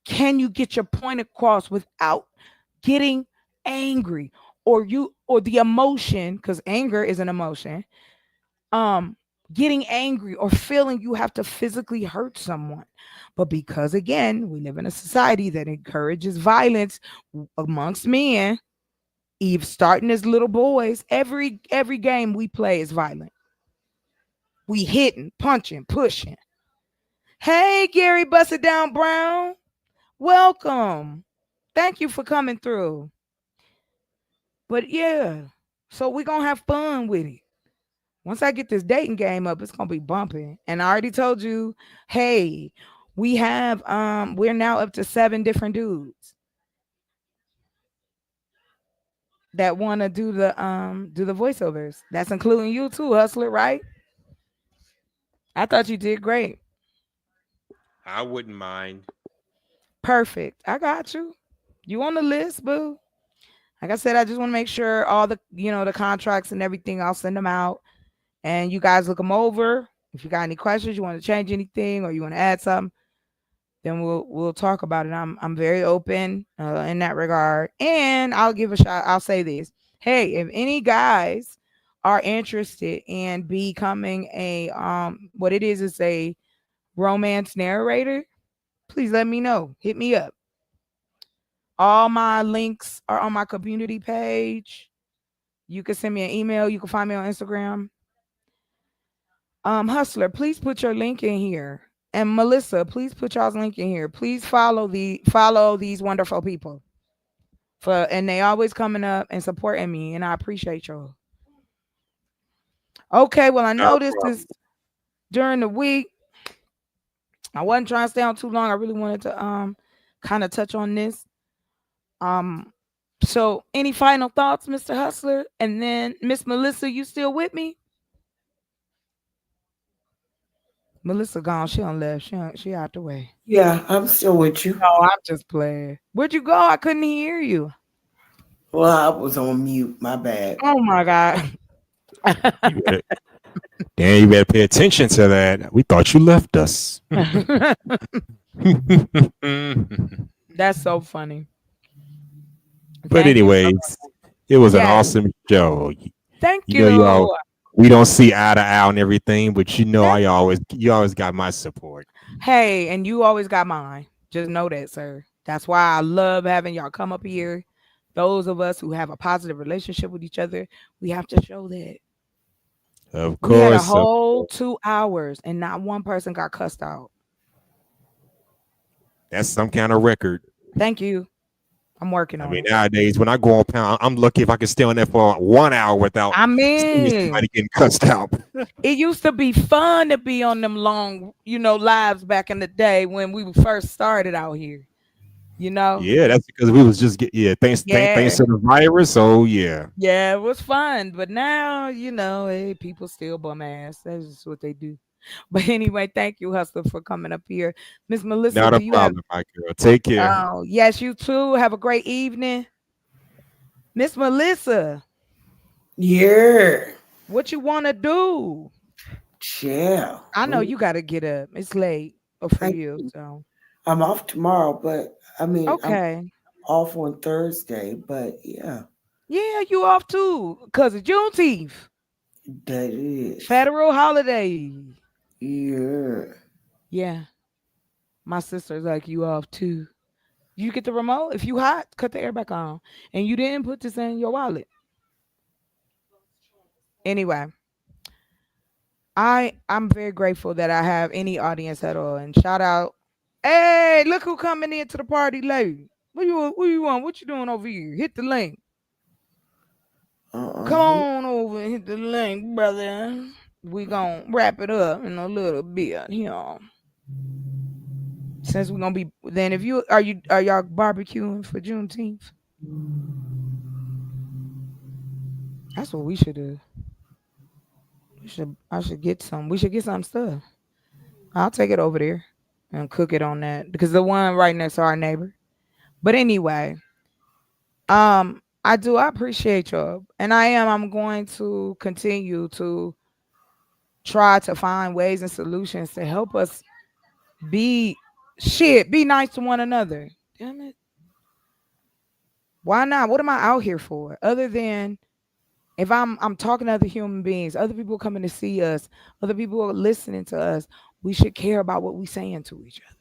Can you get your point across without getting angry or the emotion, because anger is an emotion, getting angry or feeling you have to physically hurt someone. But because again, we live in a society that encourages violence amongst men, even starting as little boys, every game we play is violent. We hitting, punching, pushing. Hey, Gary Bust It Down Brown. Welcome. Thank you for coming through. But yeah, So we're gonna have fun with it. Once I get this dating game up, it's gonna be bumping. And I already told you, hey, we have we're now up to 7 different dudes that want to do the voiceovers. That's including you too, Hustler, right? I thought you did great. I wouldn't mind. Perfect. I got you. You on the list, boo. Like I said, I just want to make sure all the the contracts and everything, I'll send them out and you guys look them over. If you got any questions, you want to change anything or you want to add something, then we'll talk about it. I'm very open in that regard. And I'll give a shot. I'll say this. Hey, if any guys are interested in becoming a what it is a romance narrator, please let me know. Hit me up. All my links are on my community page. You can send me an email. You can find me on Instagram. Hustler, please put your link in here. And Melissa, please put y'all's link in here. Please follow these wonderful people. And they always coming up and supporting me, and I appreciate y'all. Okay, well, I know this is during the week. I wasn't trying to stay on too long. I really wanted to kind of touch on this. So any final thoughts, Mr. Hustler? And then Miss Melissa, you still with me? Melissa gone. She done left. She out the way. Yeah, I'm still with you. No, I'm just playing. Where'd you go? I couldn't hear you. Well, I was on mute. My bad. Oh my God. Damn, you better pay attention to that. We thought you left us. That's so funny. But anyways, it was an awesome show. Thank you. Y'all, we don't see eye to eye on everything, but you always got my support. Hey, and you always got mine. Just know that, sir. That's why I love having y'all come up here. Those of us who have a positive relationship with each other, we have to show that. Of course. We had a whole 2 hours and not one person got cussed out. That's some kind of record. Thank you. I'm working on it. Nowadays, when I go on Pound, I'm lucky if I can stay on there for 1 hour without somebody getting cussed out. It used to be fun to be on them long, lives back in the day when we first started out here. Yeah, that's because we was just thanks to the virus. So yeah, it was fun, but now hey, people still bum ass. That's just what they do. But anyway, thank you, Hustler, for coming up here. Miss Melissa, not a problem, my girl. Take care. Oh, yes, you too. Have a great evening. Miss Melissa. Yeah. What you want to do? Chill. I know you got to get up. It's late for you. So I'm off tomorrow, but okay. I'm off on Thursday, but yeah. Yeah, you off too, because of Juneteenth. That is. Federal holiday. Yeah. Yeah. My sister's like, you off too. You get the remote. If you hot, cut the air back on. And you didn't put this in your wallet. Anyway. I'm very grateful that I have any audience at all. And shout out. Hey, look who coming into the party late. What you want? What you doing over here? Hit the link. Come on over and hit the link, brother. We gonna wrap it up in a little bit here. Since we're gonna be then, if you are y'all barbecuing for Juneteenth? That's what we should do. I should get some. We should get some stuff. I'll take it over there and cook it on that because the one right next to our neighbor. But anyway, I appreciate y'all, and I'm going to continue to try to find ways and solutions to help us be nice to one another. Damn it. Why not? What am I out here for? Other than if I'm talking to other human beings, other people coming to see us, other people are listening to us, we should care about what we're saying to each other.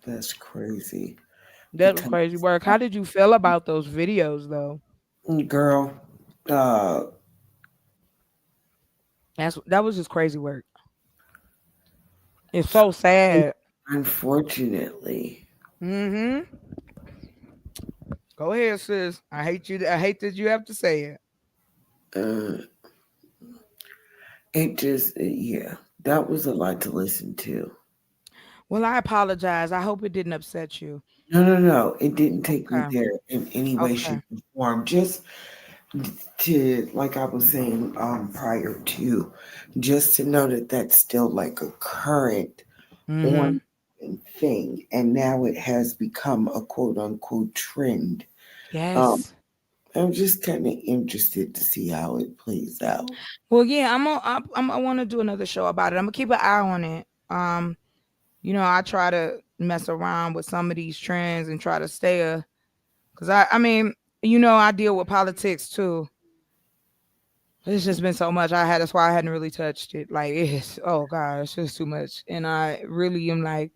That's crazy. That was crazy work. How did you feel about those videos though? Girl, that was just crazy work. It's so sad. Unfortunately. Mm-hmm. Go ahead, sis. I hate you. I hate that you have to say it. It just, yeah, that was a lot to listen to. Well, I apologize. I hope it didn't upset you. No. It didn't take me Okay. there in any way, shape, or form. Just to, like I was saying prior to, just to know that that's still like a current on thing, and now it has become a quote unquote trend. Yes. I'm just kind of interested to see how it plays out. Well, yeah, I want to do another show about it. I'm gonna keep an eye on it. You know, I try to mess around with some of these trends and try to stay because I mean, you know, I deal with politics too. It's just been so much. That's why I hadn't really touched it. Like oh God, it's just too much. And I really am like,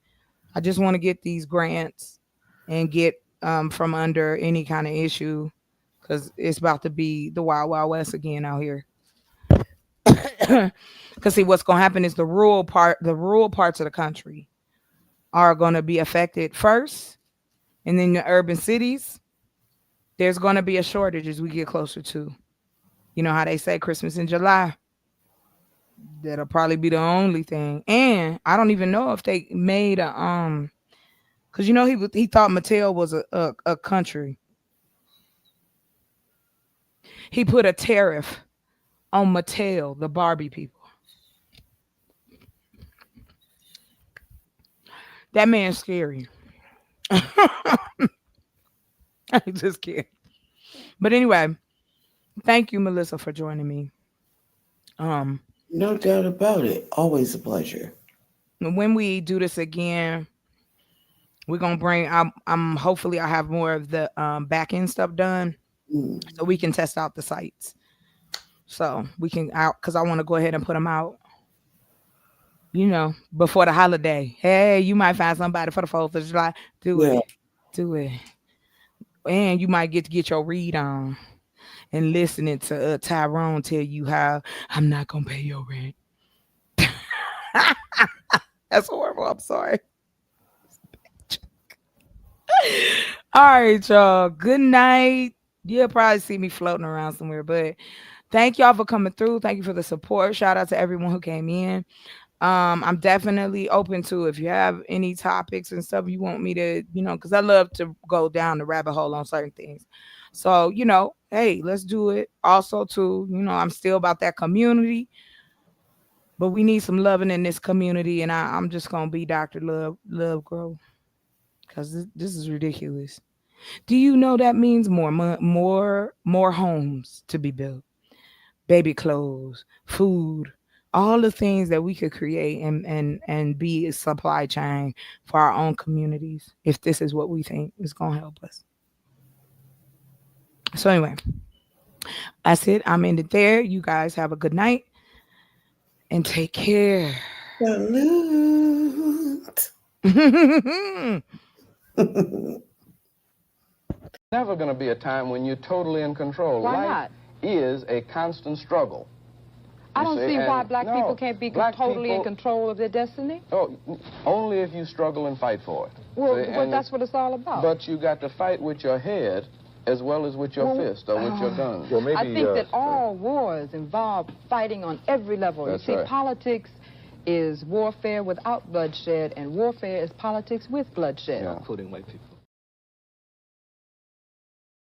I just want to get these grants and get from under any kind of issue because it's about to be the wild, wild west again out here. Because see, what's gonna happen is the rural parts of the country are gonna be affected first, and then the urban cities, there's gonna be a shortage as we get closer to, you know how they say Christmas in July. That'll probably be the only thing. And I don't even know if they made a because you know he thought Mattel was a country. He put a tariff on Mattel, the Barbie people. That man's scary. I just can't. But anyway, thank you, Melissa, for joining me. No doubt about it. Always a pleasure. When we do this again, we're gonna bring. I'm hopefully I have more of the back end stuff done, so we can test out the sites. So we can out because I want to go ahead and put them out. You know, before the holiday. Hey, you might find somebody for the 4th of July. Do it. And you might get to get your read on and listening to Tyrone tell you how I'm not going to pay your rent. That's horrible. I'm sorry. All right, y'all. Good night. You'll probably see me floating around somewhere, but thank y'all for coming through. Thank you for the support. Shout out to everyone who came in. I'm definitely open to if you have any topics and stuff you want me to, you know, because I love to go down the rabbit hole on certain things. So, you know, hey, let's do it. Also, too, you know, I'm still about that community, but we need some loving in this community, and I'm just gonna be Dr. Love Grow because this is ridiculous. Do you know that means more homes to be built, baby clothes, food, all the things that we could create and be a supply chain for our own communities if this is what we think is going to help us. So anyway, that's it. I'm ended there. You guys have a good night and take care. Salute. Never going to be a time when you're totally in control. Why Life not? is a constant struggle. I don't see why black no, people can't be totally in control of their destiny. Oh, only if you struggle and fight for it. Well, See, but that's what it's all about. But you got to fight with your head as well as with your fist or with your gun. Well, maybe, I think that all wars involve fighting on every level. That's you see, right. Politics is warfare without bloodshed, and warfare is politics with bloodshed. Yeah. Including white people.